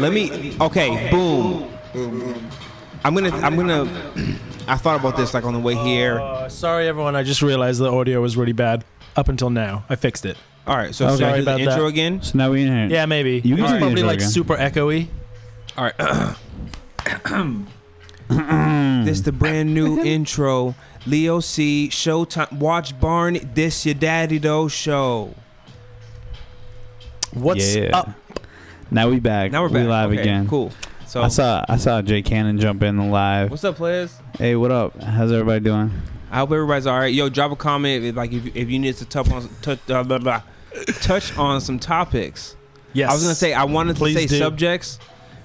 let me. Okay, boom. I'm gonna. I thought about this like on the way here. Sorry, everyone. I just realized the audio was really bad up until now. I fixed it. All right, so sorry about the intro again. So now we in here. Yeah, maybe. You can It's do the probably intro like again. super echoey. All right. This the brand new intro. Leo C. Showtime. Watch Barney. This your Daddy Doe Show. What's up? Now we back. Now we're back. We live Okay, again. Cool. So I saw Jay Cannon jump in the live. what's up, players? Hey, what up? How's everybody doing? I hope everybody's all right. Yo, drop a comment if you need to touch on some topics. Yes. I was gonna say I wanted Please to say do. subjects,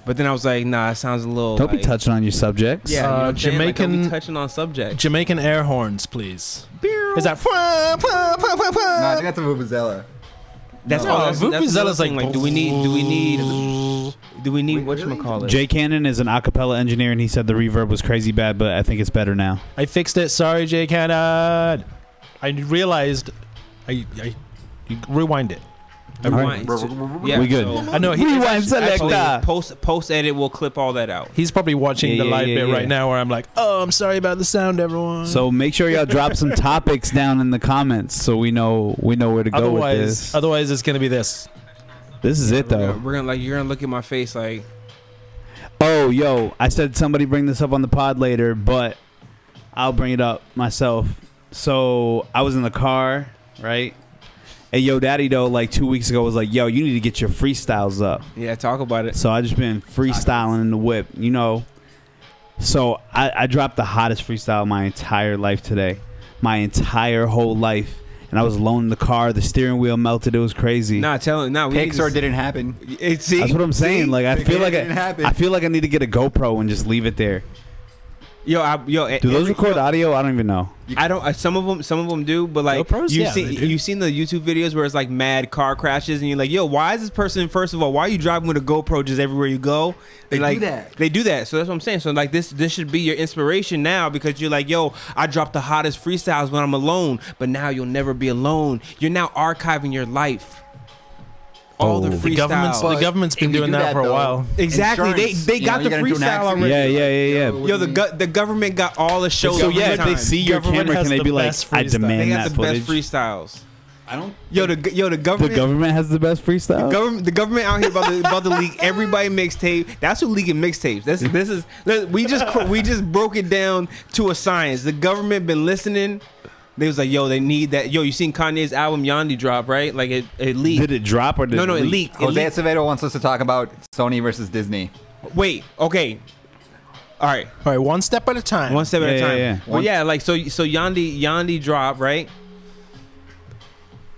but then I was like, nah, it sounds a little. Don't be like, touching on your subjects. Yeah, you know what I'm saying? Like, don't be Jamaican- touching on subjects. Jamaican air horns, please. Is that? No, I think that's a vuvuzela. That's No, all. That's Vuvuzella's another thing. like, do we need whatchamacallit? Jay Cannon is an acapella engineer, and he said the reverb was crazy bad, but I think it's better now. I fixed it. Sorry, Jay Cannon. I realized. You rewind it. Rewind. Yeah, We good. so- I know Rewind Actually, selector. post edit, we'll clip all that out. He's probably watching the live bit right now, where I'm like, "Oh, I'm sorry about the sound, everyone." So make sure y'all drop some topics down in the comments so we know where to go with this. Otherwise, it's gonna be this. This is it though. We're gonna you're gonna look at my face like. Oh, yo, I said somebody bring this up on the pod later, but I'll bring it up myself. So I was in the car, right? And yo, Daddy Doe, like 2 weeks ago, was like, yo, you need to get your freestyles up. Yeah, talk about it. So I just been freestyling in the whip, you know. So I dropped the hottest freestyle of my entire life today. My entire whole life. And I was alone in the car. The steering wheel melted. It was crazy. Nah, tell him. Nah, we need Pixar to- didn't happen. See? That's what I'm saying. See? Like I feel like didn't happen. I feel like I need to get a GoPro and just leave it there. Yo, Do those record audio? I don't even know. I don't. Some of them do, but like GoPros? Yeah, they do. you've seen the YouTube videos where it's like mad car crashes, and you're like, yo, why is this person? First of all, why are you driving with a GoPro just everywhere you go? They do like, that. They do that. So that's what I'm saying. So like this should be your inspiration now, because you're like, yo, I dropped the hottest freestyles when I'm alone, but now you'll never be alone. You're now archiving your life. All the Oh. freestyles. The government's been If you doing do that that, for a though, while. Exactly. Insurance, They you got know, the you gotta do an freestyle accident. already. Yeah. Yo, the government got all the shows. So on yeah, if they time. see your Government camera, has can they the be like, best I freestyle. demand They got that the footage? best freestyles. I don't. Yo, the The government. government has the best freestyle. The government out here about to leak everybody mixtape. That's who leaking mixtapes. We just broke it down to a science. The government been listening. They was like, yo, they need that. Yo, you seen Kanye's album Yandi drop, right? Like it leaked. Did it drop or did No, it it leak? leaked. It Jose leaked. Acevedo wants us to talk about Sony versus Disney. Wait, okay. All right, All right, one step at a time. one step at a Yeah, time. yeah. Well, yeah, like so Yandi dropped, right?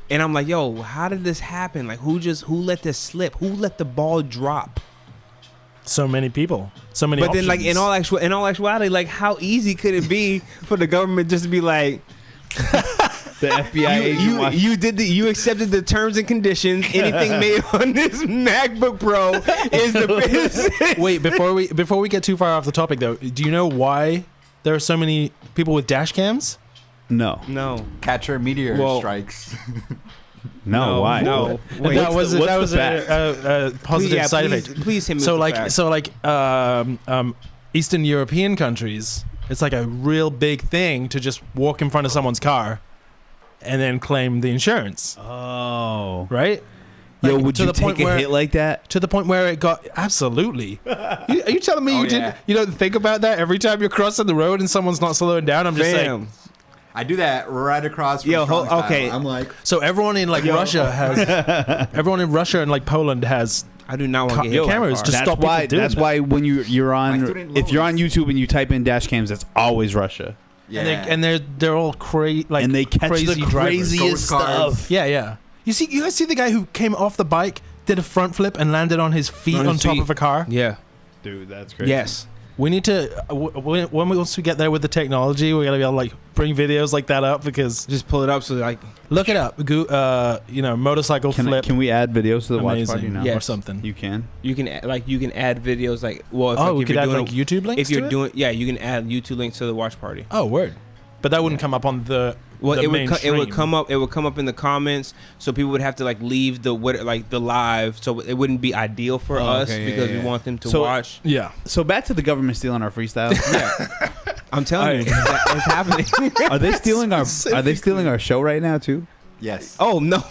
And I'm like, yo, how did this happen? Like, who let this slip? Who let the ball drop? So many people. So many. But then, like in options. all actuality, like how easy could it be for the government just to be like, The FBI agent watched- you accepted the terms and conditions. Anything made on this MacBook Pro is the best. Wait, before we get too far off the topic though, do you know why there are so many people with dash cams? No. No, Catcher meteor Well- strikes. No, why? No, wait. that was what's the fact? a positive side please, effect. please hit me. So with the like facts. Eastern European countries, it's like a real big thing to just walk in front of someone's car and then claim the insurance, Oh. right? Yo, Like, would to you the point take a where- hit like that? To the point where it got absolutely. Are you telling me Oh, you don't think about that every time you're crossing the road and someone's not slowing down? I'm just Bam. like, I do that right across from Yo, Strong Style. okay. I'm like, so everyone in like Russia has, everyone in Russia and like Poland has I do not want to get hit by a cameras car. to That's stop people why. doing That's that. why when you're My on, student if you're on loans. YouTube and you type in dash cams, that's always Russia, yeah. and they're all crazy, like and they catch crazy the drivers. craziest Ghost cars. stuff. Yeah. You guys see the guy who came off the bike, did a front flip, and landed on his feet On on his top feet. of a car? Yeah. Dude, that's crazy. Yes. We need to once we get there with the technology, we're gonna be able to like bring videos like that up because Just pull it up so like. look it up. Motorcycle flip Can we add videos to the watch amazing party now? Yeah. or something. You can. You can add videos like if, Oh, like, we if could you're add doing like YouTube links. if you're to it? doing you can add YouTube links to the watch party. Oh, word. But that wouldn't come up on the Well, the it would mainstream. come up. It would come up in the comments, so people would have to like leave the live, so it wouldn't be ideal for us okay, because yeah. we want them to So- watch. Yeah. So back to the government stealing our freestyle. Yeah, I'm telling you, it's happening. Are they stealing our? Are they Specifically. stealing our show right now too? Yes. Oh no!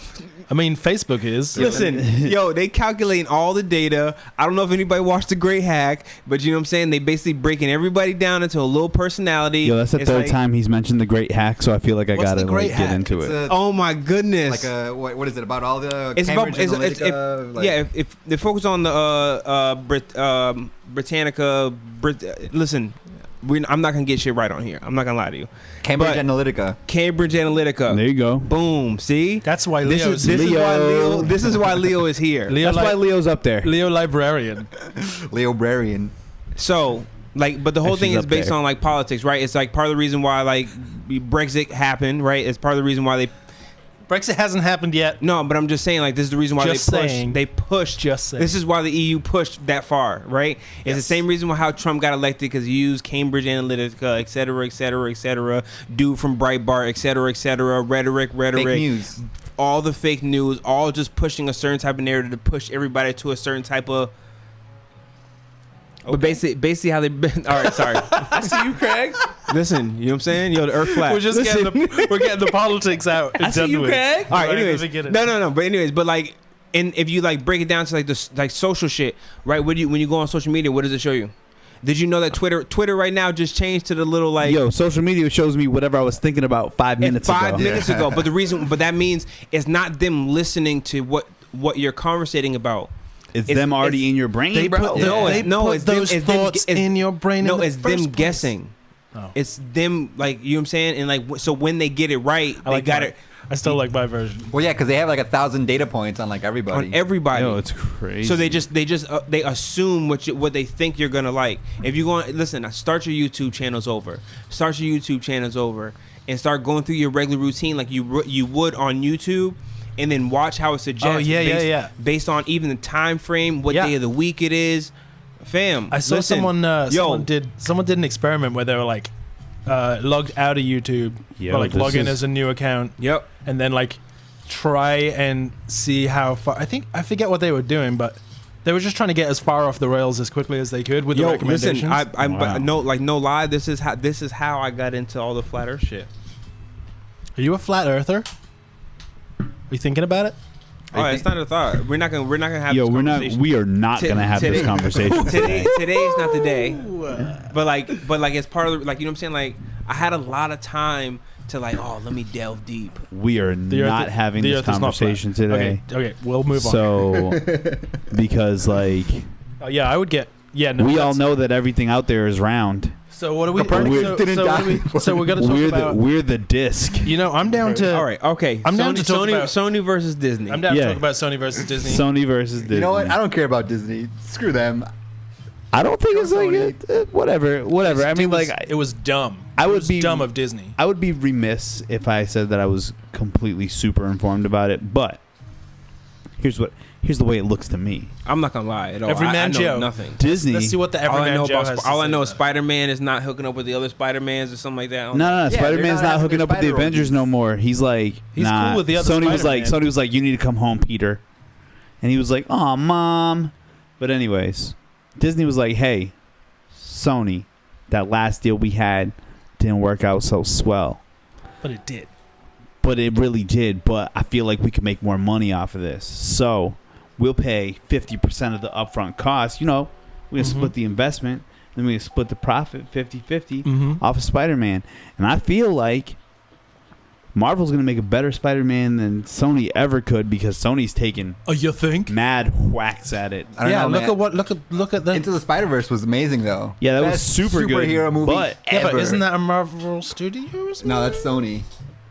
I mean, Facebook is. Listen, yo, they calculating all the data. I don't know if anybody watched The Great Hack, but you know what I'm saying. They basically breaking everybody down into a little personality. Yo, that's the It's third like- time he's mentioned the Great Hack, so I feel like I What's gotta the Great like, get Hack? into It's it. Oh my goodness! like a what is it about all the It's about Cambridge Analytica, like- yeah. If they focus on the Britannica, listen, I'm not gonna get shit right on here. I'm not gonna lie to you. Cambridge but- Analytica. Cambridge Analytica. There you go. Boom. See, That's why this Leo's is Leo. why Leo. This is why Leo is here. Leo, That's why Leo's up there. Leo librarian. Leo Brarian. So, like, but the whole Actually, thing he's is up based there. on like politics, right? It's like part of the reason why like Brexit happened, right? It's part of the reason why they. Brexit hasn't happened yet. No, but I'm just saying, like, this is the reason why Just they pushed. saying. They pushed. Just saying. This is why the EU pushed that far, right? It's the Yes. same reason why how Trump got elected because he used Cambridge Analytica, et cetera, et cetera, et cetera. Dude from Breitbart, et cetera, et cetera. Rhetoric. Fake news. All the fake news, all just pushing a certain type of narrative to push everybody to a certain type of. But basically how they been. All right, sorry. I see you, Craig. Listen, you know what I'm saying? Yo, the Earth flat. We're just Listen. we're getting the politics out. and I see done you, with. Craig. All right, Right, anyways, we get it. no. But anyways, but like, and if you like break it down to like this like social shit, right? When you go on social media, what does it show you? Did you know that Twitter right now just changed to the little like Yo, social media shows me whatever I was thinking about 5 minutes ago. 5 minutes ago? But but that means it's not them listening to what you're conversating about. It's It's- them already it's- in your brain, They bro. put, No, they it's- no, put it's them- those it's them- thoughts it's- in your brain. No, in the it's them first place. guessing. Oh. It's them like you know what I'm saying, and like so when they get it right, I they like got my- it I still like my version. Well, yeah, because they have like 1,000 data points on like everybody. on everybody. Yo, it's crazy. So they assume what they think you're gonna like. If you go on, listen, start your YouTube channels over. Start your YouTube channels over and start going through your regular routine like you would on YouTube, and then watch how it suggests. Oh, yeah, based, yeah. Based on even the time frame, what Yeah. day of the week it is, fam. I saw listen, someone did an experiment where they were like logged out of YouTube, Yo, or like this log in is- as a new account, Yep. and then like try and see how far. I forget what they were doing, but they were just trying to get as far off the rails as quickly as they could with the Yo, recommendations. listen, I Wow. but no lie. This is how I got into all the flat Earth shit. Are you a flat earther? Are you thinking about it? Oh, it's not a thought. We're not gonna have. Yo, this we're not. conversation. We are not gonna have this Today- conversation today today. is not the day. But like as part of the, like you know what I'm saying, like I had a lot of time to like, oh, let me delve deep. We are The not Earth- having the this Earth is not flat. conversation today. Okay, we'll move on. So, because like Oh, yeah, I would get. Yeah, no. we all that's- know that everything out there is round. So what do we? Copernicus so, didn't so what die do we- before. so we're gonna talk about. We're the disc. You know, I'm down to. All right, okay. I'm down to talk about- Sony versus Disney. I'm down Yeah. to talk about Sony versus Disney. Sony versus Disney. You know what? I don't care about Disney. Screw them. I don't think Go it's like Sony. whatever. I mean, It was- like it was dumb. I would It was be- dumb of Disney. I would be remiss if I said that I was completely super informed about it. But here's the way it looks to me. I'm not gonna lie at all. Every I Man know Joe. nothing. Disney. Let's see what the All I Everyman know Joe has to all I say know about is it. Spider-Man is not hooking up with the other Spider-Mans or something like that. No, Yeah, Spider-Man's they're not not having hooking their up with the Spider Avengers orgies. no more. He's like, He's nah. cool with the other Sony was like, you need to come home, Peter. And he was like, oh, Mom. But anyways, Disney was like, hey, Sony, that last deal we had didn't work out so swell. But it did. But it really did. But I feel like we could make more money off of this. So we'll pay 50% of the upfront cost. You know, we're going to split the investment. Then we're going to split the profit 50-50 Mm-hmm. off of Spider-Man. And I feel like Marvel's going to make a better Spider-Man than Sony ever could because Sony's taking Oh, you think? mad whacks at it. I don't Yeah, know, look man. at what. Look at the. Into the Spider-Verse was amazing though. Yeah, that was Best super good. superhero movie But yeah, but ever. isn't that a Marvel Studios? No, that's Sony.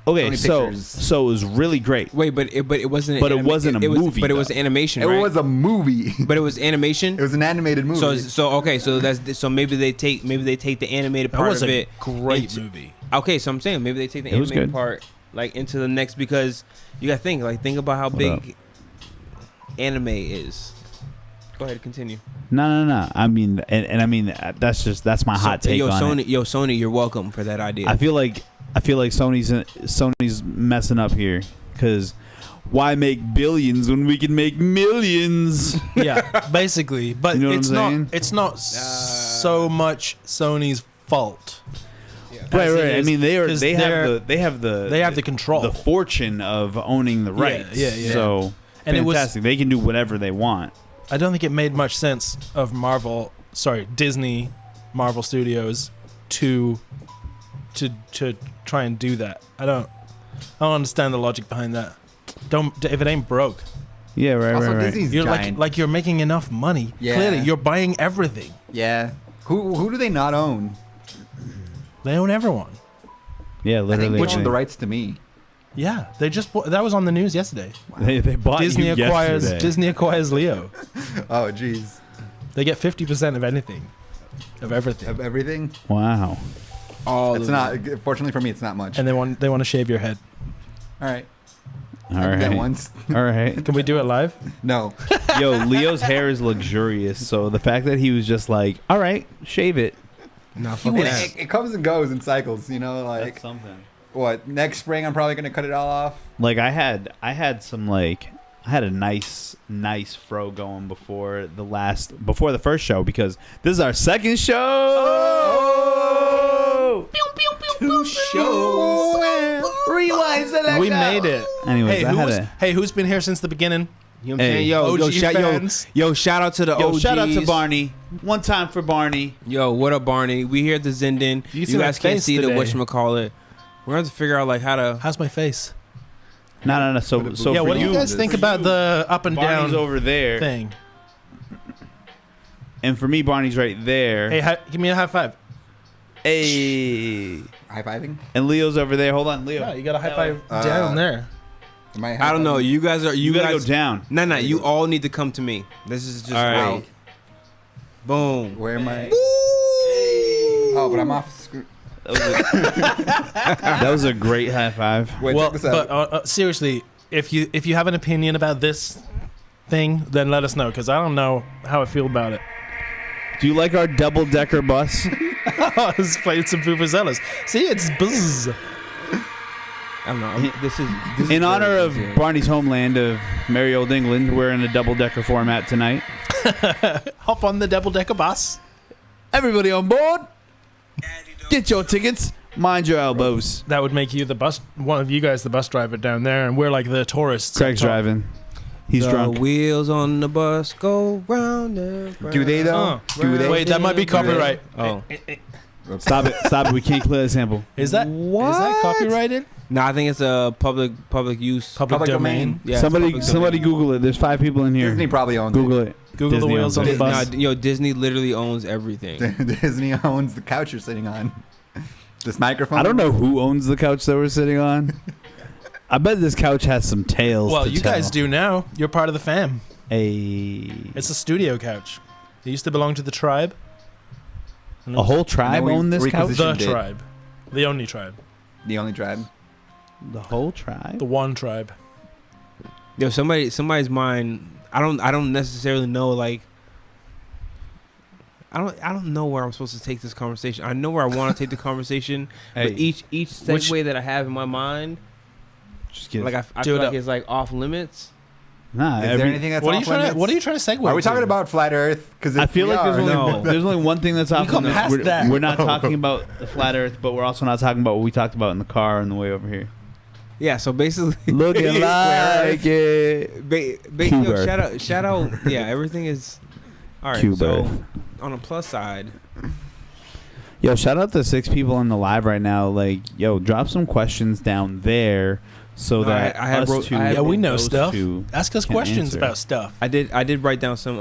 okay, Sony so Pictures. it was really great. Wait, but it wasn't. But it wasn't a movie, But it was though. animation. It right? was a movie. But it was animation. It was an animated movie. So okay, so maybe they take the animated That part was of a it. great into- movie. Okay, so I'm saying maybe they take the It was animated good. part like into the next because you got to think about how big anime is. Go ahead, continue. No. I mean, and I mean, that's my hot take yo, on Sony, it. Sony, you're welcome for that idea. I feel like I feel like Sony's messing up here because why make billions when we can make millions? Yeah, basically. But You know what it's I'm not. saying? It's not so much Sony's fault. Right, As it right. I is, mean, they 'cause have the control. the fortune of owning the rights. Yeah, yeah. So And it was- fantastic. They can do whatever they want. I don't think it made much sense of Disney, Marvel Studios, to try and do that. I don't understand the logic behind that. If it ain't broke, Yeah, right, Also, right, right. Disney's you're giant. like you're making enough money. Yeah. Clearly, you're buying everything. Yeah. Who do they not own? They own everyone. Yeah, I think literally. they Which- own the rights to me. Yeah, they just that was on the news yesterday. They bought Disney you yesterday. Disney acquires Leo. Oh, jeez. They get 50% of anything, of everything, Of everything. Wow. All It's of not. Fortunately for me, it's not much. and they want to shave your head. All right. All I did that right. once. All right. Can we do it live? No. Yo, Leo's hair is luxurious, so the fact that he was just like, "All right, shave it." Nah, It, fuck that. it comes and goes in cycles, you know. Like something. what? Next spring, I'm probably gonna cut it all off. Like I had a nice fro going before the first show because this is our second show. Two shows. Rewind select. We made it. Anyways, Hey, who's been here since the beginning? You know what I'm Hey. saying? Yo, OG fans. shout out to the Yo, OGs. shout out to Barney. One time for Barney. Yo, what up, Barney? We here at the Zinden. You You see my guys can't face see today. the whatchamacallit. We're going to have to figure out like how to. How's my face? No. So Yeah, for what do you you, guys think about the up and Barney's down over there, thing? and for me, Barney's right there. Hey, give me a high five. Hey. High fiving. And Leo's over there. Hold on, Leo. Yeah, you got a high five Uh, down there. Am I I don't know. You guys are. You gotta guys, go down. Nah. You all need to come to me. This is just All right. out. Boom. Where am I? Oh, but I'm off. That was a great high five. Wait, Well, check this out. but seriously, if you have an opinion about this thing, then let us know because I don't know how I feel about it. Do you like our double-decker bus? Let's play some Vuvuzelas. See, it's buzz. I don't know. This is In honor very of easy. Barney's homeland of merry old England, we're in a double-decker format tonight. Hop on the double-decker bus. Everybody on board? Get your tickets. Mind your elbows. That would make you one of you guys the bus driver down there, and we're like the tourists. Craig's up top. driving. He's the drunk. wheels on the bus go round and round. Do they though? Do they? Wait, that might be copyright. Oh. Stop it. Stop it. We can't clear the sample. Is that copyrighted? No, I think it's a public use. Public domain. Yeah, it's somebody public somebody domain. Google it. There's 5 people in here. Disney probably owns Google it. Google Disney the wheels on owns the it. bus. Nah, yo, Disney literally owns everything. it. Disney owns the couch you're sitting on. This microphone. I don't know who owns the couch that we're sitting on. I bet this couch has some tails. Well, to you tell. guys do now. You're part of the fam. A It's a studio couch. It used to belong to the tribe. And it a was whole tribe we owned this couch. the repositioned it. tribe. The only tribe. The only tribe. The whole tribe. The one tribe. Yo, somebody's mind. I don't necessarily know. Like, I don't know where I'm supposed to take this conversation. I know where I want to take the conversation, Hey, but each segue that I have in my mind, just give like I Do feel it like up. it's like off limits. nah. Is there anything that's What are you off trying to? limits? What are you trying to segue? Are we talking to? about flat Earth? Because I feel like No. there's only one thing that's off got limits. past that. We're not talking about the flat Earth, but we're also not talking about what we talked about in the car on the way over here. Yeah. So basically, Looking like it. Cube yo, Earth. shout out. Yeah, everything is all right. Cube so Earth. on a plus side, Yo, shout out to 6 people on the live right now. Like, yo, drop some questions down there so No, that I had us wrote- two. I had Yeah, we know those stuff. two Ask us can questions answer. about stuff. I did write down some.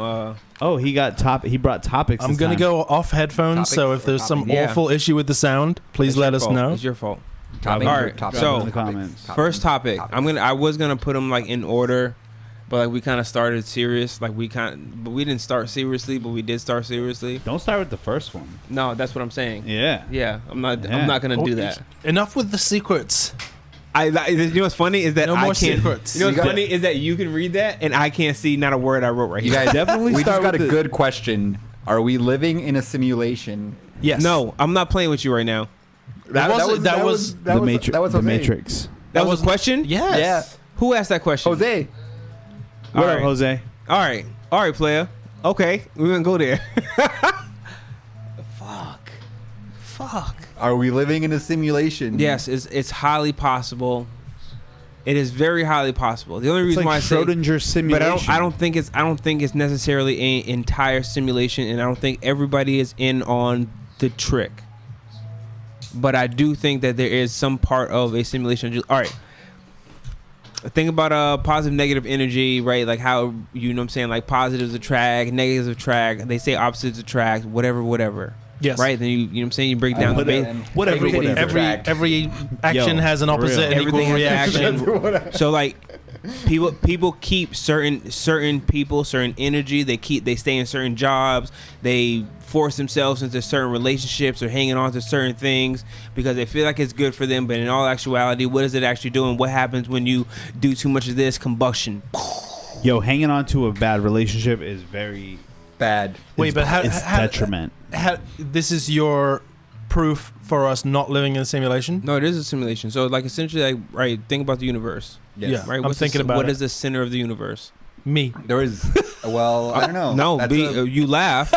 Oh, he brought topics. I'm this gonna time. go off headphones, Topics so if there's or some topics? Yeah. awful issue with the sound, please It's let your us fault. know. It's your fault. Topic. All right, Topic. so- in the comments. First topic. I was gonna put them like in order, but like we kind of started serious. Like but we didn't start seriously, but we did start seriously. Don't start with the first one. No, that's what I'm saying. Yeah. Yeah, I'm not Yeah. I'm not gonna Oh, do that. Enough with the secrets. You know what's funny is that No I more can't. secrets. You know what's You got- funny is that you can read that and I can't see not a word I wrote right You here. guys Definitely We start just got a with the- good question. Are we living in a simulation? Yes. No, I'm not playing with you right now. That was The Matrix. That was The Jose. Matrix. That was a question? yes. Yeah. Who asked that question? Jose. What All up, right. Jose? All right, player. Okay, we're gonna go there. Fuck. Are we living in a simulation? Yes, it's highly possible. It is very highly possible. The only It's reason why I like say, Schrodinger's simulation. but I don't think it's necessarily an entire simulation, and I don't think everybody is in on the trick. But I do think that there is some part of a simulation. All right. Think about positive, negative energy, right? Like how, you know what I'm saying, like positives attract, negatives attract. They say opposites attract, whatever. Yes. Right? Then you know what I'm saying, you break down the base. Whatever. Every action Yo, has an for opposite real. and Everything equal has an reaction. action. So like people keep certain people, certain energy. They stay in certain jobs. They force themselves into certain relationships or hanging on to certain things because they feel like it's good for them. But in all actuality, what is it actually doing? What happens when you do too much of this? Combustion. Yo, hanging on to a bad relationship is very. Bad. Wait, but it's detriment. This is your proof for us not living in a simulation? No, it is a simulation. So like essentially, like, right, think about the universe. Yes. Yeah. Right. I'm thinking about what it. is the center of the universe? Me. There is. Well, I don't know. No, That's you laugh.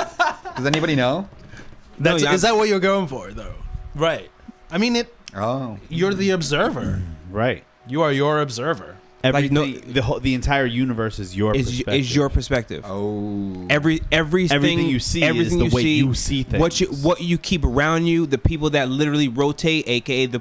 does anybody know? That's, yeah. is that what you're going for, though? Right. I mean, Oh. you're the observer. Right. You are your observer. Everything, the entire universe is your perspective. Is your perspective. Oh. Everything you see is the way you see things. What you keep around you, the people that literally rotate, aka the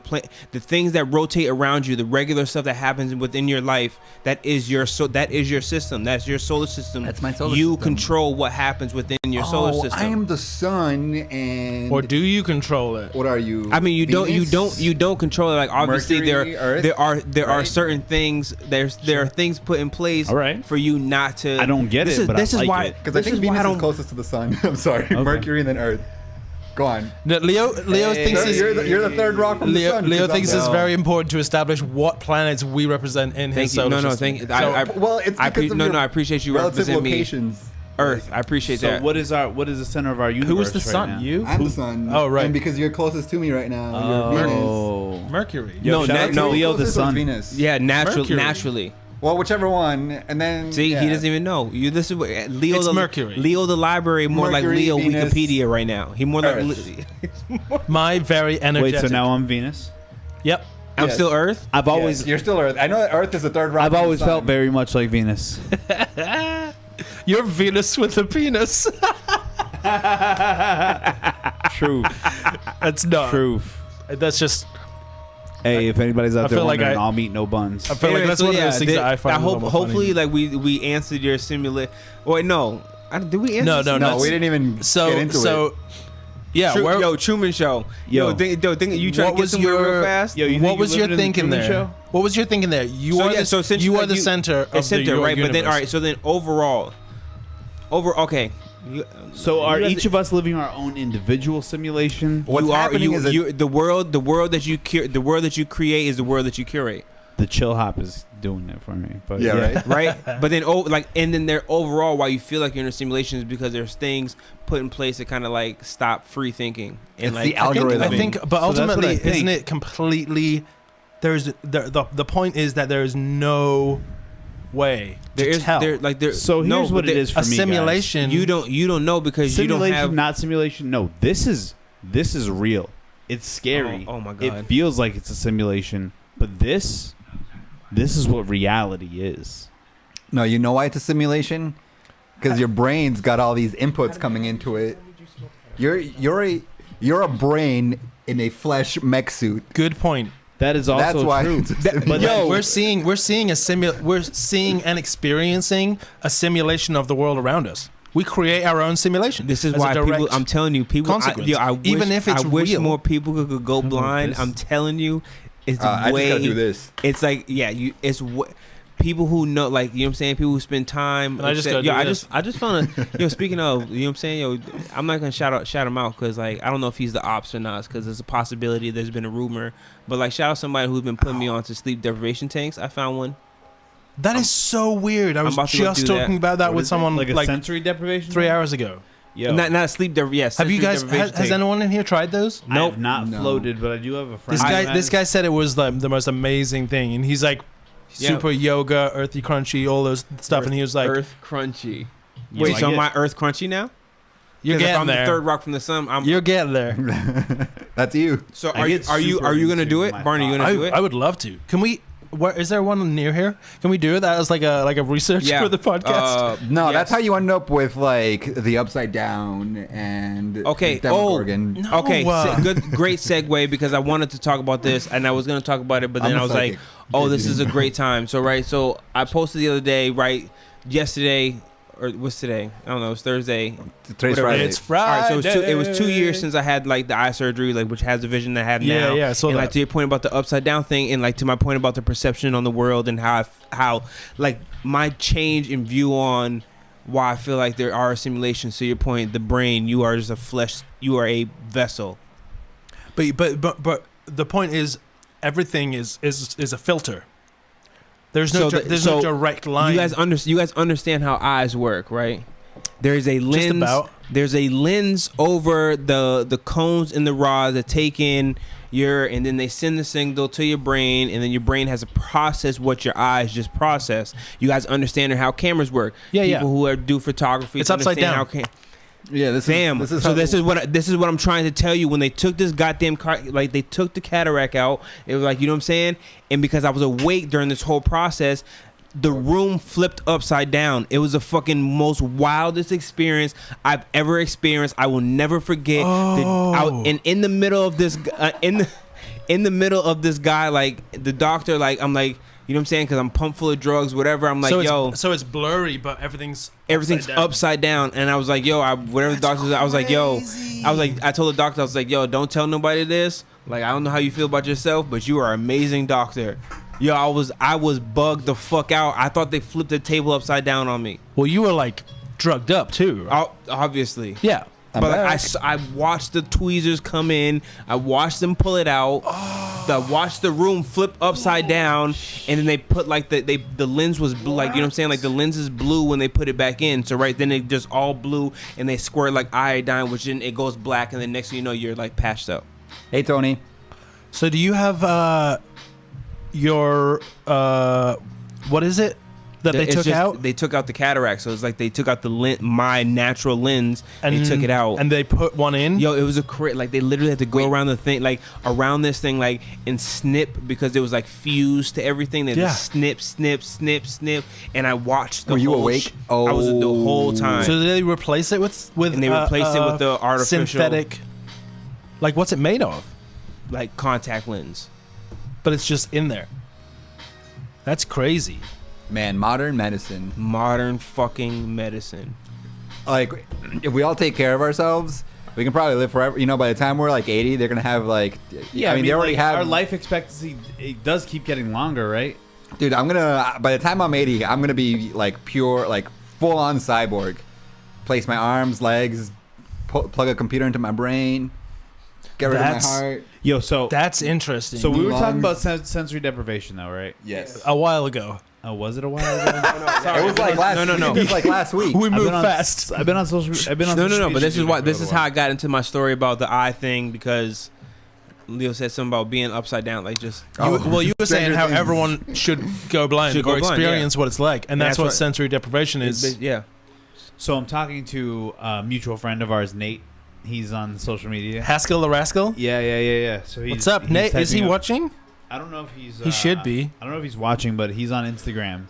things that rotate around you, the regular stuff that happens within your life, that is your system. That's your solar system. That's my solar You system. control what happens within your solar system. I am the sun, and Or do you control it? what are you? I mean, you Venus? don't control it. Like obviously Mercury, Earth, there are right? certain things. There are things put in place All right. for you not to. I don't get it, but I like why, it. Because I this think is why Venus I is don't. closest to the sun. I'm sorry, Mercury and then Earth. Go on. No, Leo thinks it's, You're the third rock from the sun. Leo because thinks I'm- it's very important to establish what planets we represent in Thank his you. solar No, system. thank. Well, it's because of your I appreciate you relative representing me. locations. Earth. I appreciate So that. what is the center of our universe? Who was the right sun? now? You? I'm the sun. Oh, right. And because you're closest to me right now, you're Venus. Oh. Mercury. Yo, No, shout out to no, Leo the Closest was sun. Venus. Yeah, Mercury. naturally. Well, whichever one, and then See, yeah. he doesn't even know. This is what Leo. It's the Mercury. Leo the library, more Mercury, like Leo Venus, Wikipedia right now. He more like. Earth. My very energetic. Wait, so now I'm Venus? Yep. I'm Yes. still Earth. I've Yes, always you're still Earth. I know that Earth is the third rock. I've from the always sun. felt very much like Venus. You're Venus with a penis. Truth. That's not. Truth. That's just. Hey, if anybody's out I there feel like wondering, I- I'll meet no buns. I feel like Anyway, that's so one of those things that I find. hopefully, like we answered your simulate. Wait, no. Did we answer? No, No, we didn't even get into it. Yeah. Yo, Truman Show. Yo. Think you trying What to get was somewhere your- real fast? Yo, you think What you was your living in the thinking Truman there? Show? What was your thinking there? You So, are yeah, the, so essentially, you are like, the you- center of It's center, your right? But then, universe. all right. So then, overall, okay. So are You have each of us living our own individual simulation? What's happening is that- the world that you create is the world that you curate, The chill hop is doing it for me. But Yeah, right. right? But then, and then there overall, why you feel like you're in a simulation is because there's things put in place to kind of like stop free thinking and It's like the algorithm. I think, but So that's what I ultimately, think. isn't it completely? There's the point is that there is no way there to is tell. So here's what it is for a me, guys. simulation. You don't know because you Simulation, don't have. not simulation. No, this is real. It's scary. Oh my It God. feels like it's a simulation, but this is what reality is. No, you know why it's a simulation? Because your brain's got all these inputs coming into it. You're a brain in a flesh mech suit. Good point. That is also That's why true. it's a But simulation. yo, We're seeing and experiencing a simulation of the world around us. We create our own simulation. This is as a why direct people. I'm telling you, people. consequence. I wish, Even if it's I wish real. more people could go blind. this. I'm telling you, it's I way. just gotta do this. It's like it's what people who know, like, you know what I'm saying. People who spend time. And I just upset- gotta do I just found a. Speaking of, you know what I'm saying. I'm not gonna shout him out because like I don't know if he's the ops or not because there's a possibility. There's been a rumor, but like shout out somebody who's been putting me on to sleep deprivation tanks. I found one. That is so weird. I was about to go just do that. talking about that what with is it? someone like like, a sensory deprivation. 3 hours ago. Yo, Not sleep. Have you guys? Has anyone in here tried those? I have not floated, but I do have a friend. This guy said it was the most amazing thing, and he's like super yoga, earthy, crunchy, all those stuff, and he was like Earth Crunchy. You Wait, like so it? am I Earth Crunchy now? you're 'Cause if getting I'm there. the third rock from the sun. You're getting there. That's you. So I are you get are you super gonna do into it, my Barney? You gonna do it? I would love to. Can we? Where is there one near here? Can we do it? That as like a research for the podcast. No, yes. that's how you end up with like the upside down and Okay. Demogorgon. No. Okay, Wow. great segue because I wanted to talk about this and I was gonna talk about it, but then I'm I a was like, psychic. "Oh, this is a great time." So I posted the other day, yesterday, or what's today? I don't know. It's Thursday. Today's Whatever. Friday. It's Friday. All right, so it was 2 years since I had like the eye surgery, like which has the vision that I have now. Yeah, I saw and that. like to your point about the upside down thing, and like to my point about the perception on the world and how like my change in view on why I feel like there are simulations. To your point, the brain, you are just a flesh, you are a vessel. But the point is, everything is a filter. There's no So no direct line. You guys understand how eyes work, right? There's a lens. Just about. There's a lens over the cones in the rods that take in and then they send the signal to your brain, and then your brain has to process what your eyes just process. You guys understand how cameras work. Yeah, People who do photography. It's upside understand down. Yeah, this is how- This is what I'm trying to tell you. When they took this goddamn like they took the cataract out, it was like, you know what I'm saying? And because I was awake during this whole process, the room flipped upside down. It was the fucking most wildest experience I've ever experienced. I will never forget. In the middle of this, in the middle of this guy, like the doctor, like I'm like, you know what I'm saying? Because I'm pumped full of drugs, whatever. I'm like, so it's blurry, but everything's upside down. And I was like, whatever the doctor said, I was like, I told the doctor, I was like, don't tell nobody this. Like, I don't know how you feel about yourself, but you are an amazing doctor. I was bugged the fuck out. I thought they flipped the table upside down on me. Well, you were like drugged up too. Obviously. Yeah. But I watched the tweezers come in. I watched them pull it out. I watched the room flip upside down, and then they put like the lens was blue, like, you know what I'm saying, like the lens is blue when they put it back in. So then it just all blue, and they squirt like iodine, which then it goes black, and then next thing you know, you're like patched up. Hey, Tony. So do you have your what is it that they took out? They took out the cataract, so it's like they took out my natural lens and they took it out, and they put one in. It was like they literally had to go around the thing, like around this thing, like and snip, because it was like fused to everything. They just snip, and I watched. Were you awake? I was the whole time. So did they replace it with? And they replaced it with the artificial synthetic. Like, what's it made of? Like contact lens. But it's just in there. That's crazy. Man, modern medicine. Modern fucking medicine. Like, if we all take care of ourselves, we can probably live forever. You know, by the time we're like 80, they're gonna have like. Yeah, I mean they already like, have. our life expectancy. It does keep getting longer, right? Dude, by the time I'm 80, I'm gonna be like pure, like full on cyborg. Place my arms, legs, plug a computer into my brain. Get rid of my heart. Yo, so that's interesting. So we were talking Lungs. about sensory deprivation, though, right? Yes. A while ago. Oh, was it a while ago? It was like last. No. It was like last week. We moved I've been on, fast. I've been on social. I've been on. No. But this is why. This is how I got into my story about the eye thing, because Leo said something about being upside down, like just. You were saying how Things. everyone should go blind Should go or blind, experience what it's like, and that's what right. sensory deprivation is. Yeah. So I'm talking to a mutual friend of ours, Nate. He's on social media. Haskell the Rascal. Yeah. So What's up, Nate? Is he typing up- watching? I don't know if he's. He should be. I don't know if he's watching, but he's on Instagram, and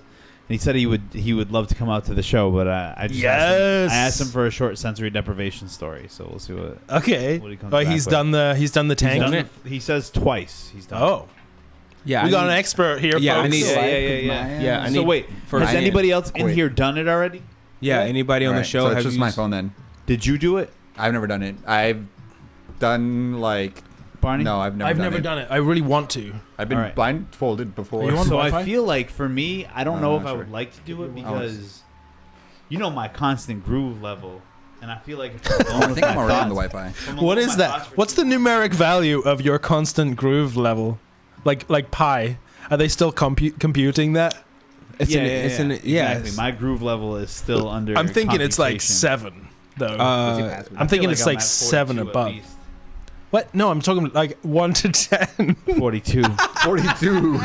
he said he would love to come out to the show. But I just asked him for a short sensory deprivation story. So we'll see what. Okay. What he comes Oh, back he's with. done the tank. He says twice. He's done. Oh, Yeah. we got an expert here. Yeah, I folks. need- Yeah. I So need- wait, has I need- anybody else in Wait. here done it already? Yeah. Anybody on the Alright, show? So it's have just used- my phone then. Did you do it, I've never done it. I've done like. Barney? No, I've never done it. it. I really want to. I've been Alright. blindfolded before. Are you on So Wi-Fi? I feel like for me, I don't know if I sure. would like to do it Oh, because, you know, my constant groove level, and I feel like I think I'm already on the Wi-Fi. What is that? What's the numeric value of your constant groove level? Like pi? Are they still computing that? Exactly. Exactly. My groove level is still under. I'm thinking it's like computation. 7. though. Uh, I'm thinking I it's feel like I'm at 7 42 at above. least. What? No, I'm talking like 1 to 10. 42. 42.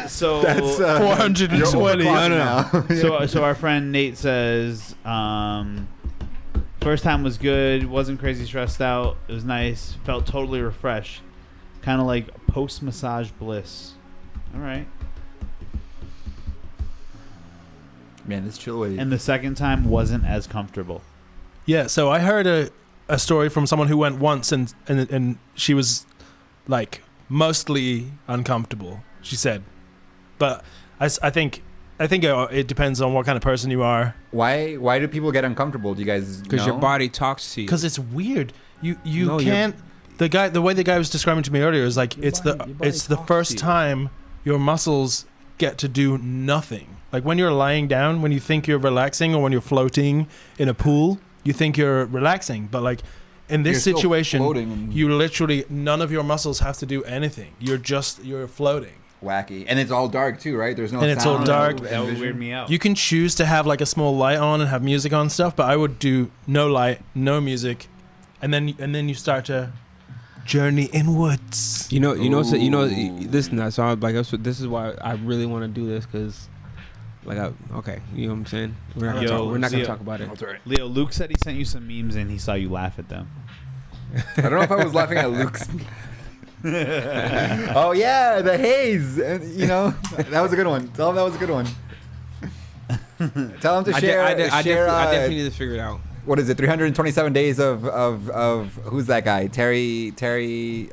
So That's 420. so our friend Nate says, first time was good, wasn't crazy stressed out, it was nice, felt totally refreshed, kind of like post massage bliss. All right. Man, this chill wave. And the second time wasn't as comfortable. Yeah, so I heard a story from someone who went once and she was like mostly uncomfortable, she said. But I think it depends on what kind of person you are. Why do people get uncomfortable? Do you guys Because know? your body talks to you. Because it's weird. You No, can't. The way the guy was describing to me earlier is like Your it's body the talks first to you. time your muscles get to do nothing. Like when you're lying down, when you think you're relaxing, or when you're floating in a pool, you think you're relaxing. But like in this You're still situation, floating and you literally none of your muscles have to do anything. You're floating. wacky, and it's all dark too, right? There's no. And it's all sound. dark. That would weird me out. You can choose to have like a small light on and have music on stuff, but I would do no light, no music, and then you start to journey inwards. You know, Ooh. listen. So I was like, this is why I really want to do this, because, like, okay, you know what I'm saying? We're not gonna Leo. talk about it. That's all right. Leo, Luke said he sent you some memes and he saw you laugh at them. I don't know if I was laughing at Luke's. Oh yeah, the haze. And, you know, that was a good one. Tell him that was a good one. Tell him to share. I share. definitely need to figure it out. What is it? 327 days of who's that guy? Terry. Terry.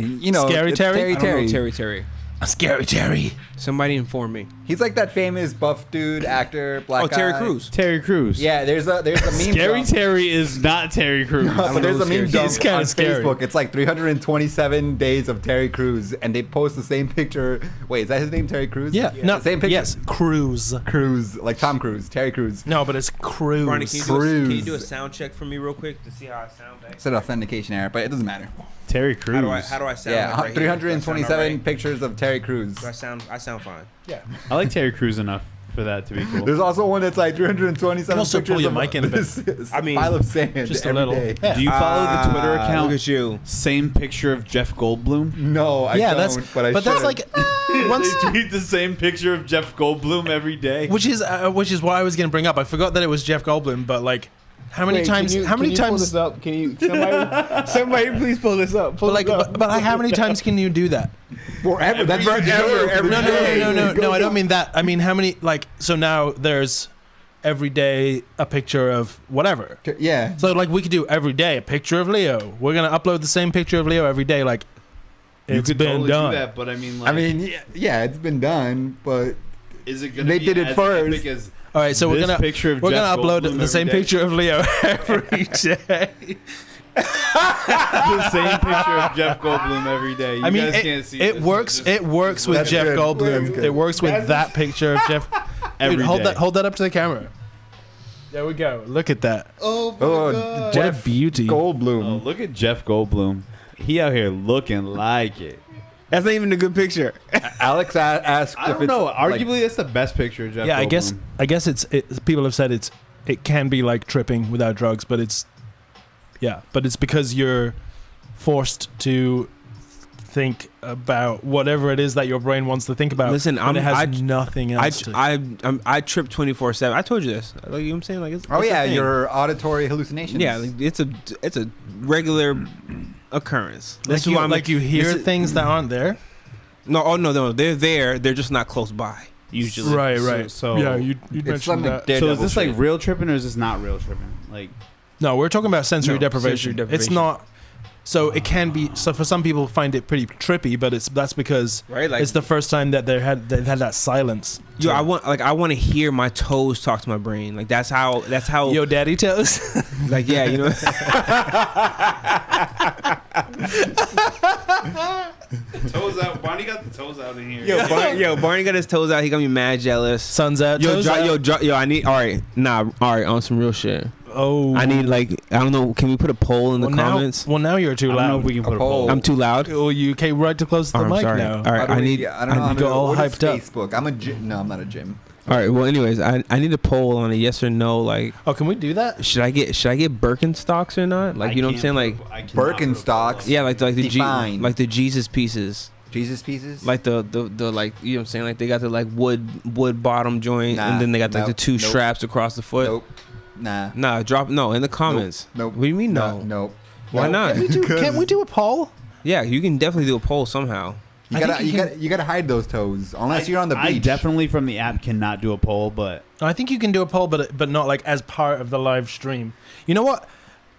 You know, Scary it's Terry? I don't know Terry. Scary Terry. Somebody inform me. He's like that famous buff dude, actor, black guy. Terry Crews. Terry Crews. Yeah, there's a meme. Scary dump. Terry is not Terry Crews. But there's a meme dump He's kinda on scary. Facebook. It's like 327 days of Terry Crews, and they post the same picture. Wait, is that his name, Terry Crews? Yeah. No. Same picture. Yes. Cruise. Crews, like Tom Cruise, Terry Crews. No, but it's Cruise. Barney, can Cruise. you do a sound check for me real quick to see how I sound back? It's an authentication error, but it doesn't matter. Terry Crews. How do I sound? Yeah, like right here? 327 Do I sound all right? pictures of Terry Crews. Do I sound fine. Yeah. I like Terry Crews enough for that to be cool. There's also one that's like 327 You can also pictures pull your of mic in a bit. this I mean, pile of sand just a every little. day. Yeah. Do you follow the Twitter Look account? at you. Same picture of Jeff Goldblum. No, I Yeah, don't, but I but that's should. like once, They tweet the same picture of Jeff Goldblum every day. which is what I was gonna bring up. I forgot that it was Jeff Goldblum, but like, how many times? How many times? Up? Can you somebody please pull this up? But like, but like, how many times can you do that? Forever. That's forever. Every No, day. no. I don't mean that. I mean, how many? Like, so now there's every day a picture of whatever. Yeah. So like, we could do every day a picture of Leo. We're gonna upload the same picture of Leo every day. Like, You it's could been totally done. do that, but I mean, like, I mean, yeah, it's been done, but is it gonna they be did it as first. epic as All right, so we're this gonna picture of we're Jeff gonna upload Goldblum the same every day? picture of Leo every day. the same picture of Jeff Goldblum every day. You I mean, guys can't see it this. works. It's It works with That's Jeff good. Goldblum. That's good. It works with that picture of Jeff. every Dude, hold day. that up to the camera. There we go. Look at that. oh, What a Jeff beauty. Goldblum. Oh, look at Jeff Goldblum. He out here looking like it. That's not even a good picture. Alex asked I if don't it's know. like- Arguably, that's the best picture of Jeff Yeah, Goldblum. I guess it's. People have said it can be like tripping without drugs, but it's because you're forced to think about whatever it is that your brain wants to think about. Listen, and it has nothing else. I trip 24/7. I told you this. Like, you know what I'm saying? Like, it's Oh it's a yeah, thing. your auditory hallucinations. Yeah, like, it's a regular occurrence. This is why I'm you hear this is- things that aren't there. No, they're there. They're just not close by. Usually, Right. So- yeah, you It's mentioned something that. So Daredevil is this like shit. real tripping or is this not real tripping? Like, No, we're talking about sensory No, deprivation. sensory deprivation. It's not. So it can be. So for some people, find it pretty trippy, but that's because right? Like, it's the first time that they've had that silence. yo, I want to hear my toes talk to my brain. Like that's how. Yo, daddy toes. Like yeah, you know. toes out. Bonnie got the toes out in here. Yo, Barney got his toes out. He gonna be mad jealous. Sun's out. Yo, toes out. yo, I need. All right, on some real shit. Oh, I need I don't know. Can we put a poll in the comments? Now you're too I don't know if loud. we can put a poll. poll. I'm too loud. Oh, you came right too close to the I'm mic sorry. now. All right, How do I we- need. I don't know how you got to all what is hyped up. Facebook. I'm a gym. No, I'm not a gym. All right. Well, anyways, I need a poll on a yes or no. Oh, can we do that? Should I get Birkenstocks or not? You know what I'm saying? Birkenstocks. Yeah, like the Define. like the Jesus pieces. Jesus pieces. Like the you know what I'm saying? Like they got the wood bottom joint, Nah, and then they got nope, the two nope. straps across the foot. Nope. Nah. Nah, in the comments. Nope. What do you mean no? Nope. Why not? Can't we do a poll? Yeah, you can definitely do a poll somehow. You gotta hide those toes unless you're on the beach. I definitely from the app cannot do a poll, but I think you can do a poll, but not as part of the live stream. You know what?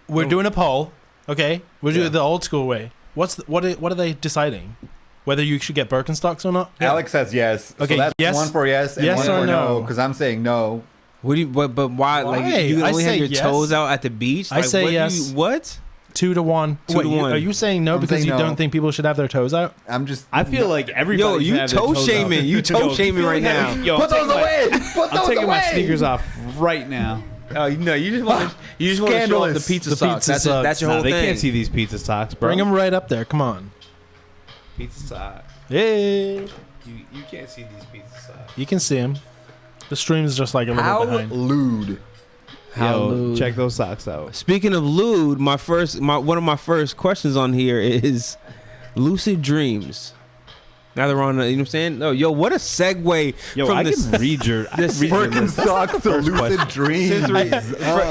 We're doing a poll. Okay, we'll do it the old school way. What are they deciding? Whether you should get Birkenstocks or not? Alex says yes. Okay, so that's yes. one for yes and Yes one or for no. no? Because I'm saying no. What do you? But why? Why? You can I only have say your yes. toes out at the beach. I say what yes. What? 2 to 1. 2 to 1. Are you saying no I'm because saying you no. don't think people should have their toes out? I'm just. I feel like everybody. Yo, you toe shaming. You toe shaming right now. Yo, Put those away. Put I'm those taking away. my sneakers off right now. Oh, you just want to show off the Scandalous. pizza The socks. pizza socks. That's your Nah, whole they thing. can't see these pizza socks, bro. Bring them right up there. Come on. pizza socks. Hey. You can't see these pizza socks. You can see them. The stream's just a little How behind. lewd. How Yo, lewd. check those socks out. Speaking of lewd, one of my first questions on here is lucid dreams. Now they're on, you know what I'm saying? No, yo, what a segue Yo, from I this. can read your. I this can read your Birkenstocks to lucid dreams.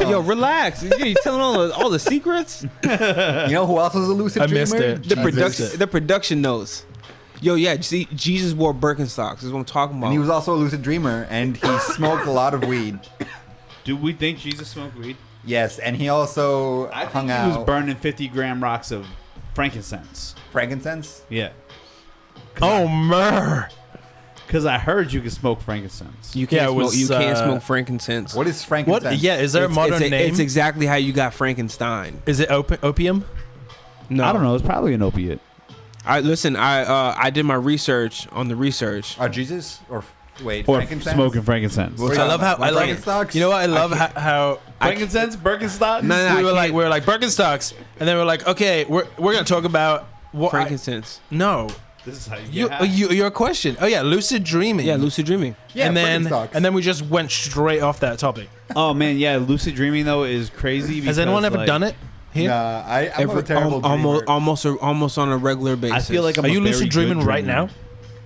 Yo, relax. You telling all the secrets? You know who else was a lucid I dreamer? missed it. The production notes. Yo, yeah, see, Jesus wore Birkenstocks. Is what I'm talking about. And he was also a lucid dreamer, and he smoked a lot of weed. Do we think Jesus smoked weed? Yes, and he also I hung think he was out burning 50-gram rocks of frankincense. frankincense. Yeah. Oh, myrrh. Because I heard you could smoke frankincense. You can't Yeah, it smoke. was, You can't smoke frankincense. What is frankincense? What? Yeah, is there a modern name? It's exactly how you got Frankenstein. Is it opium? No, I don't know. It's probably an opiate. I did my research on the research. Jesus or wait, Or frankincense? smoking frankincense. What are I love how I love. Birkenstocks? You know what? I love how Frankincense? Birkenstocks? No, we were I like Birkenstocks, and then we're like, okay, we're gonna talk about what? frankincense. No, This is how you get high. your question. Oh yeah, lucid dreaming. Yeah, lucid dreaming. Yeah, and Birkenstocks. then we just went straight off that topic. Oh, man, yeah. Lucid dreaming, though, is crazy. Has anyone ever done it? Here? Nah, I'm a terrible dreamer. almost on a regular basis. I feel like I'm Are a you very lucid good dreaming right dreamer.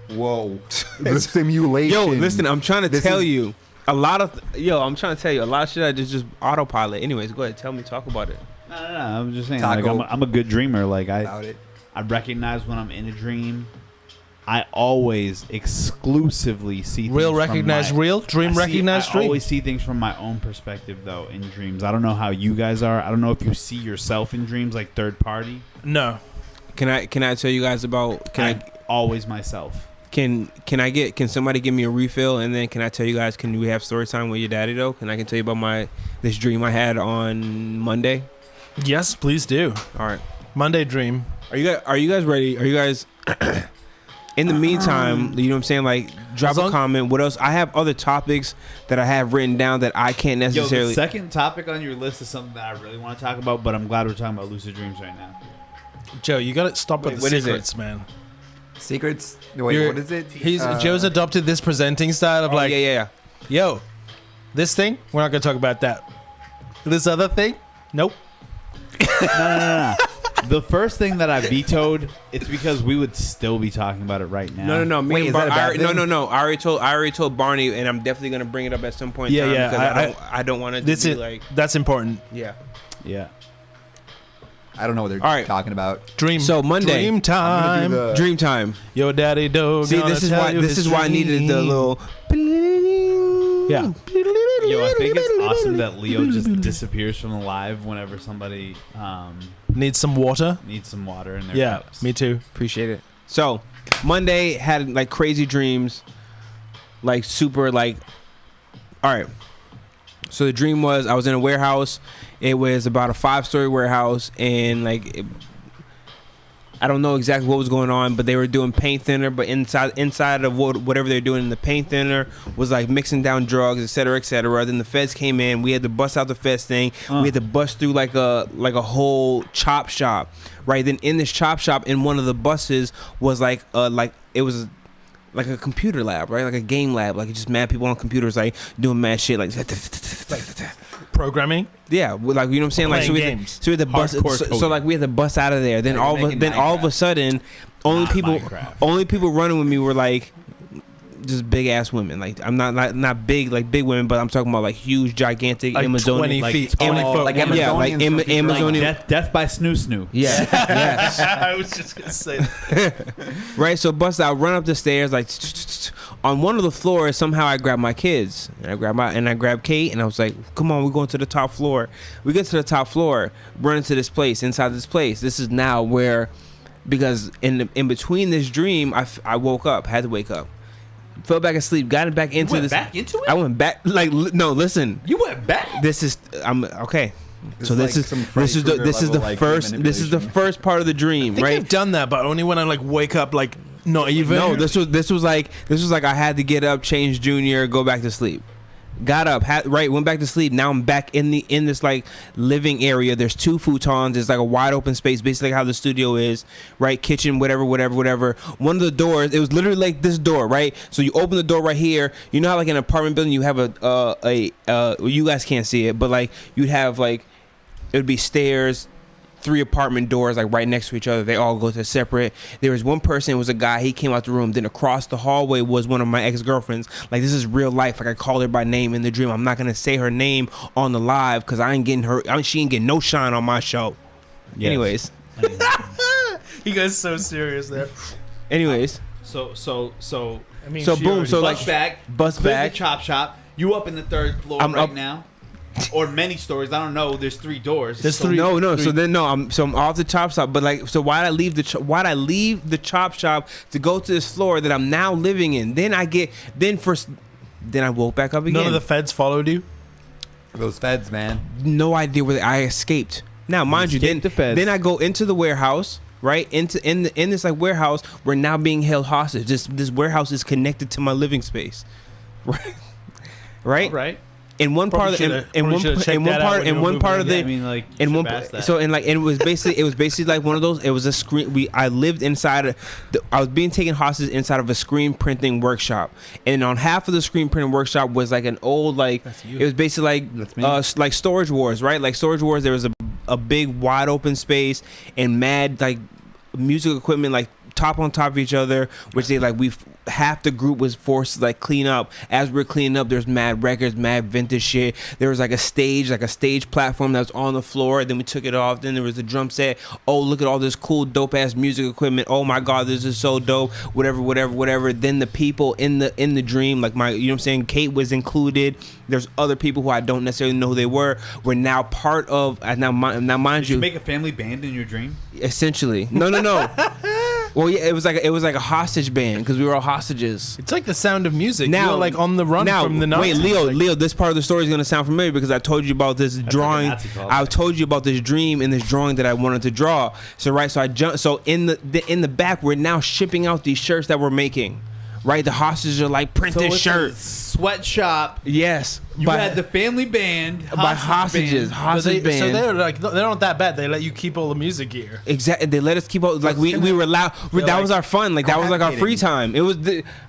now? Whoa, the simulation. Yo, listen, I'm trying to This tell is- you a lot of. I'm trying to tell you a lot of shit. I just autopilot. Anyways, go ahead, talk about it. No. I'm just saying, Taco. like, I'm a good dreamer. Like, about it. I recognize when I'm in a dream. I always exclusively see things Real from recognize my- real dream recognize I dream. always see things from my own perspective, though, in dreams. I don't know how you guys are. I don't know if you see yourself in dreams, like third party. No. Can I tell you guys about? Always myself. Can somebody give me a refill, and then can I tell you guys? Can we have story time with your daddy though? Can I tell you about this dream I had on Monday? Yes, please do. All right. Monday dream. Are you guys ready? Are you guys? In the meantime, you know what I'm saying? Like, drop a comment. What else? I have other topics that I have written down that I can't Yo, necessarily. the second topic on your list is something that I really want to talk about, but I'm glad we're talking about lucid dreams right now. Joe, you got to stop with Wait, the what is it? secrets, man. Secrets. Wait, what is it? Joe's adopted this presenting style of like, yeah. yo, this thing, we're not gonna talk about that. This other thing, nope. No. The first thing that I vetoed, it's because we would still be talking about it right now. No. Wait, is that a bad thing? No. I already told Barney, and I'm definitely gonna bring it up at some point. Yeah, in time yeah, because I don't want it to This be is like. that's important. Yeah. Yeah. I don't know what they're All right. talking about. Dream. So Monday. Dream I'm time. gonna do the- Dream time. Yo, Daddy Doe. See, gonna this is tell why you his I needed the dream. little. Yeah. Yo, I think it's awesome that Leo just disappears from the live whenever somebody Need some water. needs some water in their Yeah, cups. me too. Appreciate it. So Monday had like crazy dreams, like super like. All right. So the dream was I was in a warehouse. It was about a 5-story warehouse, and like I don't know exactly what was going on, but they were doing paint thinner. But inside of whatever they're doing in the paint thinner was like mixing down drugs, et cetera, et cetera. Then the feds came in. We had to bust out the feds thing. We had to bust through like a whole chop shop, right? Then in this chop shop, in one of the buses was like it was like a computer lab, right? Like a game lab, like just mad people on computers, like doing mad shit, like Programming. yeah, like you know what I'm saying, like Playing so we had to bust, so like we had to bust out of there. Then all of a sudden, only people running with me were like just big ass women. Like I'm not big like big women, but I'm talking about like huge, gigantic Like Amazonian, 20 feet, 20 foot like women. yeah, like Amazonian. Death by snoo. Yeah, yes. I was just gonna say that. Right, so bust out, run up the stairs, like on one of the floors. Somehow I grabbed my kids, and I grabbed Kate, and I was like, "Come on, we're going to the top floor." We get to the top floor, run into this place. Inside this place, this is now where, because in between this dream, I woke up, had to wake up, fell back asleep, got back into You went this. back into it? I went back, like no, listen. You went back? This is I'm okay. So This this is like is some Freddy this is the Krueger level, like, first this is the manipulation. first part of the dream, I think right? I've done that, but only when I like wake up, like not even. No, this was like I had to get up, change Junior, go back to sleep. Got up, went back to sleep. Now I'm back in this like living area. There's 2 futons. There's like a wide open space, basically how the studio is, right? Kitchen, whatever. One of the doors, it was literally like this door, right? So you open the door right here. You know how like in an apartment building you have you guys can't see it, but like you'd have like it would be stairs, 3 apartment doors like right next to each other. They all go to separate. There was one person, it was a guy, he came out the room. Then across the hallway was one of my ex-girlfriends. Like this is real life. Like I called her by name in the dream. I'm not gonna say her name on the live because I ain't getting her. She ain't getting no shine on my show. Yes. Anyways. You guys so serious there. Anyways. So I mean, So she boom, already- so bust like back, bust clear back. the chop shop. You up in the 3rd floor I'm right up- now, or many stories. I don't know. There's 3 doors. There's So- 3. No. Three. So then I'm off the chop shop. But like, so why'd I leave the chop shop to go to this floor that I'm now living in? Then I woke back up again. None of the feds followed you. Those feds, man. No idea where I escaped. Now, mind you, escaped the feds. then I go into the warehouse, right? In this like warehouse, we're now being held hostage. This warehouse is connected to my living space, right? Right. All right. In one part Probably of shoulda- in probably one shoulda part checked in one that out part when in you were one part of moving the I mean, like, in you one should've asked that. so and like it was basically like one of those. It was a screen. I lived inside. I was being taken hostage inside of a screen printing workshop, and on half of the screen printing workshop was like an old like That's you. it was basically That's me. like Storage Wars, right? Like Storage Wars, there was a big wide open space and mad like music equipment like top on top of each other, which they like half the group was forced to like clean up. As we're cleaning up, there's mad records, mad vintage shit. There was like a stage platform that was on the floor. Then we took it off. Then there was a drum set. Oh, look at all this cool dope ass music equipment. Oh my god, this is so dope. Whatever. Then the people in the dream, like my, you know what I'm saying, Kate was included. There's other people who I don't necessarily know who they were now part of. Now mind Did you make a family band in your dream? essentially. No. Well, yeah, it was like a hostage band because we were all hostages. It's like The Sound of Music. Now, You're like on the run from the Nazis. wait, Leo, this part of the story is gonna sound familiar because I told you about this drawing. Nazi call. I told you about this dream and this drawing that I wanted to draw. So I jumped. So in the back, we're now shipping out these shirts that we're making. Right, the hostages are like print So this it's shirt. a sweatshop. Yes, You had the family band. by hostages, band. hostage band. So they're like they're not that bad. They let you keep all the music gear. Exactly, they let us keep out. Like we were allowed. That like was our fun. Like that was like our free time. It was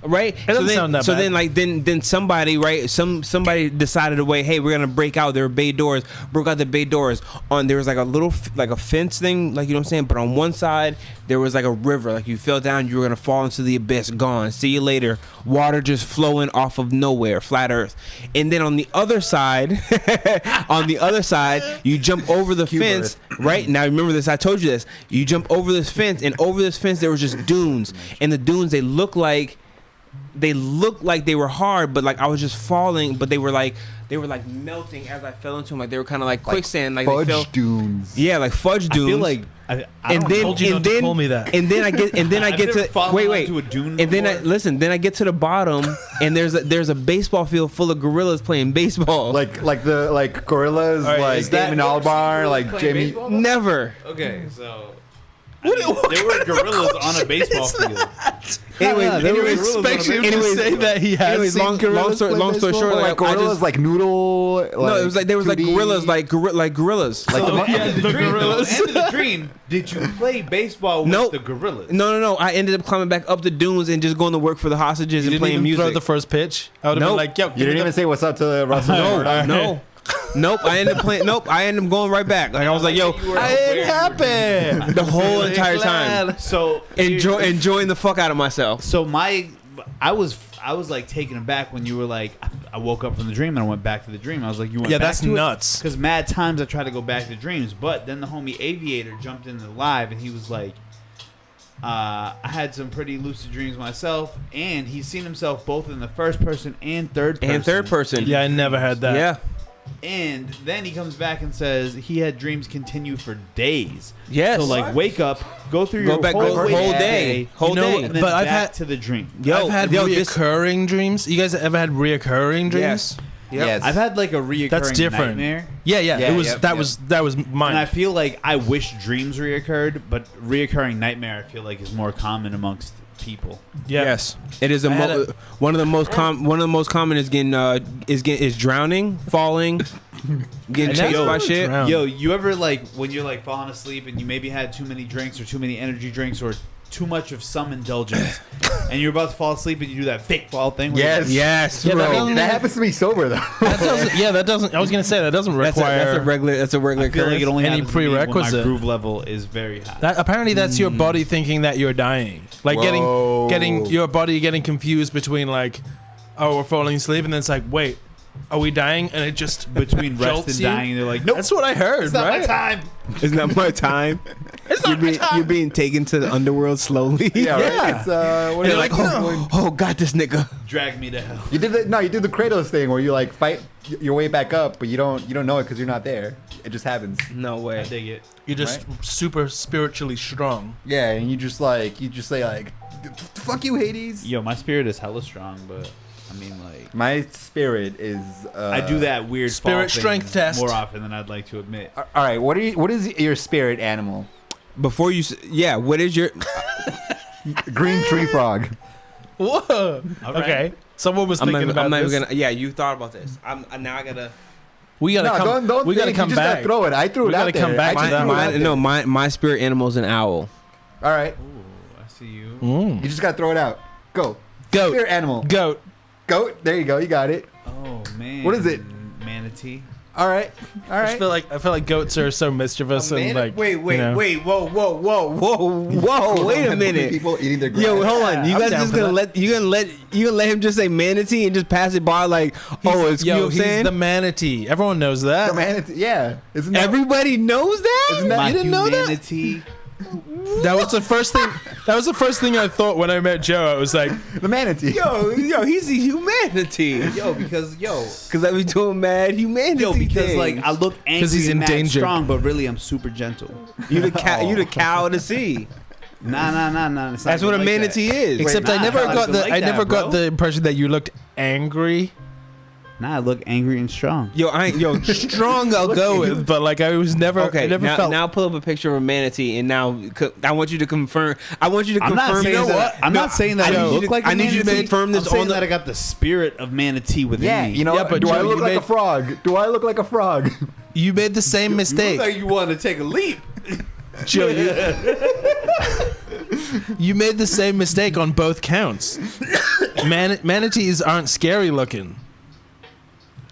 right. doesn't sound that bad. Then like then somebody right somebody decided a way. Hey, we're gonna break out. There were bay doors. Broke out the bay doors. There was like a little like a fence thing. Like you know what I'm saying. But on one side there was like a river. Like you fell down, you were gonna fall into the abyss. Gone. See you later. Water just flowing off of nowhere. Flat Earth. And then on the other side. You jump over the fence. Right now, remember this. I told you this. You jump over this fence, and over this fence there was just dunes, and the dunes they looked like they were hard, but like I was just falling, but they were like melting as I fell into them. Like they were kind of like quicksand, like fudge they fell. dunes. Yeah, like fudge dunes. I feel like I and don't then told you not to call me that. And then I get I've to never fallen wait. onto a dune And then before. then I get to the bottom, and there's a baseball field full of gorillas playing baseball. Like gorillas, All right, like is that- Damon Albarn, like Playing Jamie. baseball? Never. Okay, so There were gorillas on a baseball field. Anyways, say that he has anyways, seen long gorillas story play baseball? short, like I gorillas, just, like noodle. Like no, it was like there was like 2D. gorillas, like gorillas. Like the Yeah, the gorillas. End of the dream. Did you play baseball with Nope. the gorillas? No. I ended up climbing back up the dunes and just going to work for the hostages You and didn't playing even music. throw the first pitch. I would have Nope. been like, "Yo, You didn't even say what's up to Russell. Nope. I ended up playing. Nope. I ended up going right back. Like I was like, yo, it happened." the whole entire time, So enjoying the fuck out of myself. So I was like taken aback when you were like, I woke up from the dream and I went back to the dream. I was like, you went Yeah, back that's to nuts. Because mad times I tried to go back to dreams, but then the homie Aviator jumped into the live and he was like, I had some pretty lucid dreams myself, and he's seen himself both in the first person and third person. Yeah, I never had that. Yeah. And then he comes back and says he had dreams continue for days. Yes. So like, wake up, go through your back, whole whole day. Whole day. and then But I've back had- to the dream. Yo, I've had this- reoccurring dreams. You guys ever had reoccurring dreams? Yes. Yep. Yes. I've had like a reoccurring That's different. nightmare. Yeah. Yeah, It was yep, that yep. was mine. And I feel like I wish dreams reoccurred, but reoccurring nightmare I feel like is more common amongst people. Yeah. Yes, it is I had one of the most common is is drowning, falling, getting And chased that's- by shit. drown. Yo, you ever like when you're like falling asleep and you maybe had too many drinks or too many energy drinks or too much of some indulgence, and you're about to fall asleep and you do that fake fall thing? where Yes. Yes, Yeah, bro. That happens to me sober though. That doesn't. I was gonna say that doesn't That's require. a regular. That's a regular. I feel like it occurrence. only Any happens to me when my prerequisite. groove level is very high. That apparently that's your body thinking that you're dying, like Whoa. getting your body getting confused between like, oh, we're falling asleep, and then it's like, wait, are we dying? And it just Between rest jolts and you. dying, they're like, nope, That's what I heard, it's not right? my time. It's not my time. It's not my time. You're being taken to the underworld slowly. Yeah, right? Yeah. It's what And is you're it? like, oh, got this nigga. Drag me to hell. You did the Kratos thing where you like fight your way back up, but you don't know it because you're not there. It just happens. No I way. dig it. You're just super spiritually strong. Yeah, and you just say like, "Fuck you, Hades." Yo, my spirit is hella strong, but I mean, like, My spirit is. I do that weird Spirit fall thing strength test. more often than I'd like to admit. All right, what is your spirit animal? Before you, what is your? Green tree frog. Whoa. Okay. Someone was thinking about I'm not this. even gonna. Yeah, you thought about this. Now I gotta. We gotta No, come. don't. we gotta think, come you just back. Gotta throw it. I threw We it out gotta there. come back I to just that threw it one. out there. My spirit animal is an owl. All right, Ooh, I see you. Mm. you just gotta throw it out. Go. Goat. Spirit animal. Goat. Goat. There you go. You got it. Oh man. What is it? Manatee. All right. All I just right. feel like goats are so mischievous and like. wait, you know. whoa! Wait a minute. People eating their grass. Yo, hold on. You I'm guys down just for gonna that. you gonna let him just say manatee and just pass it by like, oh, it's you know what I'm he's saying? the manatee. Everyone knows that. The manatee. Yeah. Isn't that? Everybody knows that. Isn't that- You didn't know that? Humanity. That was the first thing. That was the first thing I thought when I met Joe. I was like, The manatee. Yo, he's a humanity. Yo, because Cause I be doing mad humanity. because like things. I look angry 'Cause he's and mad endangered. strong, but really I'm super gentle. you the cow of the sea. Nah. It's not That's what a like manatee that. is. except nah, I never I got feel the like I that, never got bro. the impression that you looked angry. Nah, I look angry and strong. Yo, Strong, I'll go with, but like I was never. okay. I never felt. Now pull up a picture of a manatee, and now I want you to confirm. I want you to I'm confirm. not saying that. I'm not saying that I I need you look to- like a I need you to manatee. confirm this I'm saying on the- that I got the spirit of manatee within Yeah. me. You know. Yeah, but do I Joe, look you like made- a frog? Do I look like a frog? You made the same mistake, you want to take a leap. Joe. You made the same mistake on both counts. Manatees aren't scary looking.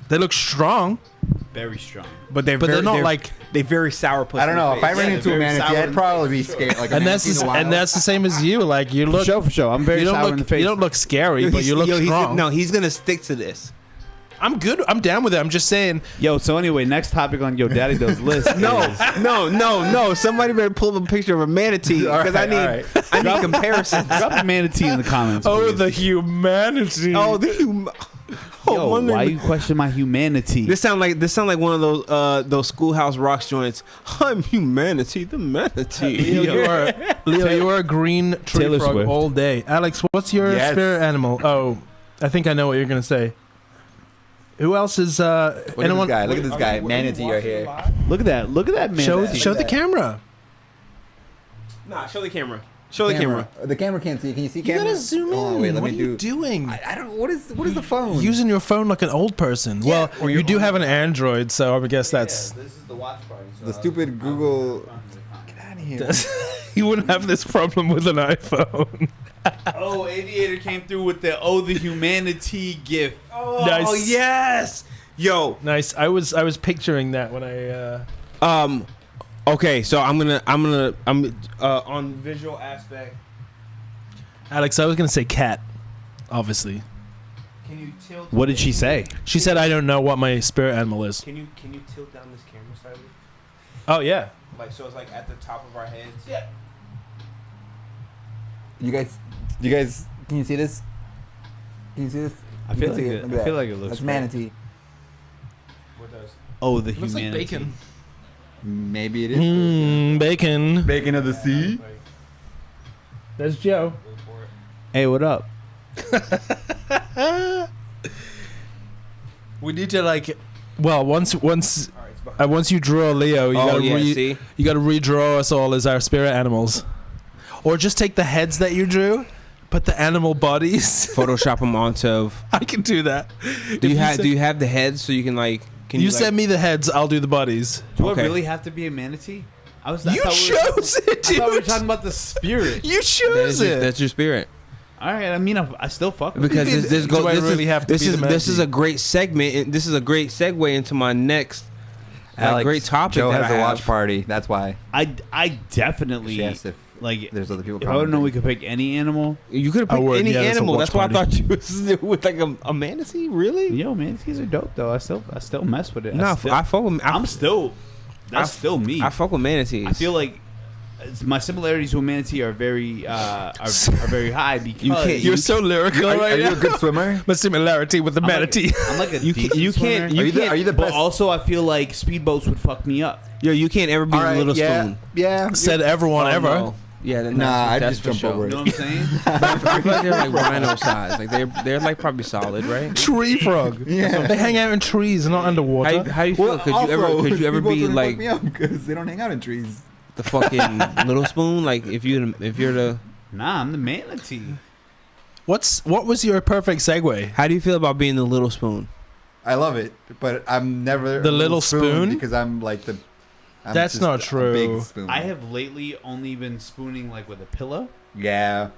They look strong, Very strong. but they're not like. they very sour pussy. I don't know. If I face. ran Yeah, into a they're very manatee, sour I'd in probably be scared. Like a And that's manatee in the wild. and that's the same as you. Like you look. For sure. I'm very You don't sour look. in the face. You don't look scary, but you look strong. No, he's gonna stick to this. I'm good. I'm down with it. I'm just saying. Yo, so anyway, next topic on Yo Daddy Doe's list. No, is, no. Somebody better pull up a picture of a manatee All because right, I need comparisons. drop a manatee in the comments. Oh, please. the humanity. Oh, Yo, why you question my humanity? This sound like one of those Schoolhouse Rocks joints. I'm humanity, the manatee. Leo, you are a green tree Taylor frog Swift. all day. Alex, what's your Yes. spirit animal? Oh, I think I know what you're gonna say. Who else is? Look anyone? at this guy. Manatee right here. Look at that. Look at that Show manatee. show the that. camera. Nah, show the camera. Show the camera. The camera can't see. Can you see You camera? gotta zoom in. Hold on, wait, let What me are you doing? I don't. What is the phone? Using your phone like an old person. Well, or you your do own- have an Android, so I guess that's. This is the watch party. the stupid Google. Get out of here. You wouldn't have this problem with an iPhone. Oh, Aviator came through with the humanity gift. Oh, Nice. yes. Yo. Nice. I was picturing that when I. Okay, so I'm on visual aspect. Alex, I was gonna say cat. Obviously, Can you tilt? What did she say? she said I don't know what my spirit animal is. Can you tilt down this camera slightly? Oh yeah. Like so, it's like at the top of our heads. Yeah. You guys, can you see this? Can you see this? I feel like it. I feel like it looks. That's great. manatee. What does? Oh, the Looks like humanity. bacon. Maybe it is. Bacon. Bacon of the sea. There's Joe. Hey, what up? We need to like. Well, once All right, it's behind. once you draw Leo, you gotta see. you gotta redraw us all as our spirit animals, or just take the heads that you drew, put the animal bodies. Photoshop them onto. I can do that. Do you have the heads so you can like? Can You like, send me the heads, I'll do the bodies. Do Okay. I really have to be a manatee? I You thought we were- chose it, I thought we were dude. talking about the spirit. You chose it. That's your spirit. All right, I mean, I still fuck with Because it. this I really have to be the this is manatee? a great segment. And this is a great segue into my next Alex, great topic. Joe that has I a watch have. party. That's why. I definitely She asked if like. there's other people. If I would know we could pick any animal. You could have I picked would, any yeah, that's a animal. watch That's why I party. thought you was with like a manatee. Really? Yo, manatees are dope though. I still mess with it. No, I fuck with. I'm still. That's still me. I fuck with manatees. I feel like my similarities to a manatee are very are very high because You can't- You're so lyrical Are right you now. a good swimmer? My similarity with the manatee. I'm like a You can't- decent you can't- swimmer. Are you the But best? also, I feel like speedboats would fuck me up. Yo, you can't ever be All a right, little yeah, spoon. yeah. Said everyone Oh, ever. no. Yeah, then Nah, I'd that's just for jump sure. over You it. know what I'm saying? I feel like they're like rhino size. Like they're like probably solid, right? Tree frog. Yeah. They hang out in trees, not underwater. How you feel? Could you ever be like because they don't hang out in trees. the fucking little spoon? Like if you're the Nah, I'm the manatee. What was your perfect segue? how do you feel about being the little spoon? I love it, but I'm never The a little spoon? because I'm like the. I'm That's just not a true. big spoon. I have lately only been spooning like with a pillow. Yeah,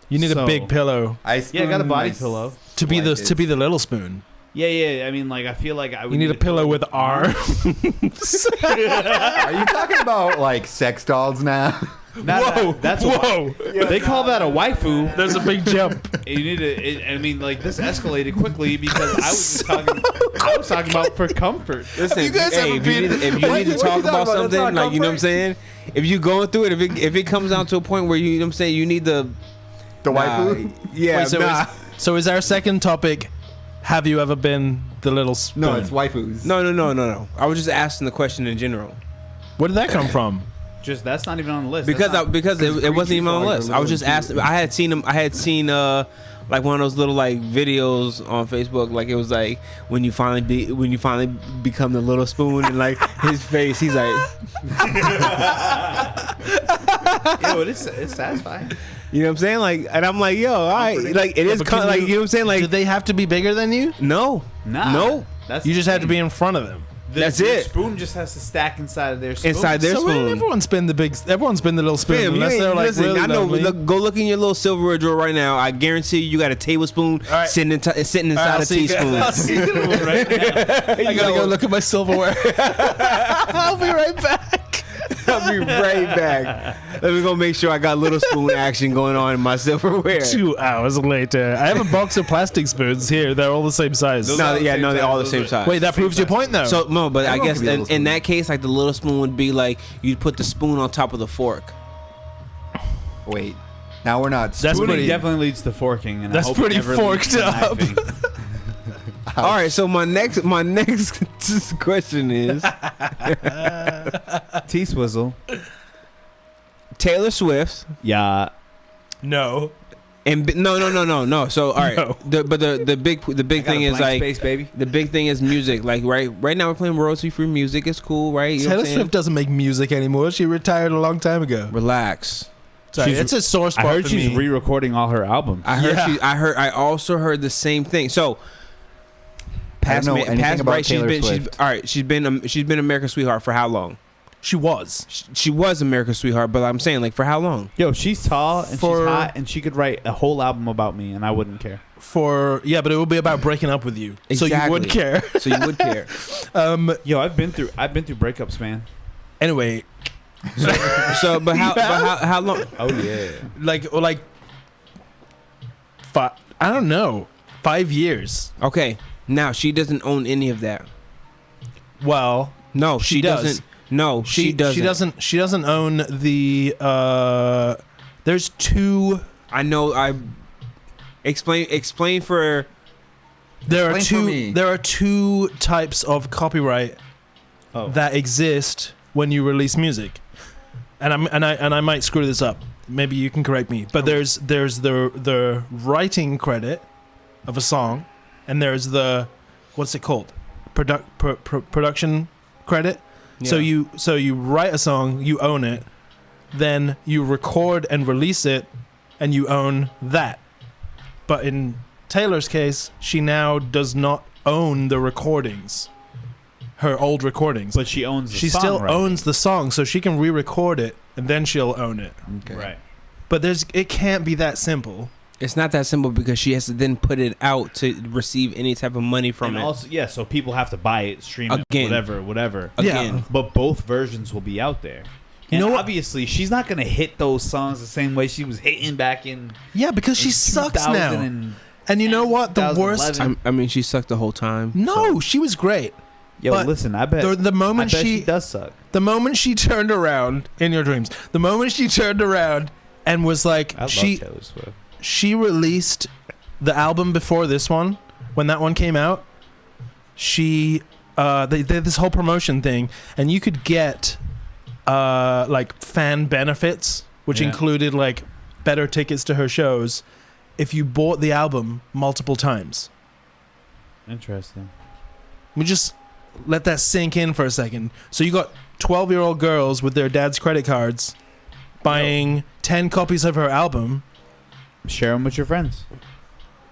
You need a So- big pillow I Yeah, I got a spoon body my pillow. to be slightest. the little spoon. Yeah. I mean, like, I feel like I would. You need a pillow with arms. Are you talking about like sex dolls now? That's whoa! they call that a waifu. There's a big jump. You need to. I mean, like, this escalated quickly because I was talking about for comfort. Listen, You guys hey, ever if been- you What- need to what talk you talking about about? That's something, not like you know what I'm comfort. saying. If you going through it, if it comes down to a point where you know what I'm saying, you need the The waifu? Yeah, Wait, so is our second topic? Have you ever been the little spoon? No, it's waifus. No. I was just asking the question in general Where did that come from? Just that's not even on the list. because That's not- it wasn't even on the frogs list. are I was just little asking. I had seen like one of those little like videos on Facebook. Like it was like when you finally become the little spoon and like his face. He's like, Yo, it's satisfying. you know what I'm saying? Like, and I'm like, yo, all right, like it is but kind of can like you- you know what I'm saying? Like, Did they have to be bigger than you? no, Nah, no, That's You just the had to thing. be in front of them. That's their it. Spoon just has to stack inside of their spoon. Inside their So spoon. everyone's been the little spoon. Fam, you unless ain't, they're like listen, really I know. lonely. Go look in your little silverware drawer right now. I guarantee you got a tablespoon All right. sitting inside I'll a see you guys- teaspoon. I'll see you right now. I gotta go look at my silverware. I'll be right back. I'll be right back. Let me go make sure I got little spoon action going on in my silverware. 2 hours later, I have a box of plastic spoons here. They're all the same size. Those No, are the yeah, same no, they're size. all the Those same are- size. Wait, that proves your point, though. So no, but I Everyone guess can be a little in spoon. that case, like the little spoon would be like you'd put the spoon on top of the fork. Wait, now we're not. That's Spooning pretty- definitely leads to forking, and That's I hope pretty it never leads forked to up. knifing. All right, so my next question is T-swizzle. Taylor Swift Yeah. no. And no. So all right, No. the big I got thing a is blank like space, baby. the big thing is music. Like right now we're playing royalty free music. It's cool, right? You know what Taylor I'm saying? Swift doesn't make music anymore. She retired a long time ago. Relax. Sorry, She's- it's a sore I spot heard for she's me. re-recording all her albums. I also heard the same thing. So past know anything about right, Taylor she's Swift. all right. She's been America's sweetheart for how long? She was. She was America's sweetheart, but I'm saying like for how long? Yo, she's tall and For- she's hot, and she could write a whole album about me, and I wouldn't care. But it would be about breaking up with you. So you would care. So you would care. Yo, I've been through breakups, man. Anyway, So but how long? Oh yeah. like I don't know, 5 years. Okay, now she doesn't own any of that. Well, No, She she does. doesn't. No, she doesn't. She doesn't own the. There's two. I know. I explain for. There are Explain for two. me. There are two types of copyright Oh. that exist when you release music, and I might screw this up. Maybe you can correct me. But there's the writing credit of a song, and there's the what's it called, production credit. So you write a song, you own it, then you record and release it, and you own that. But in Taylor's case, she now does not own the recordings, her old recordings. But she owns the She song, still right? owns the song, so she can re-record it, and then she'll own it. Okay. Right. But it can't be that simple. It's not that simple because she has to then put it out to receive any type of money from And it. also, yeah, so people have to buy it, stream Again. it, whatever. Again. Yeah. But both versions will be out there. You And know what? obviously, she's not gonna hit those songs the same way she was hitting back in. Yeah, because she in sucks 2000 now. and- And you know what? The 2011. worst. I mean, she sucked the whole time. No, she was great. Yo, But listen, I bet The moment I bet she she does suck. The moment she turned around in your dreams, the moment she turned around and was like, I love she Taylor Swift. released the album before this one, when that one came out. They did this whole promotion thing, and you could get like fan benefits, which Yeah. included like better tickets to her shows if you bought the album multiple times. Interesting. We just let that sink in for a second. So you got 12-year-old girls with their dad's credit cards buying 10 copies of her album Share them with your friends.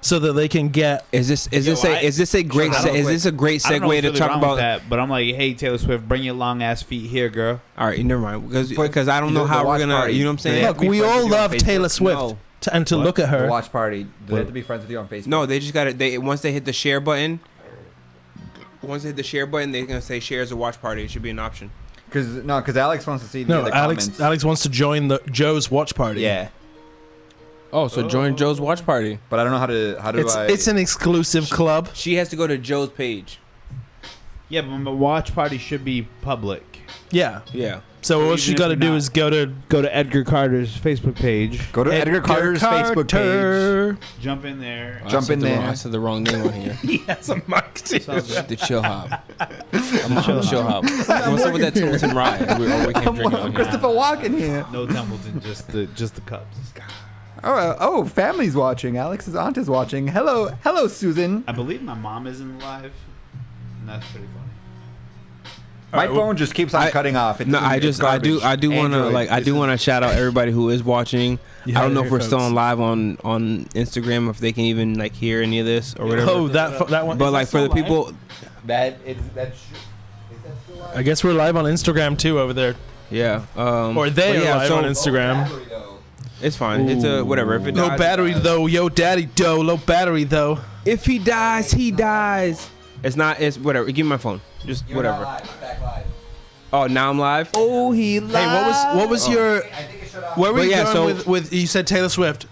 so that they can get. Is this I- a great I don't know segue what's to really talk wrong about? with that, but I'm like, hey, Taylor Swift, bring your long ass feet here, girl. All right, never mind because I don't The know how we're watch gonna. party. You know what I'm saying? Yeah. Look, be we friends all with you on love Facebook. Taylor Swift, No. and to What? look at The her. watch party. They What? have to be friends with you on Facebook. No, they just got it. Once they hit the share button, once they hit the share button, they're gonna say share as a watch party. It should be an option. Because Alex wants to see the No, other Alex. comments. Alex wants to join the Joe's watch party. Yeah, Oh, so join Joe's watch party. but I don't know how do It's an exclusive club. She has to go to Joe's page. Yeah, but my watch party should be public. Yeah. Yeah. So So what she even got to if do you're is go to Go to Edgar Carter's Facebook page. go to Edgar Carter's Facebook page. Carter. Jump in there. Jump in there. I said the wrong name on here. He has a mic too. It's all good. The chill hop. I'm the chill hop. What's up with that Templeton rye? We can't drink it on here. Christopher Walken here. No Templeton, just the cups. Oh, family's watching. Alex's aunt is watching. Hello, Susan. I believe my mom isn't live, and that's pretty funny. My Alright, phone just keeps on I- cutting off. It No, doesn't- it's I do garbage. want to Android. I do want to shout out everybody who is watching. Yeah, I don't know if we're folks. still on live on Instagram, if they can even like hear any of this or whatever. Oh, that one. But like for the people, That is that still live? I guess we're live on Instagram too over there, yeah. or they but are yeah, live so on Instagram. Battery, though. it's fine. It's a whatever. If it Low dies, battery it dies. though, yo, Daddy Doe. Low battery though. If he dies, he dies. It's not. It's whatever. Give me my phone. Just You're whatever. not live. It's back live. Oh, now I'm live. Oh, he lied. Hey, what was your? I think it shut off. Where were But you yeah, going so- with? You said Taylor Swift.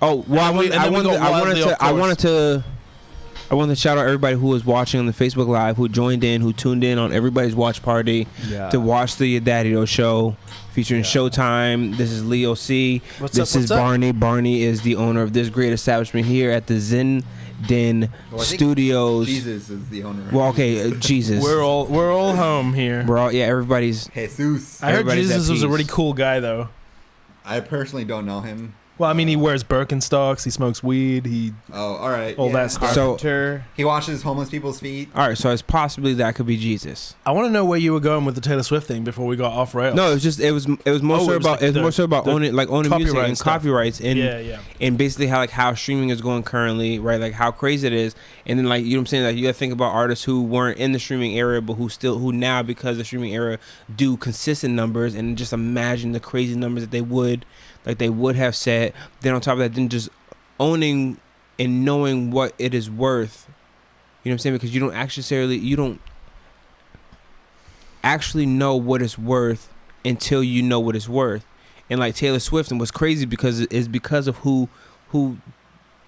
Oh, well, And then we I wanted wildly off to shout out everybody who was watching on the Facebook Live, who joined in, who tuned in on everybody's watch party to watch the Daddy Doe Show featuring Showtime. This is Leo C. What's This up, is what's up? Barney. Barney is the owner of this great establishment here at the Zen Den Well, I think Studios. Jesus is the owner. Well, okay, Jesus. We're all home here. We're all, yeah, everybody's. Jesus. I heard everybody's Jesus at was a peace. really cool guy though. I personally don't know him. Well, I mean, he wears Birkenstocks. He smokes weed. Oh, all right. All that stuff. So- Carpenter. He washes homeless people's feet. All right, so it's possibly that could be Jesus. I want to know where you were going with the Taylor Swift thing before we got off rails. No, it was more Oh, so it was about like it was the- more so about the owning music copyright and stuff. copyrights and yeah. and basically how streaming is going currently, right? Like how crazy it is, and then like you know what I'm saying, like you got to think about artists who weren't in the streaming era, but who now because of the streaming era do consistent numbers, and just imagine the crazy numbers that they would have set. Then on top of that, then just owning and knowing what it is worth. You know what I'm saying? Because you don't actually know what it's worth until you know what it's worth. And like Taylor Swift, and what's crazy because of who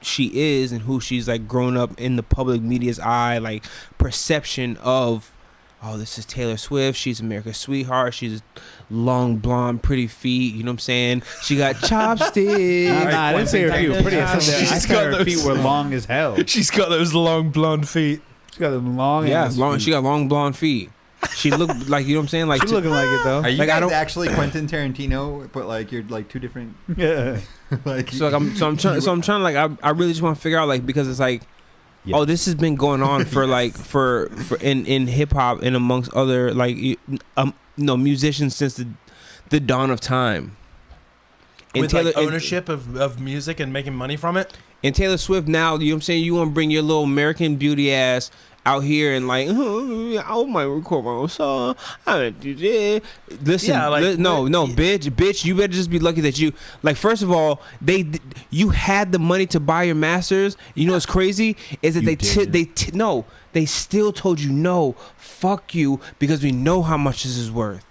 she is and who she's like grown up in the public media's eye, like perception of, oh, this is Taylor Swift. She's America's sweetheart. She's long, blonde, pretty feet. You know what I'm saying? She got chopsticks. Nah, I didn't say her feet were pretty. I said She's I said got her those- feet were long as hell. She's got those long blonde feet. She got them long. Yeah, ass long. feet. She got long, blonde feet. She looked like, you know what I'm saying? Like She looking like it though. Are you Like, I guys don't- actually Quentin Tarantino? But like you're like two different. Yeah. Like so like I'm trying like I really just want to figure out like because it's like Yes. oh, this has been going on for like for in hip hop and amongst other like musicians since the dawn of time. And With like ownership of music and making money from it. and Taylor Swift now, you know what I'm saying, you want to bring your little American Beauty ass out here and like, I might record my own song. I do this. Listen, Yeah, like, no, bitch, you better just be lucky that you like. First of all, you had the money to buy your masters. You know what's crazy is that they still told you no, fuck you, because we know how much this is worth.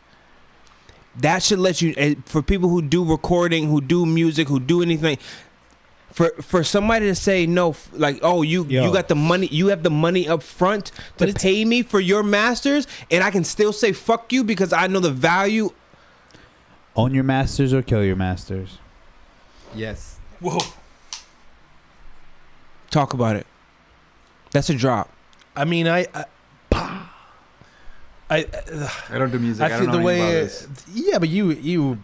That should let you, for people who do recording, who do music, who do anything. For somebody to say no, like, oh, you got the money, you have the money up front to pay me for your masters, and I can still say fuck you because I know the value. Own your masters or kill your masters. yes. Whoa. Talk about it. That's a drop. I mean, I don't do music. I feel don't know the anything way. about this. Yeah, but you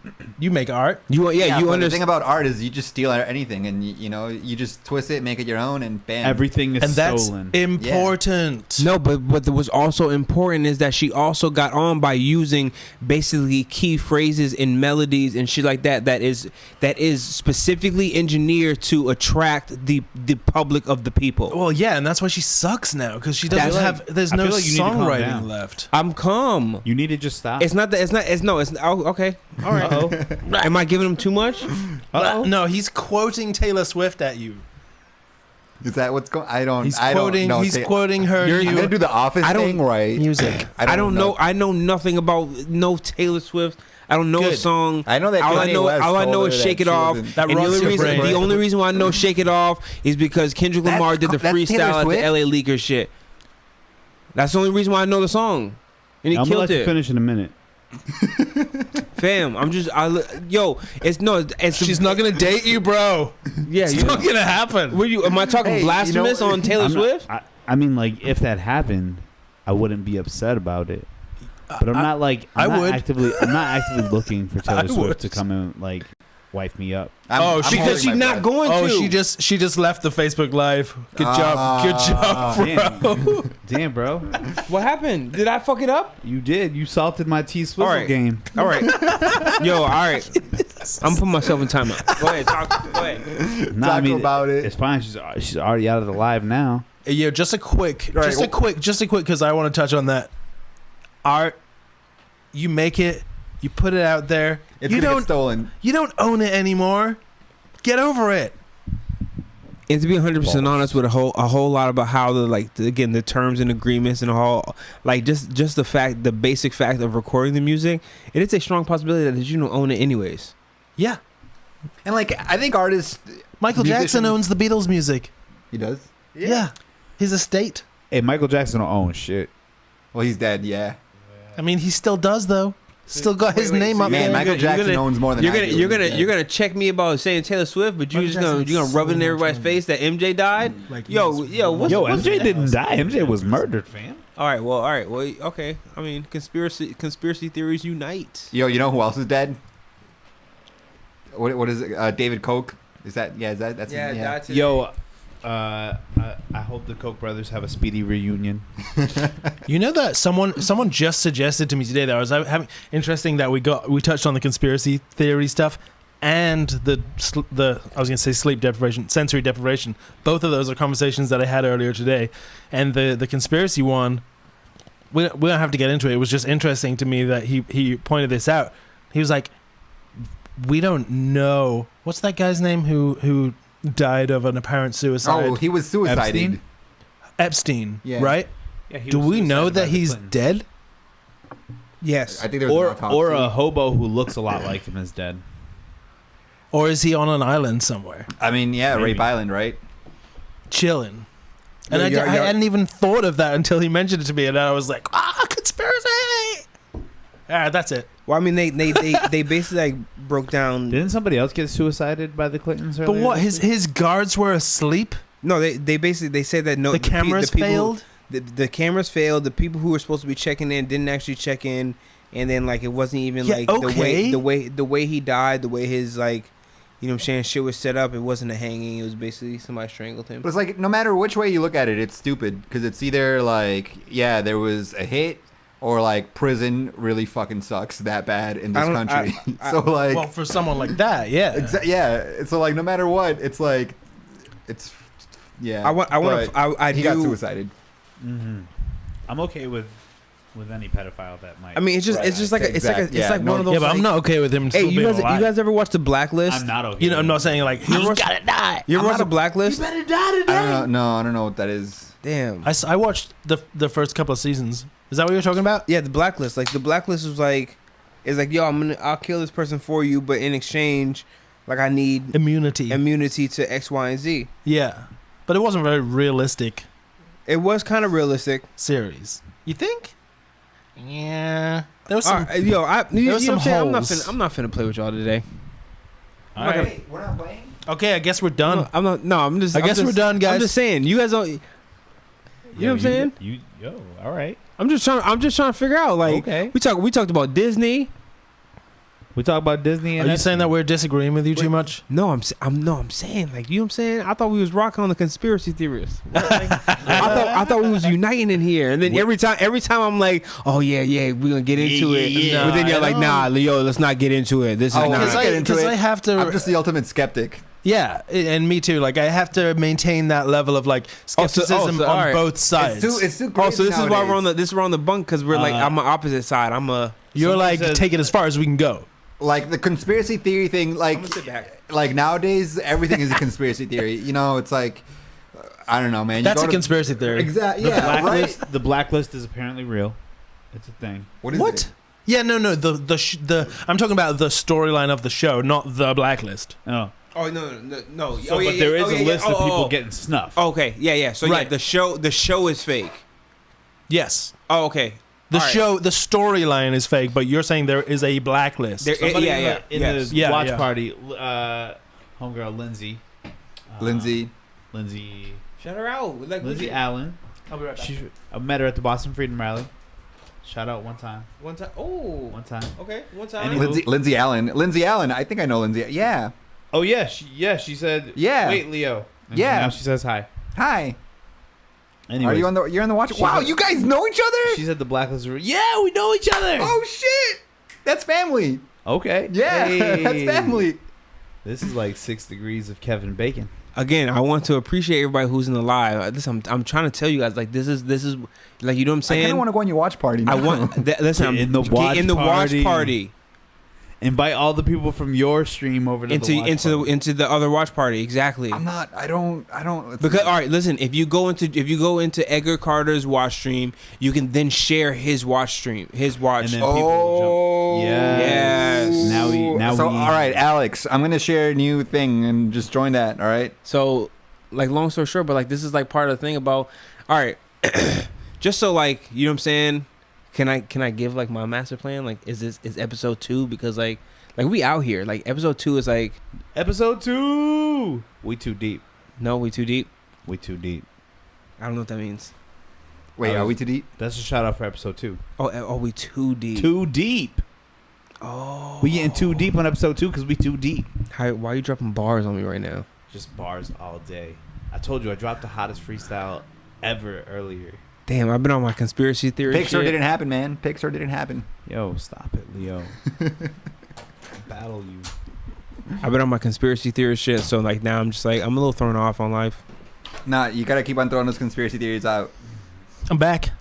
make art. You But the understand. thing about art is you just steal anything and you just twist it, make it your own, and bam. Everything is And that's stolen. important. No, but what was also important is that she also got on by using basically key phrases and melodies and shit like that. That is specifically engineered to attract the public of the people. Well, yeah, and that's why she sucks now because she doesn't That's- have. There's I no feel like you need to calm songwriting down. left. I'm calm. You need to just stop. It's not that. It's oh, okay. All right. Uh-oh. Am I giving him too much? Uh-oh. No, he's quoting Taylor Swift at you. Is that what's going? I don't. He's I quoting. don't know. He's quoting her I'm new gonna do the Office I don't- thing right. music. I don't know. I know nothing about no Taylor Swift. I don't know a Good. song. I know that all I Kanye know, West all I know told is her "Shake that It she Off." wasn't- That And the rots only your reason, brain. the only reason why I know "Shake It Off" is because Kendrick That's Lamar did the Taylor freestyle at Swift? the LA Leakers shit. That's the only reason why I know the song, and he I'm gonna killed let you it. finish in a minute. Fam, it's She's not gonna date you, bro. yeah. It's You, not gonna happen. am I talking Hey, you know blasphemous what? on Taylor I'm not- Swift? I mean, like, if that happened, I wouldn't be upset about it. But I'm not like I'm I not would. actively looking for I Taylor Swift would. to come and like wife me up. Oh, I'm Because holding she's my not breath. going Oh, to. she just left the Facebook Live. Good job, bro. Damn, bro, What happened? Did I fuck it up? you did. You salted my T Swizzle All right. game. All right. Yo, all right. I'm putting myself in timeout. Go ahead. Go ahead. Nah, Talk about it. It's fine. She's already out of the live now. Yeah, just a quick, Right, just a quick, because I want to touch on that. Art, you make it, you put it out there. It's you gonna don't, get stolen. you don't own it anymore. Get over it. And to be 100% honest with a whole lot about how the terms and agreements and all, like just the basic fact of recording the music, it is a strong possibility that you don't own it anyways. Yeah, And like I think artists. Michael Jackson musicians- owns the Beatles music. He does. Yeah, his estate. Hey, Michael Jackson don't own shit. Well, he's dead. Yeah. I mean, he still does though. Still got his Wait, name so up Man, there. Michael you're Jackson gonna- owns more than You're I gonna do. you're gonna check me about saying Taylor Swift, but you're Michael just gonna Jackson's rub it in so everybody's much face that MJ died. Like, Yo, he's- what's Yo, MJ didn't die. MJ was murdered, fam. All right, well, okay. I mean, conspiracy theories unite. Yo, you know who else is dead? what is it? David Koch? Is that that's Yeah, his, that's it. Yo, I hope the Koch brothers have a speedy reunion. You know that someone just suggested to me today that I was having interesting that we touched on the conspiracy theory stuff and the I was gonna say sleep deprivation, sensory deprivation. Both of those are conversations that I had earlier today, and the conspiracy one, we don't have to get into it. It was just interesting to me that he pointed this out. He was like, we don't know what's that guy's name who died of an apparent suicide. Oh, he was suicided. Epstein, Yeah. right? Yeah, he Do was we know suicided by that the he's Clintons. dead? Yes. I think there was an autopsy. Or a hobo who looks a lot like him is dead. Or is he on an island somewhere, I mean, yeah, Maybe. Rape Island, right? chilling? And Yo, I hadn't even thought of that until he mentioned it to me, and I was like, conspiracy! All right, that's it. Well, I mean, they basically like broke down. Didn't somebody else get suicided by the Clintons earlier? But what? this week? His guards were asleep? No, they basically said that no, The cameras people- failed? The cameras failed. The people who were supposed to be checking in didn't actually check in, and then like it wasn't even Yeah, like okay. the way he died, the way his like, you know what I'm saying, shit was set up. It wasn't a hanging. It was basically somebody strangled him. But it's like, no matter which way you look at it, it's stupid. Because it's either like, yeah, there was a hit, or like prison really fucking sucks that bad in this I don't- country. I- So like, Well, for someone like that, yeah. yeah. So like, no matter what, it's like, it's, yeah. I he do. got suicided. Mhm. I'm okay with any pedophile that might. I mean, it's just like it's like one of those. Yeah, but I'm like- not okay with him Hey, still you being guys, alive. you guys ever watched The Blacklist? I'm not okay. You know, I'm not saying like, You he's ever- gotta die. You ever watched The Blacklist? better die today. I don't know. No, I don't know what that is. Damn. I watched the first couple of seasons. Is that what you're talking about? Yeah, The Blacklist. Like The Blacklist was like, it's like, yo, I'll kill this person for you, but in exchange, like I need Immunity. immunity to X, Y, and Z. Yeah. But it wasn't a very realistic It was kind of realistic. series. You think? Yeah. There was some. Yo, you was know what some I'm saying? holes. I'm not finna play with y'all today. All right. Wait, we're not playing. Okay, I guess we're done. I'm not. No, I'm just. I guess we're done, guys. I'm just saying. You guys don't. You know what I'm saying? Yo, all right. I'm just trying to figure out. Like, Okay. we talked about Disney. We talk about Disney. Are And you saying that we're disagreeing with you too much? No, I'm saying, like, you know what I'm saying? I thought we was rocking on the conspiracy theorists. I thought we was uniting in here. And then every time I'm like, oh yeah, we're gonna get into it. yeah. But then Nah, you're I like, don't. nah, Leo, let's not get into it. This is Oh, not. let's get into it. I have to. I'm just the ultimate skeptic. Yeah, and me too. Like I have to maintain that level of like skepticism so, on alright. both sides. It's too Oh, crazy so this is why nowadays. we're on the bunk, because we're like, I'm on opposite side. You're Someone like says- take it as far as we can go. Like the conspiracy theory thing, like gonna sit back. like nowadays everything is a conspiracy theory. You know, it's like I don't know, man. You That's go a to- conspiracy theory. Exactly. The Yeah. blacklist. Right. The blacklist is apparently real. It's a thing. What is What? it? Yeah, no. The I'm talking about the storyline of the show, not the blacklist. Oh, Oh no. so, but there is a list of people getting snuffed. Okay, yeah. So Right. yeah, the show is fake. Yes, Oh, okay. the All right. show, the storyline is fake, but you're saying there is a blacklist. There- Somebody yeah, in yes. the Yeah, watch yeah. party, homegirl Lindsay. Lindsay. Lindsay Shut her out. Like, Lindsay Allen. I'll be right back. I met her at the Boston Freedom Rally. Shout out one time. One time. Oh. One time. Okay. One time. Anywho. Lindsay Allen. Lindsay Allen. I think I know Lindsay. Yeah. Oh yeah, she said. Yeah. Wait, Leo. And Yeah. Now she says hi. Hi. Anyways, Are you're on the watch? She's Wow, a- you guys know each other? She said the blacklist. Yeah, we know each other. Oh shit. That's family. Okay. Yeah, Hey. that's family. This is like 6 degrees of Kevin Bacon. Again, I want to appreciate everybody who's in the live. Listen, I'm trying to tell you guys, like, this is like, you know what I'm I saying? kind of want to go on your watch party. I now. want listen. Get in the get watch in the party. watch party Invite all the people from your stream over to the watch party. into the other watch party. Exactly. I'm not. I don't. Because all right, listen. If you go into Edgar Carter's watch stream, you can then share his watch stream, his watch. And then people will jump. Yes. So all right, Alex, I'm gonna share a new thing and just join that. All right. So, like, long story short, but like, this is like part of the thing about. All right, just so like, you know what I'm saying. Can I give like my master plan? Like, is episode 2? Because like we out here. Like episode 2 is like, Episode 2. We too deep. no, we too deep. We too deep. I don't know what that means. Wait, are we too deep? That's a shout out for episode 2. Oh, we too deep. Too deep. Oh, We getting too deep on episode 2 because we too deep. why are you dropping bars on me right now? Just bars all day. I told you I dropped the hottest freestyle ever earlier. Damn, I've been on my conspiracy theory. Pixar shit. didn't happen, man. Pixar didn't happen. Yo, stop it, Leo. Battle you. I've been on my conspiracy theory shit. So like now I'm just like I'm a little thrown off on life. Nah, you gotta keep on throwing those conspiracy theories out. I'm back.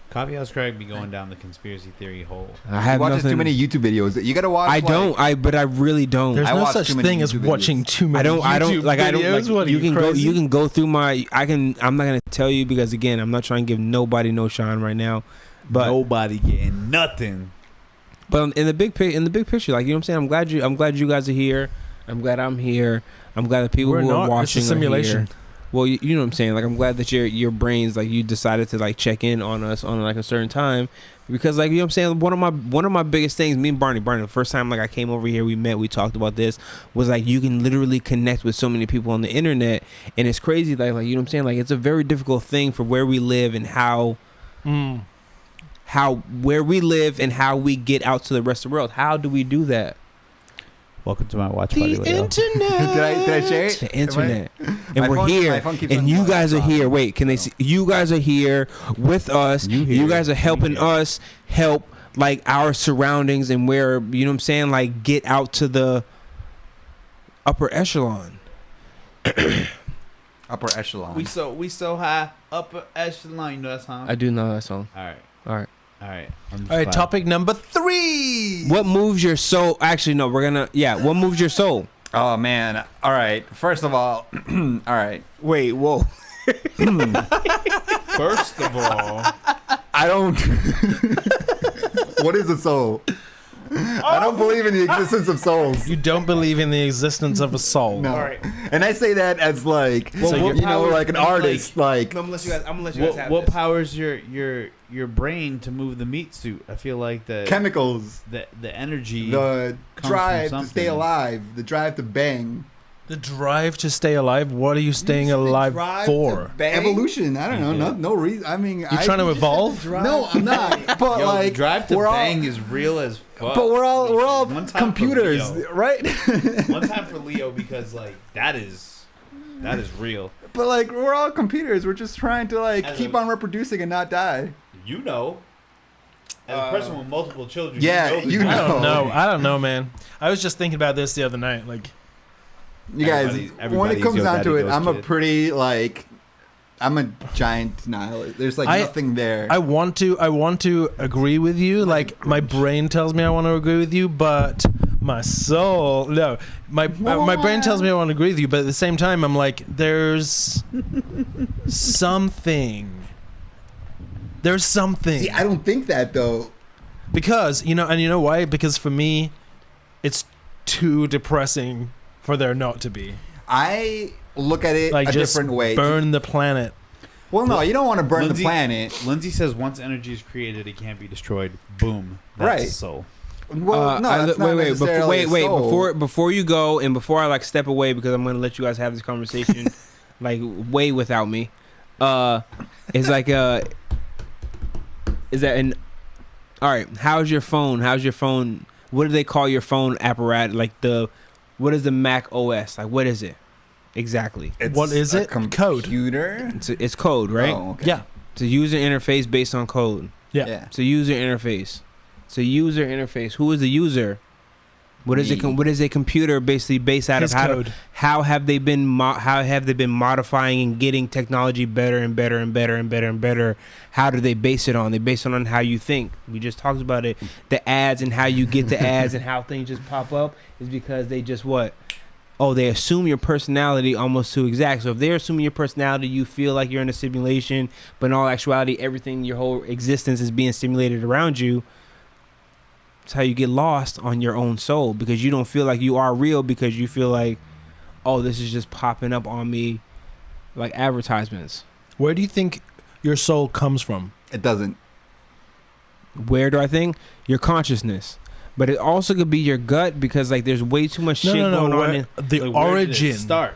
Coffee House Craig be going down the conspiracy theory hole. I have He watches nothing. too many YouTube videos. You gotta watch. I don't. But I really don't. There's I no watch such too many thing as YouTube watching videos. too many. I don't YouTube like. I don't videos. like. What are You can go. crazy? You can go through my. I'm not gonna tell you because again, I'm not trying to give nobody no shine right now. But Nobody getting nothing. But in the big picture, like you know what I'm saying. I'm glad you guys are here. I'm glad I'm here. I'm glad the people We're who are not. watching It's a simulation. are here. Well, you know what I'm saying. Like I'm glad that your brains like you decided to like check in on us on like a certain time because like you know what I'm saying. One of my biggest things, me and Barney, the first time like I came over here, we met, we talked about this, was like you can literally connect with so many people on the internet, and it's crazy. Like you know what I'm saying. Like it's a very difficult thing for where we live and how where we live and how we get out to the rest of the world. How do we do that? Welcome to my watch party, The Leo. internet. Did I share it? The internet, My and we're phone- here, my phone keeps and on you going guys are off. here. Wait, can they see? You guys are here with us. You here. You guys are helping We here. us help like our surroundings and where you know what I'm saying. Like get out to the upper echelon. Upper echelon. We so high, upper echelon. You know that song? I do know that song. All right, All right. all right. I'm just All right, glad. topic number 3. What moves your soul? Actually, no. We're gonna. Yeah. What moves your soul? Oh man. All right. First of all, all right. Wait. Whoa. First of all, I don't. What is a soul? I don't believe in the existence of souls. You don't believe in the existence of a soul. No. All right. And I say that as like, Well, what you know, powers- like an artist. Like, I'm gonna let you guys. I'm gonna let you guys have what this. powers your brain to move the meat suit? I feel like the chemicals, the energy. the comes from drive to something. stay alive, the drive to bang. The drive to stay alive. What are you staying alive for? Evolution. I don't know. Yeah. No reason. I mean, You're trying to evolve? No, I'm not. But Yo, like, the drive to we're all- bang is real as fuck. But we're all One time for computers, Leo. right? One time for Leo because like that is real. But like, we're all computers. We're just trying to like As keep a- on reproducing and not die. You know, as a person with multiple children. Yeah, the you drive. I don't No. know. I don't know, man. I was just thinking about this the other night. Like, You guys, Everybody's when it comes your down Daddy to it, Doe's I'm a kid. pretty like, I'm a giant nihilist. There's like I- nothing there. I want to agree with you. Like, my brain tells me I want to agree with you, but my soul, no. My brain tells me I want to agree with you, but at the same time, I'm like, there's something. There's something. See, I don't think that though. Because, you know why? Because for me, it's too depressing for there not to be. I look at it Like, a just different way. burn the planet. Well, no, you don't want to burn Lindsay- the planet. Lindsay says once energy is created, it can't be destroyed. Boom. That's Right. the soul. Well, no, that's not wait, necessarily a soul. before you go and before I like step away because I'm gonna let you guys have this conversation like way without me. It's like is that an all right? How's your phone? What do they call your phone apparatus? Like what is the Mac OS? Like what is it exactly? What is a it? Code. Computer. It's code, right? Oh, okay. Yeah. It's a user interface based on code. Yeah. It's a user interface. Who is the user? What is it? Me. What is a computer basically based out His of? code. How have they been modifying and getting technology better and better and better and better and better? How do they base it on? They base it on how you think. We just talked about it. The ads and how you get the ads and how things just pop up is because they just what? Oh, they assume your personality almost to exact. So if they're assuming your personality, you feel like you're in a simulation, but in all actuality, everything, your whole existence is being simulated around you. It's how you get lost on your own soul because you don't feel like you are real because you feel like, oh, this is just popping up on me like advertisements. Where do you think your soul comes from? It doesn't. Where do I think? Your consciousness. But it also could be your gut because like there's way too much shit going on. where- the Like, where did it origin. start.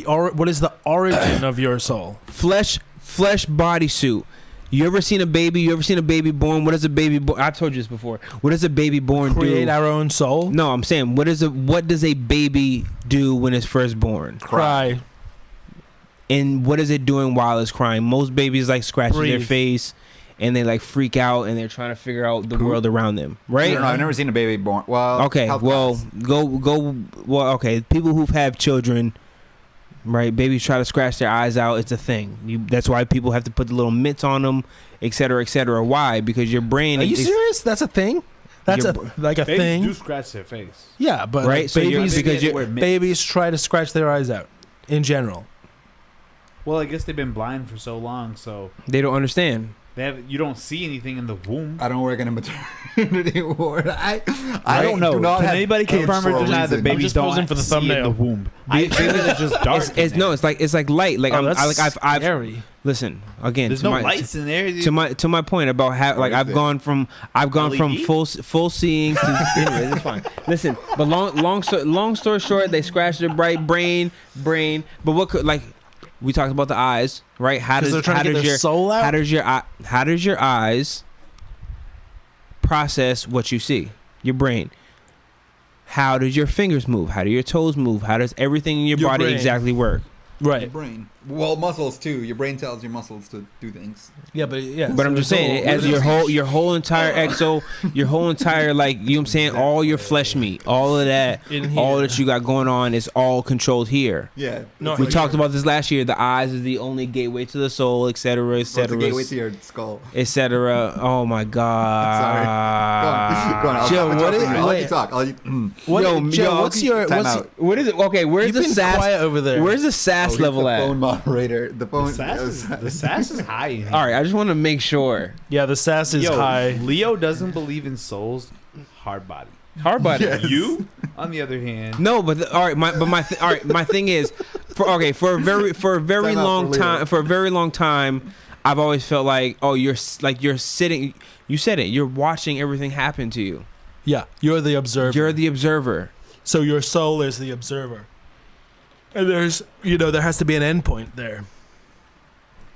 What is the origin of your soul? Flesh bodysuit. You ever seen a baby? You ever seen a baby born? What does a baby born? I've told you this before. What does a baby born Create do? our own soul. No, I'm saying what does a baby do when it's first born? Cry. And what is it doing while it's crying? Most babies like scratching their Breathe. face and they like freak out and they're trying to figure out the world around them, I right? don't know. I've never seen a baby born. Well, Okay, health well, class. go. Well, okay. People who have children, right? Babies try to scratch their eyes out. It's a thing. That's why people have to put the little mitts on them, et cetera, et cetera. Why? Because your brain. Are you serious? That's a thing. That's Your a Babies thing. do scratch their face. Yeah, but Right, like, so you're- babies because you're- babies try to scratch their eyes out in general. Well, I guess they've been blind for so long, so They don't understand. you don't see anything in the womb. I don't work in a maternity ward. I I don't know. do not Can have anybody kids confirm for or a deny that reason. babies just don't posing for the see in the thumbnail. womb? Babies are just dark. It's no. It's like light. Like Oh, that's I've scary. listen again. There's to no my, lights in there. to my point about how like is I've it? gone from LED? full seeing to anyways, it's fine. Listen, but long story short, they scratched their bright brain. But what could like we talked about the eyes, right? How 'Cause does they're trying how to get does their your soul out? how does your eyes process what you see? Your brain. How does your fingers move? How do your toes move? How does everything in your body brain. exactly work? Your Right. brain. Well, muscles too. Your brain tells your muscles to do things. Yeah, but yeah. But I'm just saying, as your whole entire exo, your whole entire like, you know what I'm saying, all your flesh meat, all of that, In here. all that you got going on is all controlled here. Yeah. No, We here. talked about this last year. The eyes is the only gateway to the soul, et cetera, et What's the cetera, gateway to your skull? et cetera. Oh my God. Go on. Joe, I'll what is- I'll let wait. you talk. I'll let you, What, Yo, Joe, what's your time what's out. What is it? Okay, where's you've the been sass? quiet over there? Where's the sass he's level the at? phone moderator. The phone. The sass is high. In here. All right, I just want to make sure. Yeah, the sass is Yo, high. Leo doesn't believe in souls. Hard body. Hard body. Yes. You, on the other hand, No, but all right, all right. My thing is, for a very Time out long for Leo. time, for a very long time, I've always felt like, oh, you're sitting. You said it. You're watching everything happen to you. Yeah, you're the observer. You're the observer. So your soul is the observer. And there's, there has to be an endpoint there.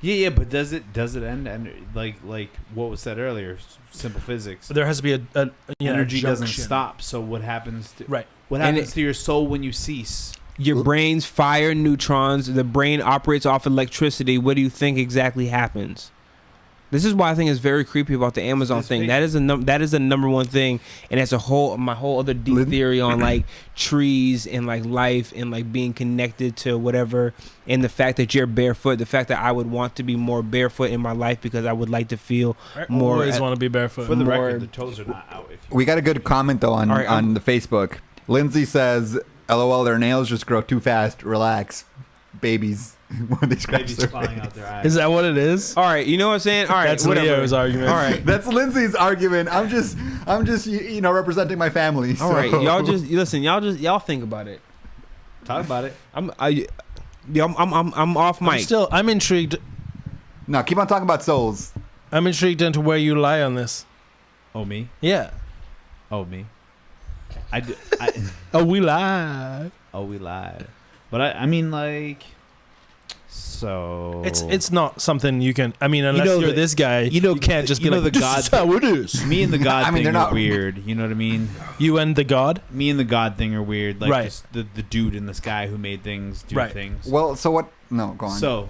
yeah, but does it end? And like what was said earlier, simple physics. There has to be a Energy doesn't junction. stop. So what happens? Right. What And happens to your soul when you cease? Your brain's fire neutrons. The brain operates off electricity. What do you think exactly happens? This is why I think it's very creepy about the Amazon It's thing. fake. That is a number one thing, and it's my whole other deep Lynn? theory on like trees and like life and like being connected to whatever, and the fact that you're barefoot. The fact that I would want to be more barefoot in my life because I would like to feel more. Always want to be barefoot. For the More- record, the toes are not out. If you We got a good comment though on All right, on the Facebook. Lindsay says, "LOL, their nails just grow too fast. Relax, babies." When they scratch babies their flying face. out their eyes. Is that what it is? All right, you know what I'm saying? All right, That's whatever. Leo's argument. All right. That's Lindsay's argument. I'm just representing my family. All so. right, y'all just listen. Y'all think about it. Talk about it. I'm off mic. I'm intrigued. No, keep on talking about souls. I'm intrigued into where you lie on this. Oh me. Yeah. Oh me. I Oh, we lie. oh we lied. But I mean like. So It's not something you can. I mean, unless know you're the- this guy, you can't just be like, the "This God is how it is." Me and the God I mean, thing they're are not- weird. You know what I mean? You and the God. Me and the God thing are weird. Like Right. just the dude in the sky who made things do Right. things. Well, so what? No, go on. So,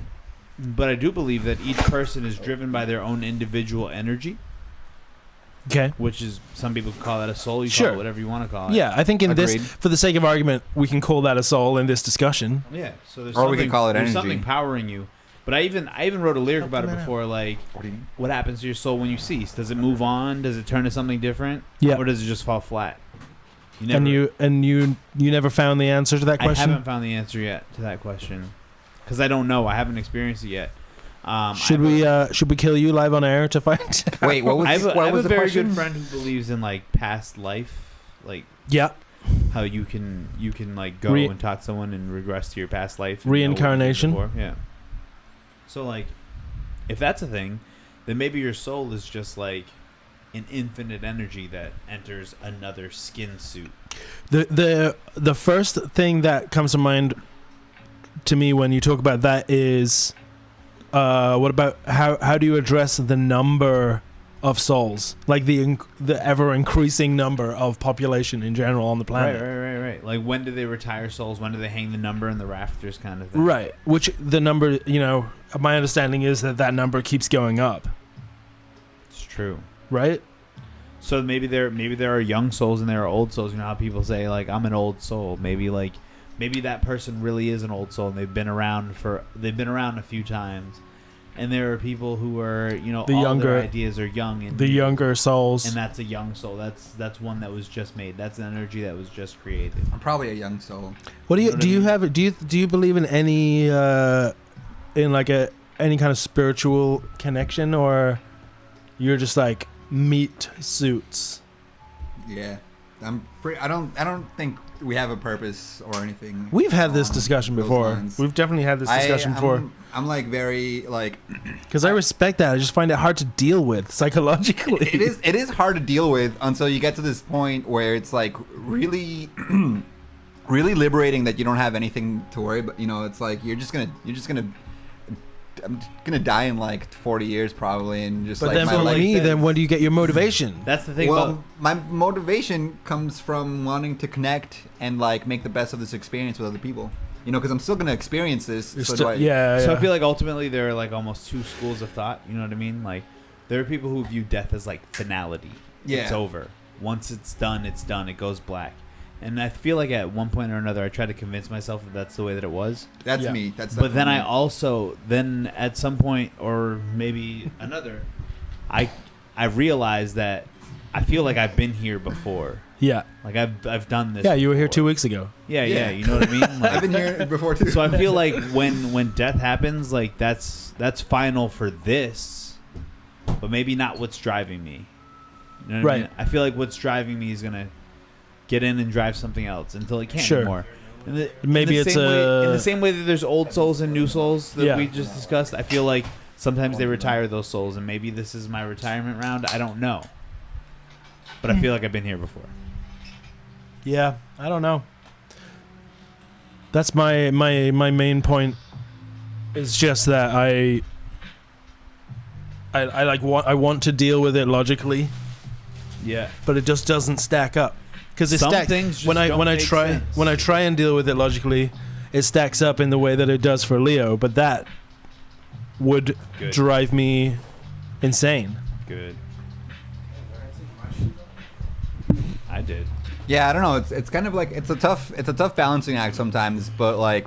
but I do believe that each person is driven by their own individual energy, Okay. which is some people call that a soul. You Sure. call it whatever you want to call it. Yeah, I think in Agreed. this, for the sake of argument, we can call that a soul in this discussion. Yeah. So there's Or we something, could call it there's energy. something powering you. But I even wrote a lyric about it Help them before. Like, What do you mean? what happens to your soul when you cease? Does it move on? Does it turn to something different? Yeah. Or does it just fall flat? You And you never found the answer to that I question. haven't found the answer yet to that question because I don't know. I haven't experienced it yet. Should we kill you live on air to find? out? Wait, what was? I have a, what I have was a the very question? good friend who believes in like past life, like Yeah, how you can like go and talk to someone and regress to your past life. And know what you did Reincarnation? before. Yeah. So like, if that's a thing, then maybe your soul is just like an infinite energy that enters another skin suit. the first thing that comes to mind to me when you talk about that is what about how do you address the number of souls, like the ever increasing number of population in general on the planet? Right. Like, when do they retire souls? When do they hang the number in the rafters, kind of thing? Right. Which the number, my understanding is that number keeps going up. It's true. Right. So maybe there are young souls and there are old souls. You know how people say, like, I'm an old soul. Maybe that person really is an old soul and they've been around a few times. And there are people who are, the all younger their ideas are young and the younger souls, and that's a young soul. That's one that was just made. That's an energy that was just created. I'm probably a young soul. What do you know what do? I You mean? have do you believe in any any kind of spiritual connection, or you're just like meat suits? Yeah, I don't think we have a purpose or anything. We've had this along discussion those before. lines. We've definitely had this discussion before. I'm like very like Because I respect that. I just find it hard to deal with psychologically. it is hard to deal with until you get to this point where it's like really really liberating that you don't have anything to worry about. It's like you're just gonna I'm gonna die in like 40 years probably, and just But like then my for life. me, then when do you get your motivation? That's the thing. Well, my motivation comes from wanting to connect and like make the best of this experience with other people. Because I'm still gonna experience this. So I feel like ultimately there are like almost two schools of thought. You know what I mean? Like, there are people who view death as like finality. Yeah. It's over. Once it's done, it's done. It goes black. And I feel like at one point or another, I tried to convince myself that that's the way that it was. That's Yeah. me. That's But then definitely then at some point or maybe another, I realized that I feel like I've been here before. Yeah. Like I've done this. Yeah, you were here before. 2 weeks ago. Yeah, Yeah. you know what I mean? Like, I've been here before too. so I feel like when death happens, like that's final for this, but maybe not what's driving me. You know what I mean? Right. I feel like what's driving me is gonna get in and drive something else until it can't Sure. anymore. Maybe it's in the same way that there's old souls and new souls that Yeah. we just discussed. I feel like sometimes they retire those souls, and maybe this is my retirement round. I don't know, but I feel like I've been here before. Yeah, I don't know. That's my main point. Is just that I want to deal with it logically, Yeah. but it just doesn't stack up. Because it Some stacks things just when I don't make sense. when I try and deal with it logically, it stacks up in the way that it does for Leo. But that would Good. drive me insane. Good. I did. Yeah, I don't know. It's kind of like it's a tough balancing act sometimes, but like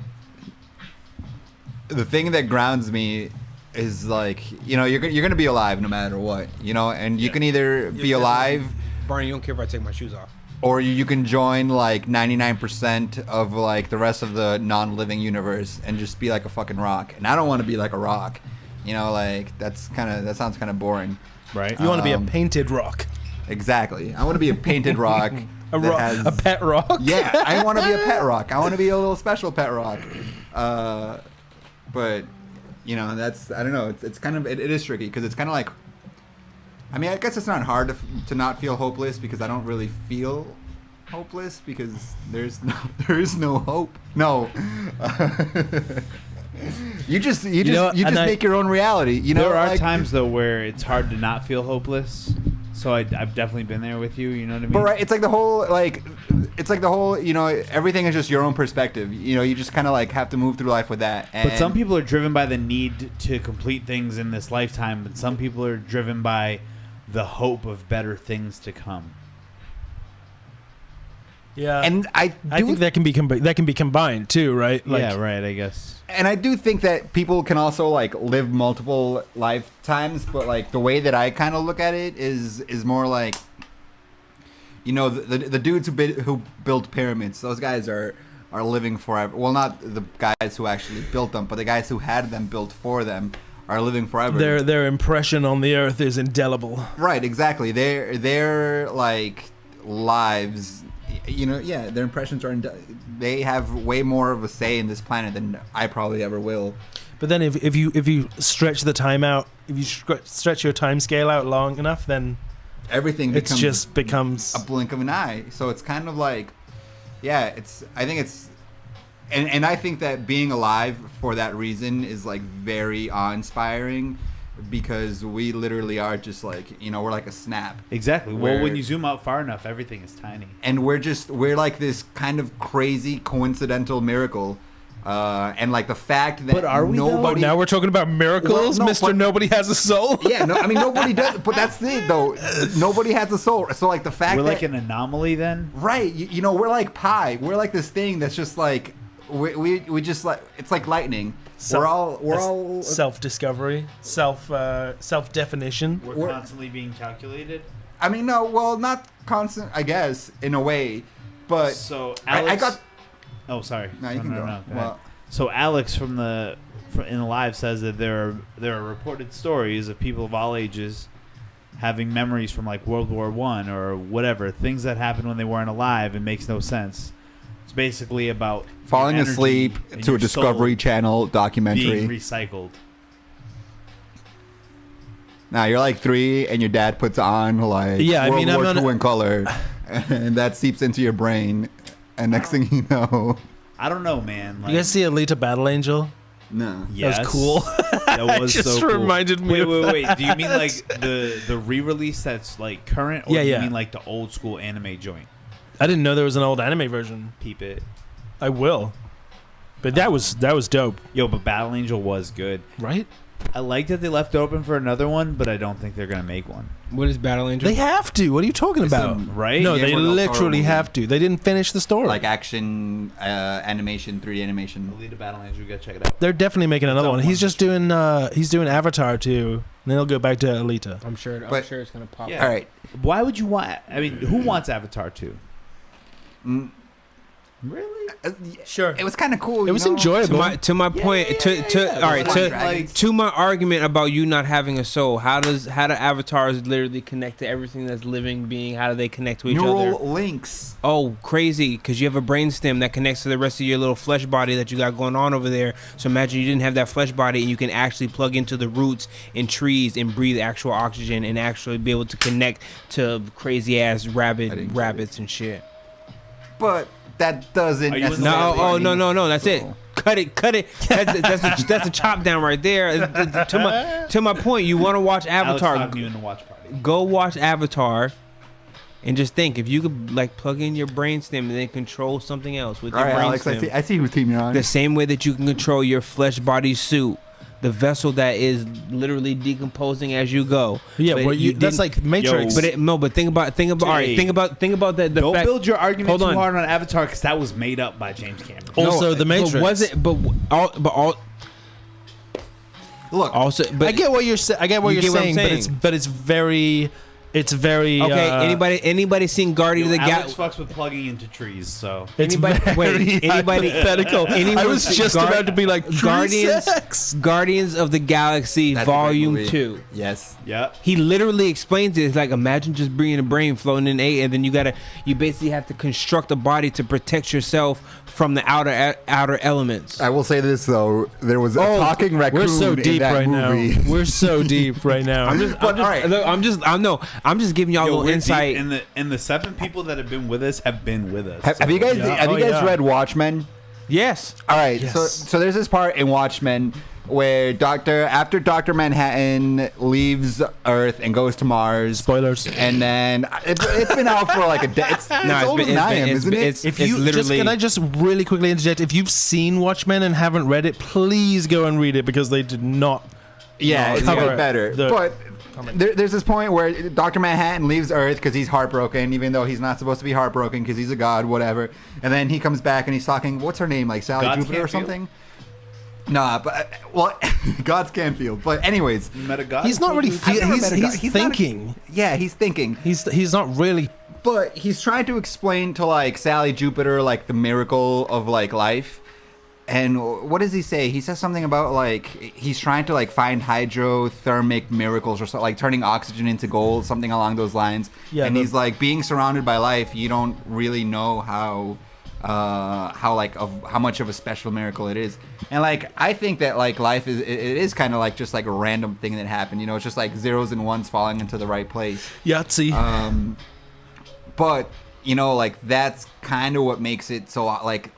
the thing that grounds me is like you're gonna be alive no matter what, and you can either be alive, Barney, you don't care if I take my shoes off. or you can join like 99% of like the rest of the non-living universe and just be like a fucking rock. And I don't want to be like a rock, like that sounds kind of boring. Right. You want to be a Um, painted rock, Exactly. I want to be a painted rock. a pet rock. Yeah, I want to be a pet rock. I want to be a little special pet rock. But that's I don't know. It's kind of it is tricky because it's kind of like. I mean, I guess it's not hard to not feel hopeless because I don't really feel hopeless because there is no hope. No. You just make your own reality. There are like, times though where it's hard to not feel hopeless. So I've definitely been there with you. You know what I mean? But right, it's like the whole everything is just your own perspective. You just kind of like have to move through life with that. And But some people are driven by the need to complete things in this lifetime, but some people are driven by the hope of better things to come. Yeah, and I think that can be combined too, right? Like, yeah, right. I guess. And I do think that people can also like live multiple lifetimes, but like the way that I kind of look at it is more like, the dudes who built pyramids. Those guys are living forever. Well, not the guys who actually built them, but the guys who had them built for them are living forever. Their impression on the earth is indelible. Right, exactly. Their like lives, their impressions are. They have way more of a say in this planet than I probably ever will. But then if you stretch the time out, if you stretch your time scale out long enough, then Everything becomes a blink of an eye. So it's kind of like, yeah, I think that being alive for that reason is like very awe-inspiring, because we literally are just like, you know, we're like a snap. Exactly. Well, Where- when you zoom out far enough, everything is tiny. And we're like this kind of crazy coincidental miracle. And like the fact that But are we, though? But now we're talking about miracles, Well, no, Mr. but- Nobody Has a Soul. Yeah, no, I mean nobody does, but that's it though. Nobody has a soul. So like the fact We're that like an anomaly then. right, you know, we're like pi. We're like this thing that's just like we just like it's like lightning. We're all Self-discovery, self-definition. We're- constantly being calculated. I mean, no, well, not constant, I guess, in a way, but So I Alex, got. Oh, sorry. No, you can go. ahead. Well, So Alex in the live says that there are reported stories of people of all ages having memories from like World War I or whatever, things that happened when they weren't alive. It makes no sense. It's basically about falling your energy asleep and to a your Discovery soul Channel being documentary. recycled. Now you're like 3, and your dad puts on like Yeah, I World mean, I'm War not- II in color, and that seeps into your brain, and next thing you know, I don't know, man. Like, You guys see Alita Battle Angel? no. yes, That was cool. That was Just so cool. reminded me of Wait. that. Do you mean like the re-release that's like current, or Yeah, do you yeah. mean like the old school anime joint? I didn't know there was an old anime version. Peep it. I will. But that was dope, Yo, but Battle Angel was good. right? I like that they left it open for another one, but I don't think they're gonna make one. What is Battle Angel? They have to. What are you talking It's about? Right? No, Yeah, they we're not literally horrible. have to. They didn't finish the story. Like action, animation, 3D animation. Alita Battle Angel, you gotta check it out. They're definitely making another on one. He's one. just doing Avatar too. And then he'll go back to Alita. I'm sure But- it's gonna pop. Yeah. All right. Why would you want? I mean, who wants Avatar 2? Mm, Really? Sure. it was kind of cool. It you was know? enjoyable. To my point, all right, Like- to my argument about you not having a soul, how do avatars literally connect to everything that's living being? How do they connect to each Neural other? links. Oh, crazy! Because you have a brainstem that connects to the rest of your little flesh body that you got going on over there. So imagine you didn't have that flesh body, and you can actually plug into the roots and trees and breathe actual oxygen and actually be able to connect to crazy ass I didn't get rabbits and shit. But that doesn't Are you necessarily. No, oh no, mean no, no, that's it. soul. Cut it. That's a chop down right there. To my point, you want to watch Alex Avatar? talking to you in the watch party. Go watch Avatar, and just think if you could like plug in your brainstem and then control something else with All your right, Alex. brainstem. I see whose team you're on. The same way that you can control your flesh body suit, the vessel that is literally decomposing as you go. Yeah, But well, that's didn't- like Matrix. But think about all right. Jay. Think about the Don't fact. build your argument Hold too on. hard on Avatar because that was made up by James Cameron. Also, The Matrix. But was it? Look, Also, but I get what you're saying. I get what You you're get what I'm saying, but it's very. okay. Anybody seen Guardian of the Alex Galaxy? fucks with plugging into trees, so It's Anybody- very wait, anybody- hypothetical. I anyone was see just about to be like Guardians- Guardians. Guardians of the Galaxy that's a great Volume movie. 2. Yes. yeah. He literally explains it. It's like imagine just bringing a brain floating in air, and then you basically have to construct a body to protect yourself from the outer elements. I will say this though: there was a talking raccoon We're so in deep that right movie. now. We're so deep right now. I'm just giving y'all a Yo, little we're insight. deep, and the 7 people that have been with us have been with us. Have you guys Yeah. have you Oh, guys yeah. read Watchmen? Yes. All right, Yes. so there's this part in Watchmen where after Dr. Manhattan leaves Earth and goes to Mars, Spoilers. and then it's been out for like a day. It's older than I am, isn't it? If you just, can I just really quickly interject? If you've seen Watchmen and haven't read it, please go and read it because they did not. Yeah, it's cover getting it. better. But there's this point where Dr. Manhattan leaves Earth because he's heartbroken, even though he's not supposed to be heartbroken because he's a god, whatever. And then he comes back and he's talking, what's her name, like Sally Gods Jupiter or Can't Feel? something? Nah, but well, God's can't feel. But anyways, You met a god? He's not really. I've never met a guy- He's not a- thinking. yeah, he's thinking. He's not really. But he's trying to explain to like Sally Jupiter like the miracle of like life. And what does he say? He says something about like he's trying to like find hydrothermic miracles or something, like turning oxygen into gold, something along those lines. Yeah, and but- he's like being surrounded by life. You don't really know how much of a special miracle it is. And like I think that like life is it is kind of like just like a random thing that happened. You know, it's just like zeros and ones falling into the right place. Yahtzee. But you know, like that's kind of what makes it so like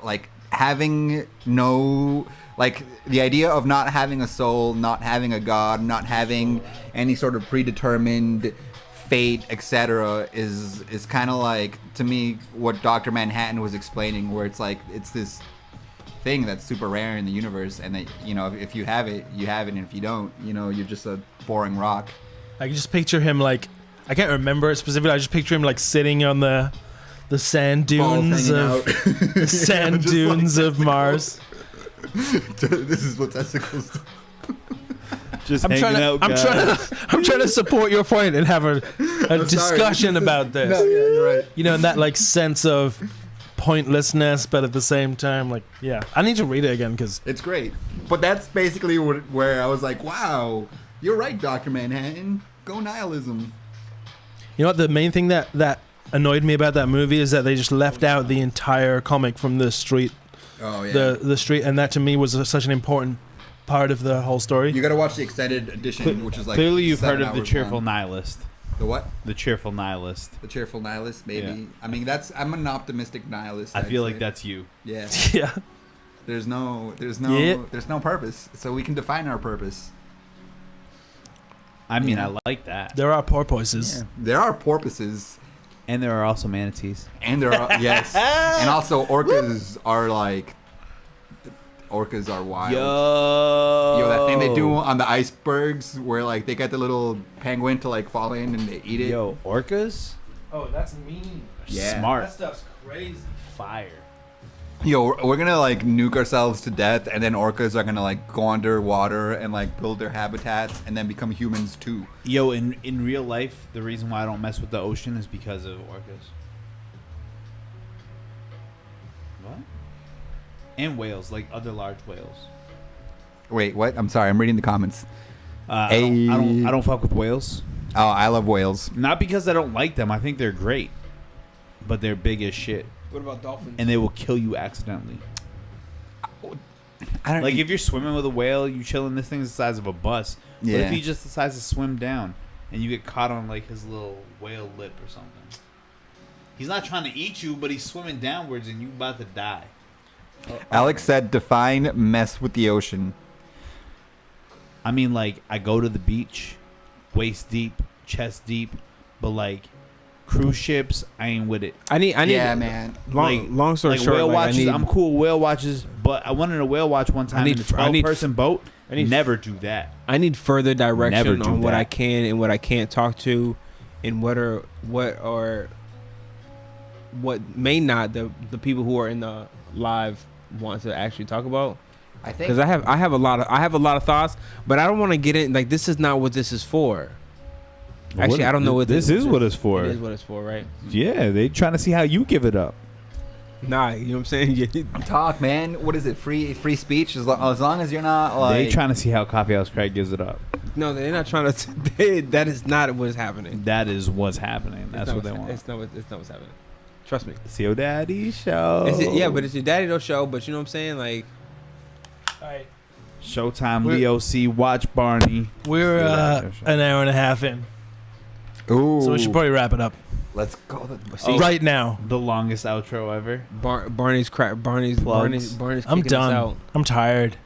having no Like the idea of not having a soul, not having a god, not having any sort of predetermined fate, etc., is kind of like, to me, what Dr. Manhattan was explaining, where it's like it's this thing that's super rare in the universe, and that, you know, if you have it, you have it, and if you don't, you know, you're just a boring rock. I can just picture him like, I can't remember it specifically. I just picture him like sitting on the sand dunes of the sand dunes of Mars. This is what testicles do. Just hanging out, guys. I'm trying to support your point and have a discussion about this. No, yeah, you're right. You know, in that like sense of pointlessness, but at the same time, like, yeah, I need to read it again because It's great. But that's basically where I was like, wow, you're right, Dr. Manhattan. Go nihilism. you know what the main thing that annoyed me about that movie is that they just left out the entire comic from the street, Oh, yeah. the street, and that to me was such an important part of the whole story. You got to watch the extended edition, which is like Clearly, you've 7 heard of the hours cheerful long. nihilist. The what? The cheerful nihilist. The cheerful nihilist, maybe. Yeah. I mean, I'm an optimistic nihilist. I I'd feel say. like that's you. Yeah. Yeah. There's no Yeah. there's no purpose, so we can define our purpose. I mean, Yeah. I like that. There are porpoises. There are porpoises, And there are also manatees. and there are yes, and also orcas are like, orcas are wild. Yo, that thing they do on the icebergs, where like they get the little penguin to like fall in and they eat it. Yo, orcas? Oh, that's mean. Yeah. Smart. stuff's crazy. Fire. Yo, we're gonna like nuke ourselves to death, and then orcas are gonna like go underwater and like build their habitats, and then become humans too. Yo, in real life, the reason why I don't mess with the ocean is because of orcas. What? And whales, like other large whales. Wait, what? I'm sorry, I'm reading the comments. I don't fuck with whales. Oh, I love whales. Not because I don't like them. I think they're great, but they're big as shit, What about dolphins? and they will kill you accidentally. I don't Like if you're swimming with a whale, you chilling. This thing's the size of a bus. But Yeah. if he just decides to swim down, and you get caught on like his little whale lip or something, he's not trying to eat you, but he's swimming downwards, and you about to die. Alex said, define mess with the ocean. I mean, like I go to the beach, waist deep, chest deep, but like cruise ships, I ain't with it. I need. Yeah, man. Long story Like short, whale like, I watches, need, I'm cool with whale watches, but I went on a whale watch one time need- in a I need- 12-person boat. I need- Never do that. I need further Never direction do on what that. I can and what I can't talk to, and what may not the people who are in the live want to actually talk about. I think Because I have a lot of thoughts, but I don't want to get in. Like, this is not what this is for. Actually, I don't know what this is. What it's for. It is what it's for, right? Yeah, they trying to see how you give it up. Nah, you know what I'm saying? Yeah. talk, man. What is it? Free speech? As long as you're not like. They trying to see how Coffee House Craig gives it up. No, they're not trying to. That is not what is happening. That is what's happening. That's It's what not they want. It's not what's happening. Trust me. It's your daddy show. Yeah, but it's your Daddy Doe show. But you know what I'm saying? Like, Alright. Showtime. We're- Leo C. Watch Barney. We're Let's do that show. an hour and a half in, Ooh. so we should probably wrap it up Let's go. see, right now. The longest outro ever. Barney's Plugs. Barney's I'm kicking us done. out. I'm tired.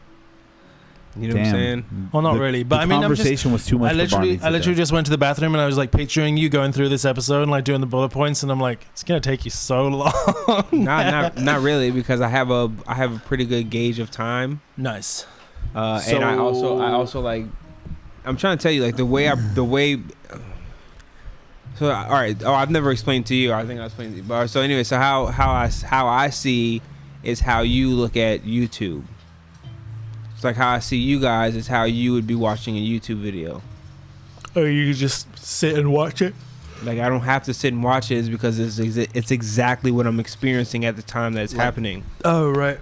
You know what I'm saying? Well, not The- really, but the I mean, I'm just- conversation was too much. I for literally Barney today. just went to the bathroom and I was like picturing you going through this episode and like doing the bullet points, and I'm like, it's gonna take you so long. not really, because I have a pretty good gauge of time. Nice. And I also like, I'm trying to tell you, like, the way. So all right. Oh, I've never explained to you. I think I explained to you. But so anyway, so how I see is how you look at YouTube. It's like how I see you guys is how you would be watching a YouTube video. Oh, you just sit and watch it? Like, I don't have to sit and watch it because it's exactly what I'm experiencing at the time that it's happening. Oh, right.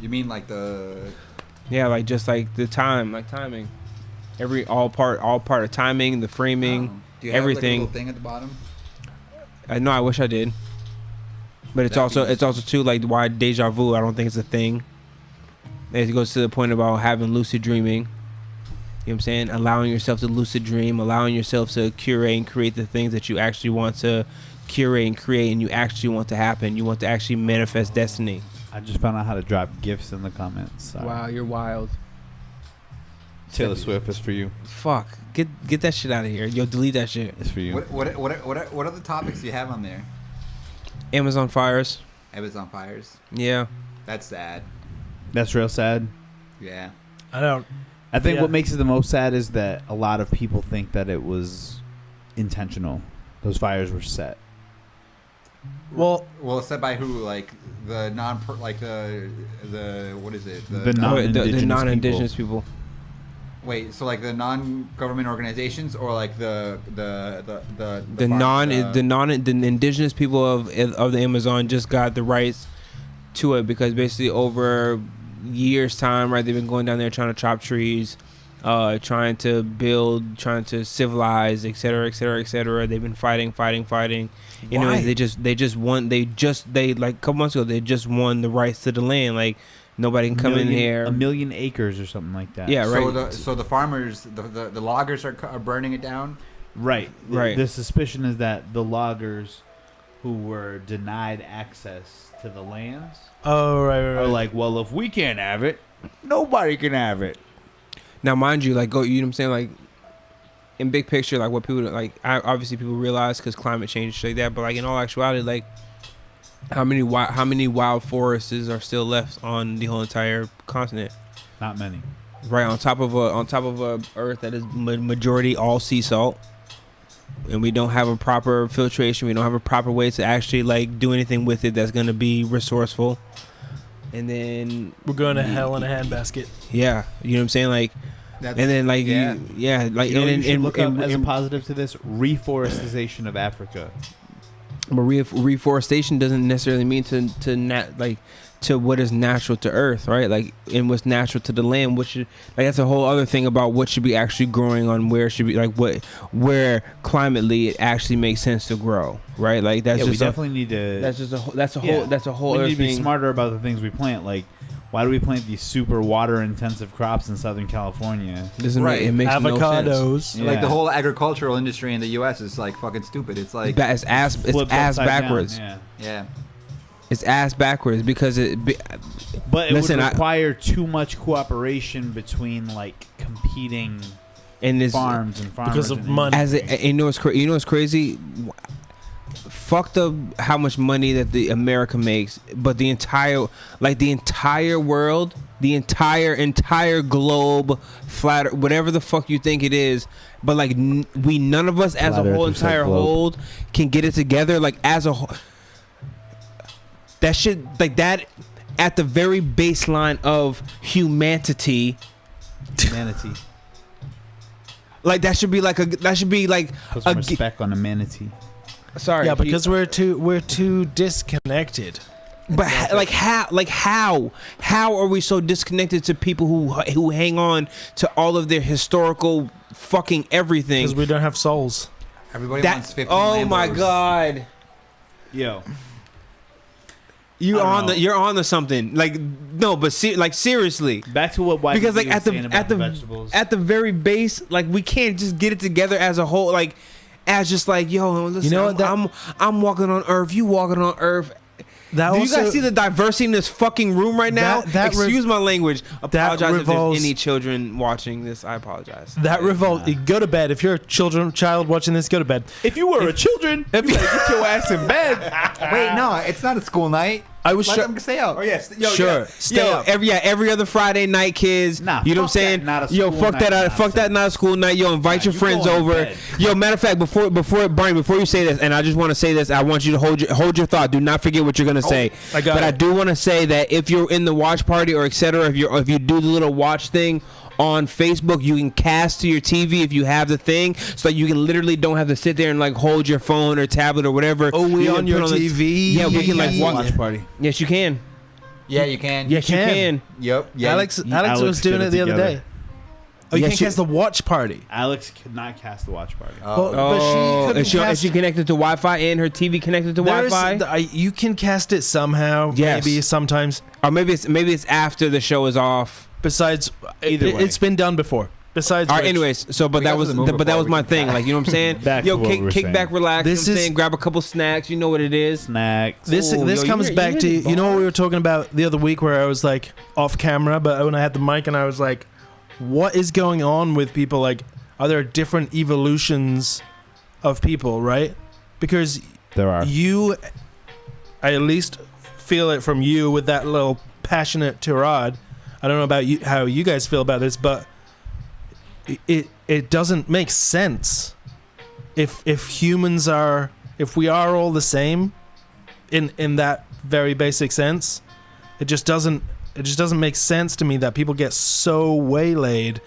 You mean like the? Yeah, like just like the timing. All part of timing, the framing. Do you have everything. Like a little thing at the bottom? I know. I wish I did, but it's That'd be- also too like why deja vu. I don't think it's a thing. It goes to the point about having lucid dreaming. You know what I'm saying? Allowing yourself to lucid dream, allowing yourself to curate and create the things that you actually want to curate and create, and you actually want to happen. You want to actually manifest destiny. I just found out how to drop gifts in the comments. Sorry. Wow, you're wild. Taylor Swift is for you. Fuck. Get that shit out of here. Yo, delete that shit. It's for you. What other topics do you have on there? Amazon fires. Amazon fires. Yeah. That's sad. That's real sad. Yeah. I think what makes it the most sad is that a lot of people think that it was intentional. Those fires were set. Well, set by who? Like the what is it? The non-indigenous people. Wait, so like the non-government organizations, or like the indigenous people of the Amazon just got the rights to it because basically over years' time, right? They've been going down there trying to chop trees, trying to build, trying to civilize, et cetera, et cetera, et cetera. They've been fighting. You know, they like a couple months ago, they just won the rights to the land. Like nobody can come in here. 1 million acres or something like that. Yeah, right. So the farmers, the loggers are burning it down. Right. Right. The suspicion is that the loggers who were denied access to the lands are like, well, if we can't have it, nobody can have it. Now, mind you, like, you know what I'm saying? Like, in big picture, like, what people, like, obviously people realize because climate change and shit like that, but, like, in all actuality, like, how many wild forests are still left on the whole entire continent? Not many. Right, on top of a earth that is majority all sea salt. And we don't have a proper filtration. We don't have a proper way to actually like do anything with it that's going to be resourceful. And then we're going to hell in a handbasket. Yeah, you know what I'm saying? Like, and then like like you should look up as a positive to this reforestation of Africa. But reforestation doesn't necessarily mean to what is natural to earth, right? Like, and what's natural to the land, which should, like, that's a whole other thing about what should be actually growing on where should be, like, where climately it actually makes sense to grow, right? Like, that's just we definitely need to. That's a whole. We other need to be thing. smarter about the things we plant. Like, why do we plant these super water intensive crops in Southern California? It makes avocados. No sense. Like the whole agricultural industry in the U.S. is like fucking stupid. It's like it's ass backwards. Yeah. It's ass backwards because But it would require too much cooperation between like competing farms and farmers because of money. You know what's crazy? Fuck how much money that the America makes, but the entire world, the entire globe, flat, whatever the fuck you think it is, but like none of us as a whole entire whole can get it together. Like as a whole. That shit, like that, at the very baseline of humanity. Like that should be like put some respect on a manatee. Sorry, yeah, because we're too disconnected. But how are we so disconnected to people who hang on to all of their historical fucking everything? Because we don't have souls. Everybody wants 50 Oh Lambos. my god. Yo. You're on to something. Like no, but seriously. Back to what YDD because like was saying about the vegetables. At the very base, like we can't just get it together as a whole. Like as just like yo, listen, you know what? I'm walking on Earth. You walking on Earth. Do you guys see the diversity in this fucking room right now? Excuse my language. Apologize if there's any children watching this. I apologize. That revolt. Go to bed. If you're a child watching this, go to bed. If you were a children, you better get your ass in bed. Wait, no, it's not a school night. Let them stay up. Oh yes, stay up. Every other Friday night, kids. Nah, you know what I'm saying? Not a yo, fuck night, that. Fuck that. Not a school night. Yo, invite your friends over. Yo, matter of fact, before Brian, before you say this, and I just want to say this, I want you to hold your thought. Do not forget what you're gonna say. I do want to say that if you're in the watch party or etc., if you do the little watch thing on Facebook, you can cast to your TV if you have the thing, so that you can literally don't have to sit there and like hold your phone or tablet or whatever. Oh, we on your TV? Yeah, we can like watch party. Yes, you can. Yeah, you can. Yes, you can. Yep. Yeah. Alex was doing it the other day. Oh, you can't cast the watch party. Alex could not cast the watch party. But is she connected to Wi-Fi and her TV connected to Wi-Fi? You can cast it somehow. Yes. Maybe sometimes. Or maybe it's after the show is off. Besides, Either way. it's been done before. Besides, All right. which, Anyways, so but We that got was to the movie but that before was we my can thing. back. Like, you know what I'm saying? Back to Yo, what we were kick saying. back, relax. This you know what I'm is- saying? Grab a couple snacks. You know what it is. Snacks. this Ooh, this yo, comes you're back to in the you know what bar. we were talking about the other week where I was like off camera, but when I had the mic and I was like, what is going on with people? Like, are there different evolutions of people, right? Because There are. I at least feel it from you with that little passionate tirade. I don't know about you, how you guys feel about this, but it doesn't make sense if we are all the same in that very basic sense. It just doesn't make sense to me that people get so waylaid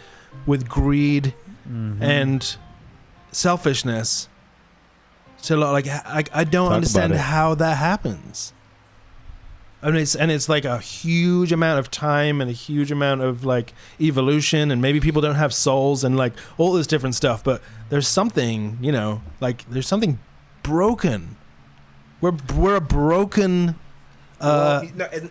with greed and selfishness. So like I don't Talk understand about it. how that happens. I mean, it's like a huge amount of time and a huge amount of like evolution, and maybe people don't have souls and like all this different stuff. But there's something, you know, like there's something broken. We're a broken. No,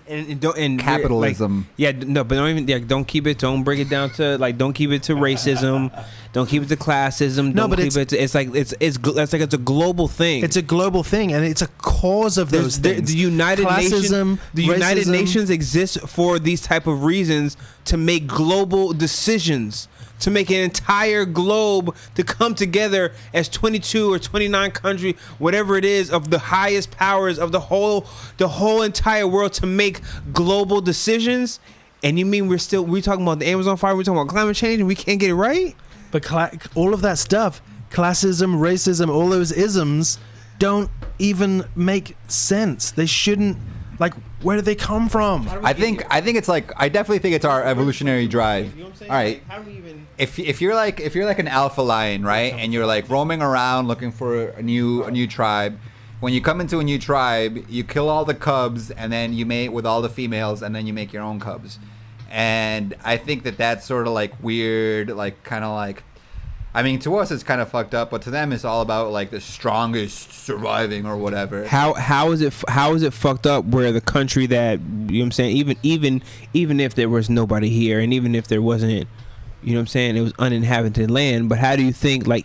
and don't and Capitalism. Like, yeah, no, but don't even. Yeah, don't keep it. Don't bring it down to like. Don't keep it to racism. Don't keep it to classism. No, Don't but keep it. To, it's like it's a global thing. It's a global thing, and it's a cause of those things. The United Classism, Nations. The United racism. Nations exists for these type of reasons, to make global decisions, to make an entire globe to come together as 22 or 29 country, whatever it is, of the highest powers of the whole entire world, to make global decisions. And you mean we're talking about the Amazon fire, we're talking about climate change, and we can't get it right? But all of that stuff, classism, racism, all those isms, don't even make sense. They shouldn't. Like, where do they come from? I think it's like, I definitely think it's our evolutionary drive. You know what I'm saying? All right. How do we even? If you're like an alpha lion, right, and you're like roaming around looking for a new tribe, when you come into a new tribe, you kill all the cubs, and then you mate with all the females, and then you make your own cubs. And I think that's sort of like weird, like kind of like, I mean, to us it's kind of fucked up, but to them it's all about like the strongest surviving or whatever. How is it fucked up where the country that, you know what I'm saying, even if there was nobody here, and even if there wasn't, you know what I'm saying, it was uninhabited land, but how do you think like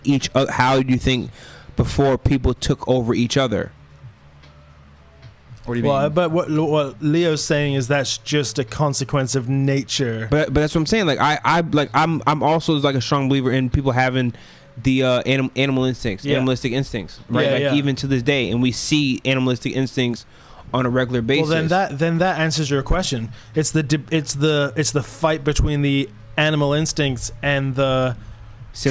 how do you think before people took over each other? What do you mean? But what Leo's saying is that's just a consequence of nature. But that's what I'm saying. Like I'm also like a strong believer in people having the animal instincts, animalistic instincts, right? Yeah, like yeah. even to this day, and we see animalistic instincts on a regular basis. Well, then that answers your question. It's the fight between the animal instincts and the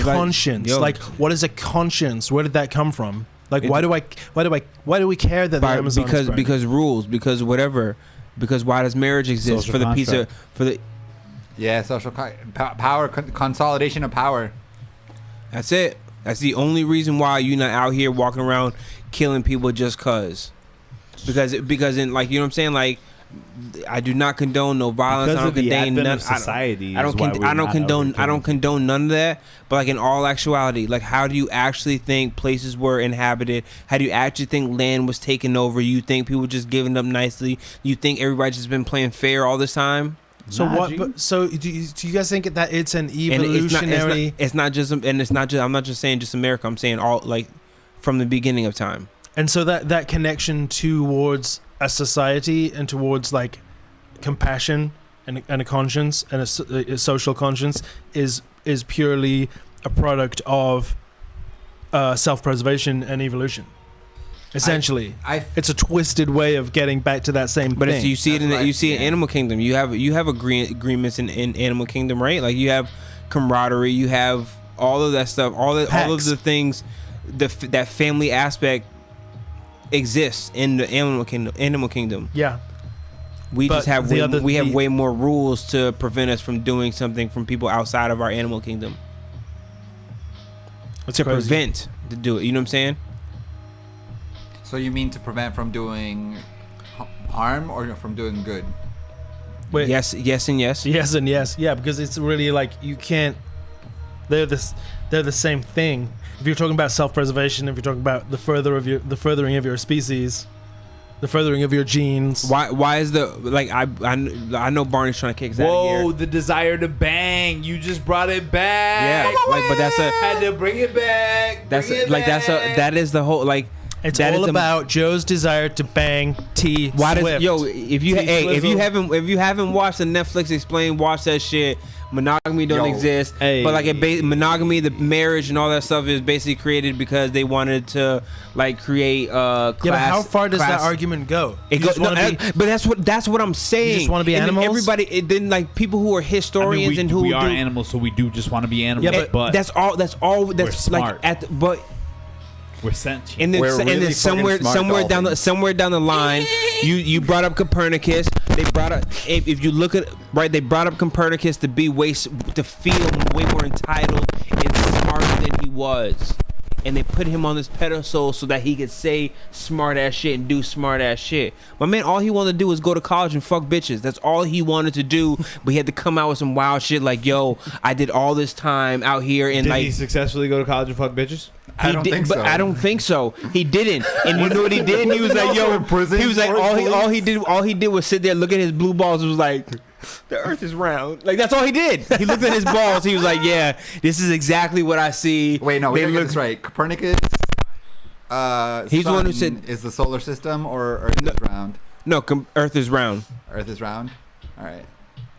conscience. Yo. Like, what is a conscience? Where did that come from? Like, why do we care that the Amazon is burning? because rules, because whatever, because why does marriage exist? Social For the piece of Yeah, social power, consolidation of power. That's it. That's the only reason why you're not out here walking around killing people just cause. Because in, like, you know what I'm saying, like, I do not condone no violence. Because I don't of the condone advent none. of society. I don't condone none of that. But like in all actuality, like how do you actually think places were inhabited? How do you actually think land was taken over? You think people just giving up nicely? You think everybody's just been playing fair all this time? So do you guys think that it's an evolutionary? It's not just. I'm not just saying just America. I'm saying all, like, from the beginning of time. And so that connection towards a society and towards like compassion and a conscience and a social conscience is purely a product of self-preservation and evolution. Essentially, it's a twisted way of getting back to that same but thing. You see it in Animal Kingdom. You have agreements in Animal Kingdom, right? Like you have camaraderie, you have all of that stuff, all of the things, that family aspect exists in the Animal Kingdom. Yeah. We But just have the we have way more rules to prevent us from doing something from people outside of our Animal Kingdom. That's to crazy. prevent to do it. You know what I'm saying? So you mean to prevent from doing harm or from doing good? Wait. Yes, and yes. Yes and yes. Yeah, because it's really like you can't. They're the same thing. If you're talking about self-preservation, if you're talking about the furthering of your species, The furthering of your genes. Why is the like I know Barney's trying to kick us out of here. Whoa, the desire to bang. You just brought it back. Yeah, like, but that's had to bring it back. That is the whole like. It's that all is about Joe's desire to bang T. Why Swift. does if you haven't watched the Netflix Explained, watch that shit. Monogamy don't exist, Hey. but like monogamy, the marriage and all that stuff is basically created because they wanted to like create class. Yeah, but how far does that class- argument go? It You just goes, wanna be- but that's what I'm saying. just wanna be And then animals? Everybody, it didn't like people who are historians and who we are do, animals, so we do just want to be animals. Yeah, but that's all. That's We're like smart. but. we're sentient. And then, We're and really then somewhere fucking smart somewhere down the line, you brought up Copernicus. They brought up if you look at they brought up Copernicus to feel way more entitled and smarter than he was, and they put him on this pedestal so that he could say smart ass shit and do smart ass shit. My man, all he wanted to do was go to college and fuck bitches. That's all he wanted to do. But he had to come out with some wild shit like, "Yo, I did all this time out here and Did like." he successfully go to college and fuck bitches? I don't think so. But I don't think so. He didn't. And you know what he did? He was like, Also "Yo," in prison he was like, for all he did was sit there, look at his blue balls. It was like, the Earth is round. Like that's all he did. He looked at his balls. He was like, "Yeah, this is exactly what I see." Wait, no, we They gotta get look- this right. Copernicus. He's the one who sun said- is the solar system or Earth is round. No, Earth is round. Earth is round. All right.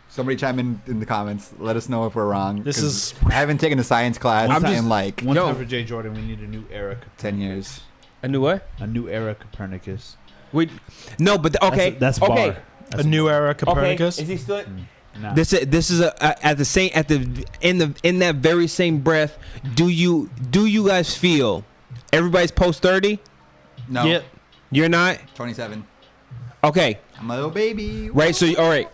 Somebody chime in the comments. Let us know if we're wrong. This 'cause is- I haven't taken a science class in like One Yo. time for Jay Jordan, we need a new era. 10 years. A new what? A new era Copernicus. No, but okay. That's okay. bar. a new era Copernicus. Okay. Is he still? Nah. This is in that very same breath. Do you guys feel everybody's post 30? No. Yeah. You're not. 27. Okay. I'm a little baby. Right. So all right.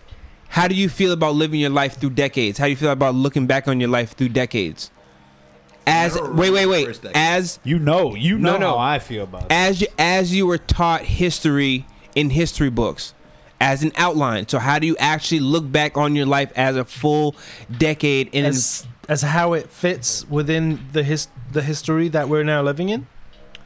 How do you feel about living your life through decades? How do you feel about looking back on your life through decades? As Never wait, remember the wait. first decade. As You know No. how I feel about it. as you were taught history in history books, as an outline. So how do you actually look back on your life as a full decade in as how it fits within the history that we're now living in.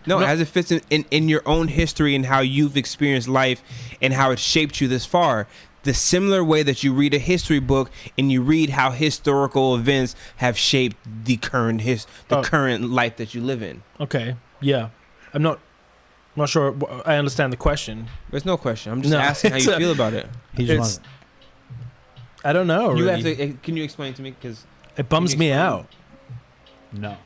No, as it fits in your own history and how you've experienced life and how it shaped you this far. The similar way that you read a history book and you read how historical events have shaped the current current life that you live in. Okay. Yeah. I'm not sure I understand the question. There's no question. I'm just No, asking how it's you a- feel about it. He It's- just I don't know. You Really. have to. Can you explain to me? Because It bums me out. no.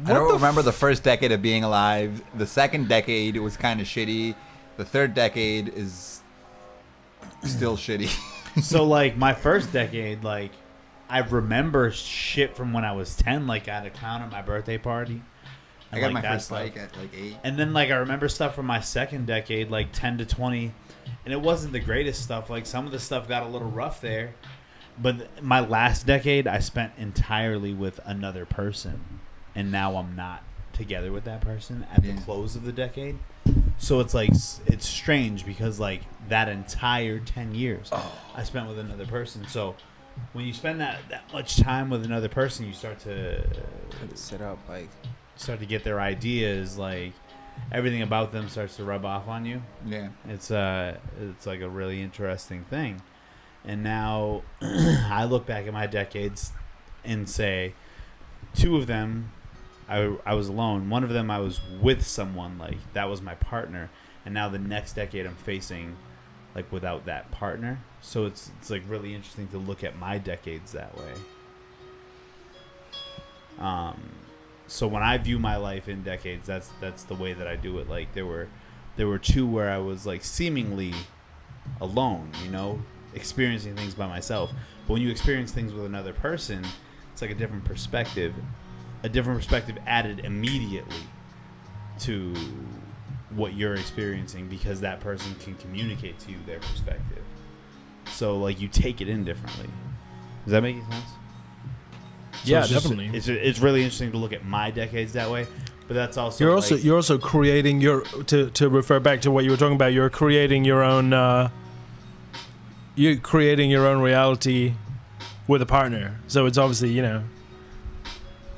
I don't remember the first decade of being alive. The second decade was kind of shitty. The third decade is still shitty. So like my first decade, like I remember shit from when I was 10. Like I had a clown at my birthday party. I got like my that first stuff. bike at like 8. And then like I remember stuff from my second decade, like 10 to 20, and it wasn't the greatest stuff. Like some of the stuff got a little rough there. But my last decade, I spent entirely with another person, and now I'm not together with that person at the close of the decade. So it's like it's strange because like that entire 10 years I spent with another person. So when you spend that much time with another person, you start to set up like start to get their ideas, like everything about them starts to rub off on you. Yeah. It's like a really interesting thing. And now I look back at my decades and say 2 of them I was alone. 1 of them I was with someone, like that was my partner. And now the next decade I'm facing like without that partner. So it's like really interesting to look at my decades that way. So when I view my life in decades, that's the way that I do it. Like there were 2 where I was like seemingly alone, you know, experiencing things by myself. But when you experience things with another person, it's like a different perspective added immediately to what you're experiencing because that person can communicate to you their perspective. So like you take it in differently. Does that make sense? Yeah, it's just- definitely. It's really interesting to look at my decades that way, but that's also You're also creating your to refer back to what you were talking about. You're creating your own reality with a partner. So it's obviously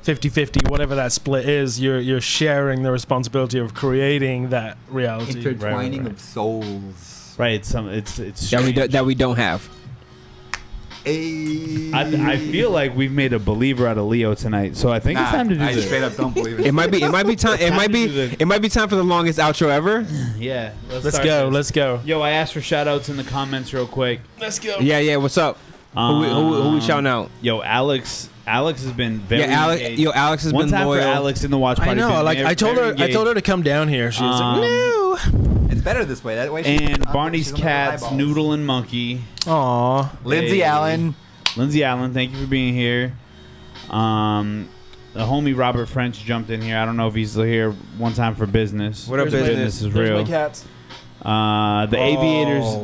50-50, whatever that split is, you're sharing the responsibility of creating that reality. Intertwining of souls. Right. It's that we don't have. I feel like we've made a believer out of Leo tonight, so I think it's time to do I this. straight up don't believe it. It might be time. It might be time for the longest outro ever. Yeah. Let's go. Let's go. Yo, I asked for shout outs in the comments real quick. Let's go. Yeah. What's up? Who we shouting out? Yo, Alex has been very engaged. Alex has One been time loyal. for Alex in the watch party. I know. been Like very- I told very her to come down here. She was like, no. It's better this way. That way. And Barney's Cats, Noodle and Monkey. Aw. Lindsay Hey. Allen. Lindsay Allen, thank you for being here. The homie Robert French jumped in here. I don't know if he's still here one time for business. What up, business? Business is There's real. my cats. The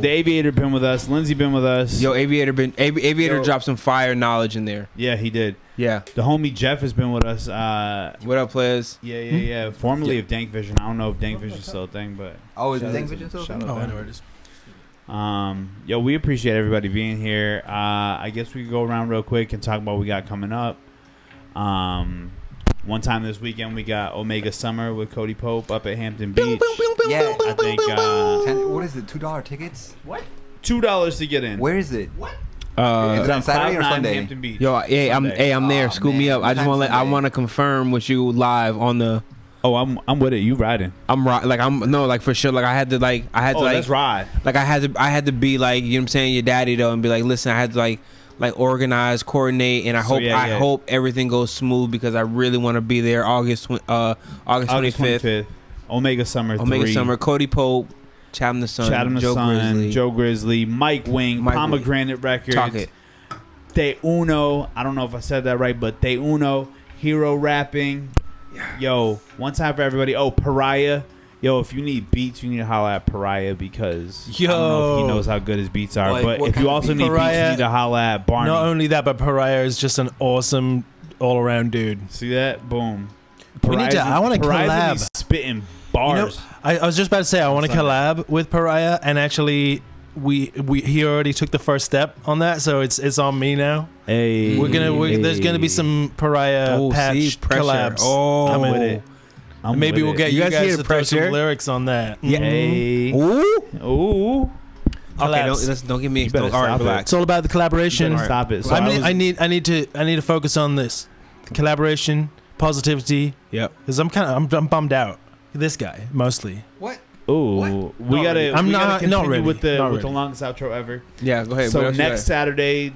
Aviator been with us. Lindsay been with us. Yo, Aviator Yo. dropped some fire knowledge in there. Yeah, he did. Yeah. The homie Jeff has been with us. What up, players? Yeah. Formerly of Dank Vision. I don't know if Dank Vision is still a thing, but Oh, is shout it out Dank to- Vision still? shout out Oh, to I him. know where it is. Yo, we appreciate everybody being here. I guess we could go around real quick and talk about what we got coming up. One time this weekend we got Omega Summer with Cody Pope up at Hampton Beach. Yeah. I think What is it? $2 tickets? $2 to get in. Where is it? Is Uh, it on Saturday or 5-9 Sunday? Hampton Beach. yo, Sunday. I'm there. Oh, Scoop me man. up. I just What want time I Sunday? want to confirm with you live on the. Oh, I'm with it. You riding? I'm right. Like for sure. Like I had to Let's ride. like I had to be like, you know what I'm saying, your daddy though, and be like, listen, I had to like organize, coordinate, and I hope everything goes smooth because I really want to be there August 25th. Omega Summer. Omega 3. Summer, Cody Pope, Chatham the Sun, Joe Grizzly. Joe Grizzly, Mike Wing, Mike Pomegranate Records. Talk it. Te Uno. I don't know if I said that right, but Te Uno, Hero Rapping. Yo, one time for everybody. Oh, Pariah. Yo, if you need beats, you need to holler at Pariah because I don't know if he knows how good his beats are. Like, but what if kind you of also beats? need beats, you Pariah- need to holler at Barney. Not only that, but Pariah is just an awesome all-around dude. See that? Boom. We need to- I wanna Pariah's gonna be collab. spitting bars. I was just about to say I want to Sunday. collab with Pariah, and actually, he already took the first step on that, so it's on me now. Hey, There's gonna be some Pariah patch pressure. collabs. Oh, I'm coming. with it. I'm Maybe with we'll it. get You you guys hear guys the to throw some pressure? lyrics on that. Yeah. Mhm. Hey. Ooh. Ooh. Okay, Collabs. don't give me. You better All right, stop it. relax. It's all about the collaboration. You better stop it. So I need to focus on this collaboration, positivity, Yep. because I'm bummed out. This guy mostly. What? Ooh, What? we Not gotta. ready. I'm we gotta not continue ready. with the Not with the ready. longest outro ever. Yeah, go ahead. So What else you next got? Saturday,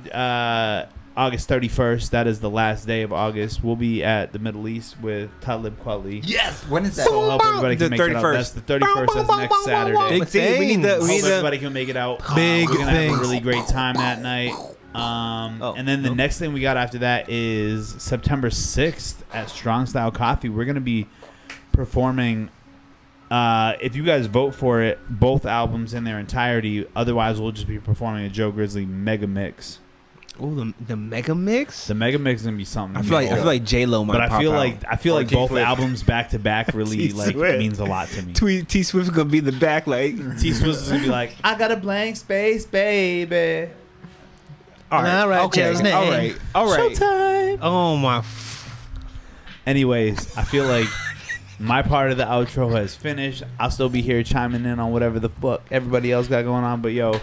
August 31st, that is the last day of August. We'll be at the Middle East with Talib Kweli. Yes. When is that? So hope everybody The can make it out. 31st. That's the 31st. That's next Saturday. Big Let's see, we need the- things. we Hope need the- everybody can make it out. Big We're gonna have things. a really great time that night. And then the next thing we got after that is September 6th at Strong Style Coffee. We're gonna be performing. If you guys vote for it, both albums in their entirety. Otherwise, we'll just be performing a Joe Grizzly mega mix. Ooh, the mega mix. The mega mix is gonna be something. I feel like J Lo might. but I pop feel out. like Or both T-Swift. albums back to back really like T-Swift. means a lot to me. T Swift gonna be the back like. T Swift is gonna be like, I got a blank space, baby. All right, okay, Joe's name. all right. Showtime. Oh my. Anyways, I feel like my part of the outro has finished. I'll still be here chiming in on whatever the fuck everybody else got going on. But yo,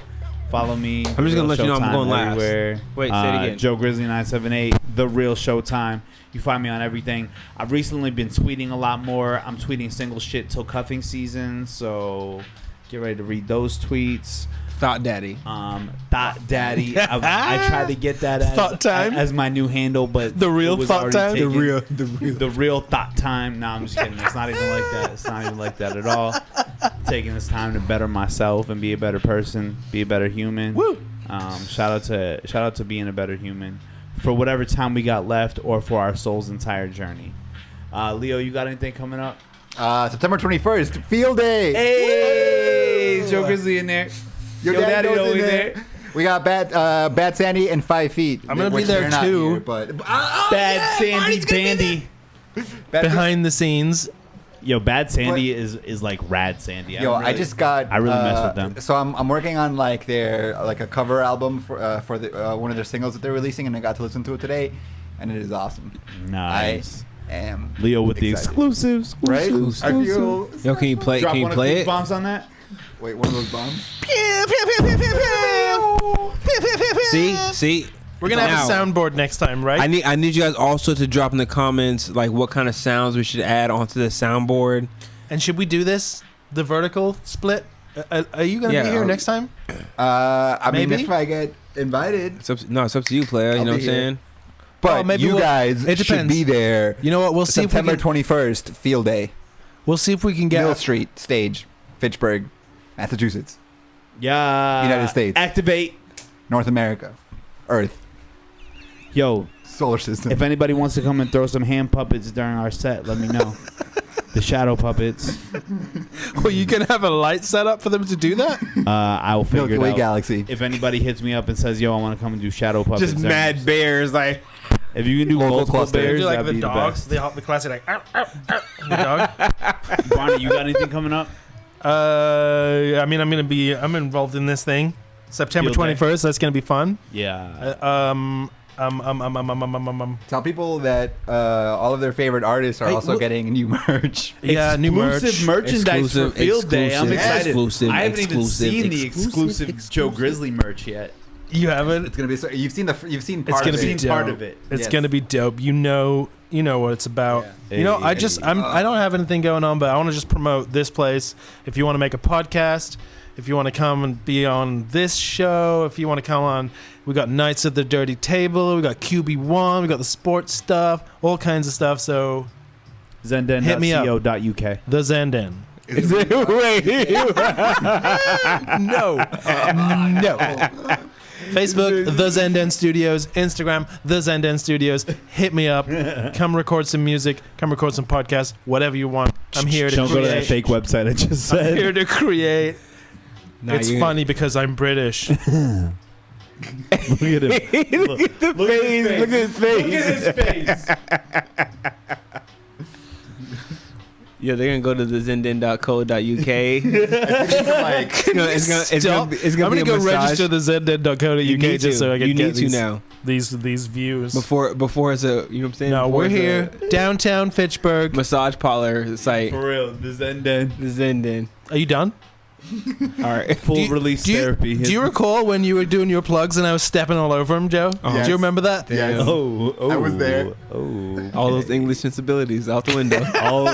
follow me. I'm just gonna let you know I'm Showtime going last. everywhere. Wait, say it again. Joe Grizzly 978, The Real Showtime. You find me on everything. I've recently been tweeting a lot more. I'm tweeting single shit till cuffing season. So get ready to read those tweets. Thought Daddy. Thought Daddy. I tried to get that Thought time? as my new handle, but The real it was Thought already time? taken. The real Thought Time. No, I'm just kidding. It's not even like that. It's not even like that at all. Taking this time to better myself and be a better person, be a better human. Woo! Shout out to being a better human for whatever time we got left or for our soul's entire journey. Leo, you got anything coming up? September 21st, Field Day. Hey, Joe Grizzly in there. Yo, Daddy Doe Doe's in in there. We got Bad Sandy and 5 Feet. I'm gonna be which there they're not too. here, but Bad Sandy Bandy. Bad Behind the scenes. Yo, Bad Sandy is like Rad Sandy. I just got. I really mess with them. So I'm working on like their like a cover album for the one of their singles that they're releasing, and I got to listen to it today. and it is awesome. Nice. I am Leo with the excited. exclusives. Right? Exclusive. I feel. Yo, can you play? Drop Can you one play of these it? bombs on that? Wait, one of those bombs. See. We're gonna have a Now, soundboard next time, right? I need you guys also to drop in the comments like what kind of sounds we should add onto the soundboard. And should we do this? The vertical split? Are you gonna Yeah, be here I'll- next time? I mean, Maybe? if I get invited, It's up to you, player. You I'll know what I'm be here. saying? but Well, maybe you guys it should depends. be there. You know what? We'll see September if we can. 21st, field day, We'll see if we can Mill get. Street stage, Fitchburg, Massachusetts, Yeah. United States. Activate. North America, Earth, Yo, solar system. if anybody wants to come and throw some hand puppets during our set, let me know. The shadow puppets. Well, you can have a light set up for them to do that. I will figure Milky it Way out. Galaxy. If anybody hits me up and says, "Yo, I want to come and do shadow puppets," Just during mad our- bears like. If you can do Local multiple cluster. bears, do like that'd the be dogs, the best. the classic like ow, ow, ow, the dog. Barney, you got anything coming up? I mean, I'm involved in this thing. September Field day. 21st. That's gonna be fun. Yeah. Tell people that all of their favorite artists are Hey, also look- getting new merch. Yeah, new merch. Exclusive merchandise for Exclusive, Field Day. I'm exclusive, excited. exclusive, I haven't even exclusive, seen the exclusive, exclusive Joe Grizzly merch yet. You haven't. It's gonna be. So, you've seen part It's of gonna I've be it. seen part dope. of it. It's Yes. gonna be dope. You know what it's about. Yeah. You know, Hey, I don't have anything going on, but I want to just promote this place. If you want to make a podcast, if you want to come and be on this show, if you want to come on, we got Nights at the Dirty Table, we got QB1, we got the sports stuff, all kinds of stuff. So Hit me up. Zenden.co.uk. the Zenden. Is it, wait. No. Facebook, The Zenden Studios. Instagram, The Zenden Studios. Hit me up. Come record some music. Come record some podcasts. Whatever you want. I'm here to Don't go to that create. fake website I just I'm said. here to create. Nah, It's you- funny because I'm British. Look at him. Look at the face. Look at his face. Look at his face. Yeah, they're gonna go to the zenden.co.uk. Like, it's gonna I'm be gonna a go massage. register the zenden.co.uk You need just so I can you get need these, to now. these views. Before it's a, you know what I'm saying? No, Before we're it's here, downtown Fitchburg. a massage parlor site. For real. The Zenden. The Zenden. Are you done? All right. Full release therapy. Do you recall when you were doing your plugs and I was stepping all over them, Joe? Yes. Do you remember that? Yes. Oh, I was there. Oh. All those English sensibilities out the window. All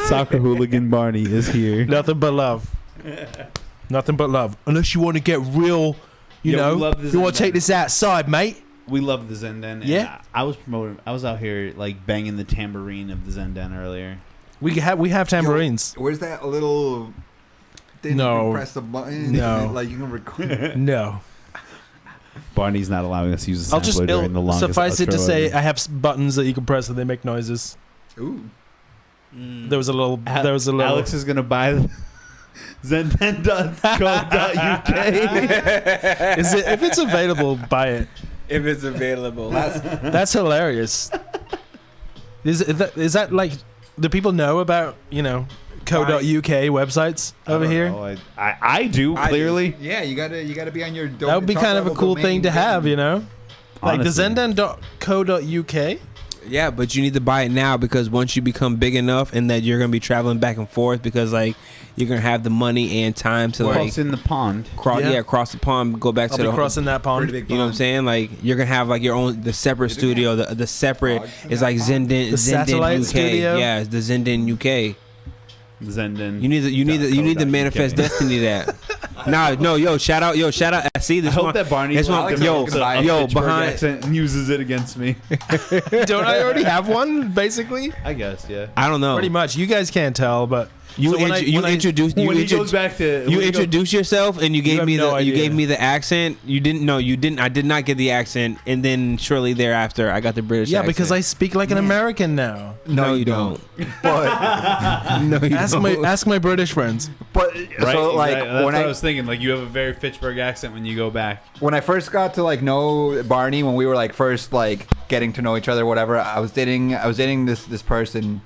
soccer hooligan Barney is here. Nothing but love. Nothing but love. Unless you want to get real, you Yo, know, we love this you want and to take that. this outside, mate. We love the Zenden. and Yeah. I was promoting. I was out here like banging the tambourine of the Zenden earlier. We have tambourines. where's that little thing No. you can press the button? No. Like you can record. No. Barney's not allowing us to use the I'll just sampler during the longest suffice it to outro say ever. I have buttons that you can press and they make noises. Ooh. There was a little. Alex is gonna buy Zenden.co.uk. Is it if it's available, buy it. If it's available. That's hilarious. Is that like? Do people know about co.uk websites over here? I do clearly. Yeah, you gotta be on your. That would be kind of a cool thing to have, Like the Honestly. Zenden.co.uk. Yeah, but you need to buy it now because once you become big enough and that you're gonna be traveling back and forth because like you're gonna have the money and time to like Cross in the pond. cross the pond, go back I'll to be the crossing that pond. Pretty big You know what I'm saying? Like you're gonna have like your own the separate studio. The separate is like Zenden. The satellite UK. studio? Yeah, it's the Zenden UK. Zenden. You need to manifest destiny that. No, yo, shout out. I see this I hope one. that Barney This one, Alex yo, is gonna buy a yo, Pittsburgh behind. accent and uses it against me. Don't I already have one? Basically, I guess, yeah. I don't know. pretty much. You guys can't tell, but You So when I- when I- introduced When he goes back to you introduced yourself and you gave have me no the you idea. gave me the accent. You didn't. I did not get the accent, and then shortly thereafter, I got the British. yeah, accent. because I speak like an American now. No, you don't. But No, you don't. Ask my British friends. Right? so like Exactly. That's when what I I was thinking. Like you have a very Fitchburg accent when you go back. when I first got to like know Barney, when we were like first like getting to know each other, whatever, I was dating this person,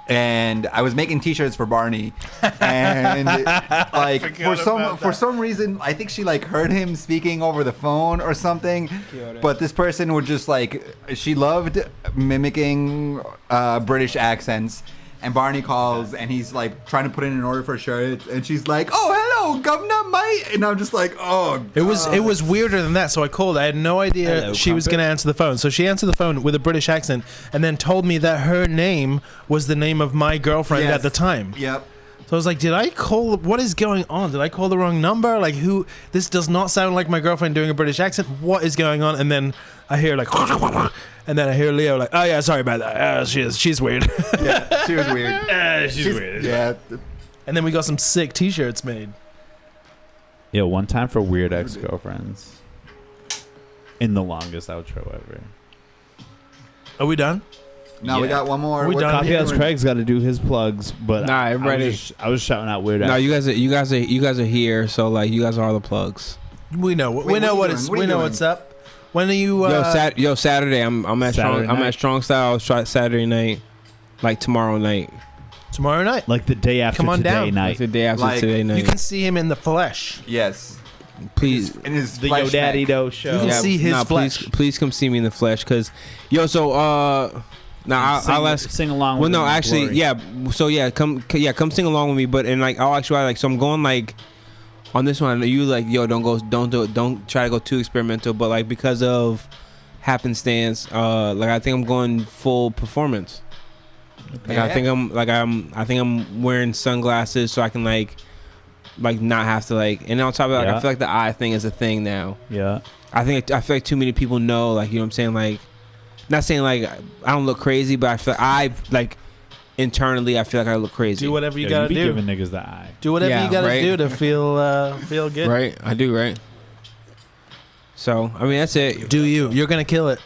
and I was making T-shirts for Barney, and like for some reason, I think she like heard him speaking over the phone or something. But this person would just like, she loved mimicking British accents. And Barney calls, and he's like trying to put in an order for a shirt, and she's like, "Oh, hello, governor, mate," and I'm just like, "Oh." God. It was weirder than that. So I called. I had no idea she was going to answer the phone. So she answered the phone with a British accent, and then told me that her name was the name of my girlfriend at the time. Yep. So I was like, "Did I call? What is going on? Did I call the wrong number? Like, who? This does not sound like my girlfriend doing a British accent. What is going on?" And then I hear like, and then I hear Leo like, "Oh yeah, sorry about that. She's weird." Yeah, she was weird. She's weird. Yeah. And then we got some sick T-shirts made. Yeah, one time for weird ex-girlfriends. In the longest outro ever. Are we done? No, we got one more. We What done? kind of Coffee House humor- Craig's got to do his plugs, but Nah, everybody- I was shouting out weird. No, ex. you guys are here, so like you guys are all the plugs. We know. Wait, we know what what are you it's. doing? What are We you know doing? what's up. When are you? Saturday. I'm at Saturday strong. I'm night? at Strong Style. Saturday night, like tomorrow night. Tomorrow night. like the day after Come on today down. Like night. the day after Like, today night. You can see him in the flesh. Yes. please. In his The flesh Yo Daddy neck. Doe Show. You can see his please, flesh. please come see me in the flesh, cause I'll ask. Sing along. Well, with no, him in actually, glory. yeah. So yeah, come sing along with me. But and like I'll actually like, so I'm going like on this one. You like, yo, don't do it, don't try to go too experimental. But like because of happenstance, like I think I'm going full performance. Like Yeah. I think I'm wearing sunglasses so I can like not have to like. And on top of that, like, Yeah. I feel like the eye thing is a thing now. Yeah. I feel like too many people know, like, you know what I'm saying, like, not saying like I don't look crazy, but I feel like internally I feel like I look crazy. Do whatever you Yo, gotta be do. giving niggas the eye. Do whatever Yeah, you gotta right. do to feel good. Right, I do, right. So I mean that's it. Do you? You're gonna kill it.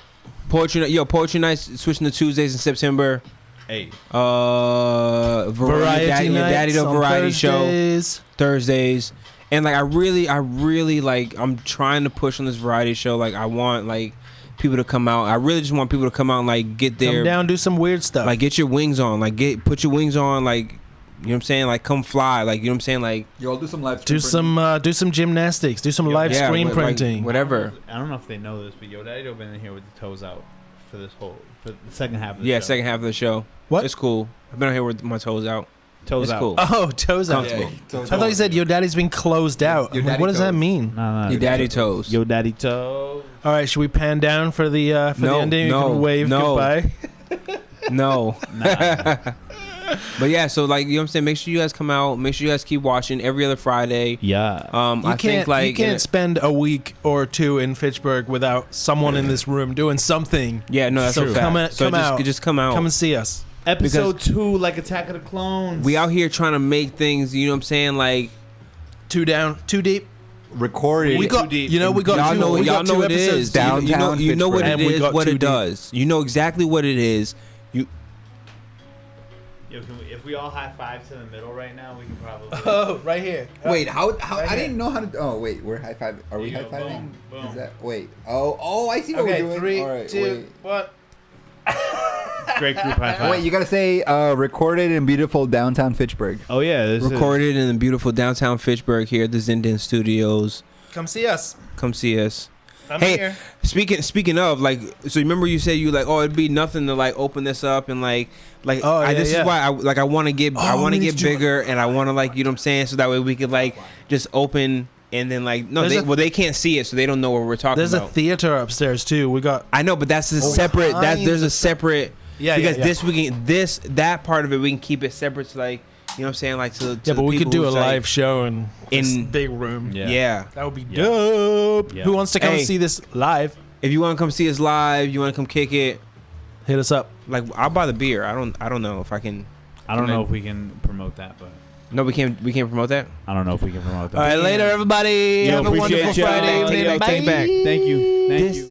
Poetry nights switching to Tuesdays in September. Hey. Variety Daddy nights Doe on variety show Thursdays. Thursdays, and like I really like I'm trying to push on this variety show. Like I want like people to come out. I really just want people to come out and like get Come their down, do some weird stuff. like get your wings on, like put your wings on, like you know what I'm saying, like come fly, like you know what I'm saying, like Yo, I'll do some live. do some gymnastics. Do some live yeah, screen like, printing. whatever. I don't know if they know this, but Yo Daddy Doe been in here with the toes out for the second half of the Yeah, show. second half of the show. What? It's cool. I've been out here with my toes out. Toes It's out. cool. Oh, toes out. Comfortable. Yeah, I thought you said your daddy's been closed out. Your I'm like, daddy what does that toes. mean? No. Your daddy toes. Yo Daddy Toe. All right, should we pan down for the No, ending? You no, can wave no. goodbye. No. Nah. But yeah, so like you know what I'm saying, make sure you guys come out, make sure you guys keep watching every other Friday. Yeah. You I think like you can't spend a week or two in Fitchburg without someone in this room doing something. yeah, no, that's So true. come So out. just come out. Come and see us. Episode 2, like Attack of the Clones. We out here trying to make things, you know what I'm saying, like 2 down, 2 deep. recorded. We got, too deep. you know, we got y'all two, know we y'all got know two what it episodes is. down. You know what And it we is, got what too it deep. does. You know exactly what it is. Yo, if we all high five to the middle right now, we can probably. Oh, right here. Wait, how Right I here. didn't know how to. Oh wait, we're high five. Are we There high you go. fiving? Boom, boom. Is that wait? Oh, I see what Okay, we're doing. 3, All right, 2, wait. 1. Great group high five. Wait, you gotta say recorded in beautiful downtown Fitchburg. Oh yeah, this Recorded in the beautiful downtown Fitchburg here at the Zindan Studios. Come see us. Come see us. I'm Hey, here. Speaking of, like, so remember you said you like, oh, it'd be nothing to like open this up and like Oh, yeah, this yeah. is why I want to get we need to do bigger and I want to like, you know what I'm saying, so that way we could like just open and then like they can't see it, so they don't know what we're talking There's a about. theater upstairs too. We got I know, but that's a separate. kinds There's a of separate. Yeah, because yeah. that part of it we can keep it separate to like, you know what I'm saying, like to yeah, the but we could people do a who's, like, live show in this in- big room. Yeah. That would be Yeah. dope. Yeah. Who wants to come Hey. see this live? If you want to come see us live, you want to come kick it. Hit us up. Like I'll buy the beer. I don't know if I can. I don't know if we can promote that, but No, we can't promote that. I don't know if we can promote that. All right, later, everybody. Yo, Have a appreciate wonderful y'all. Friday Take it evening. back, take it back. Bye. Thank you. This- you.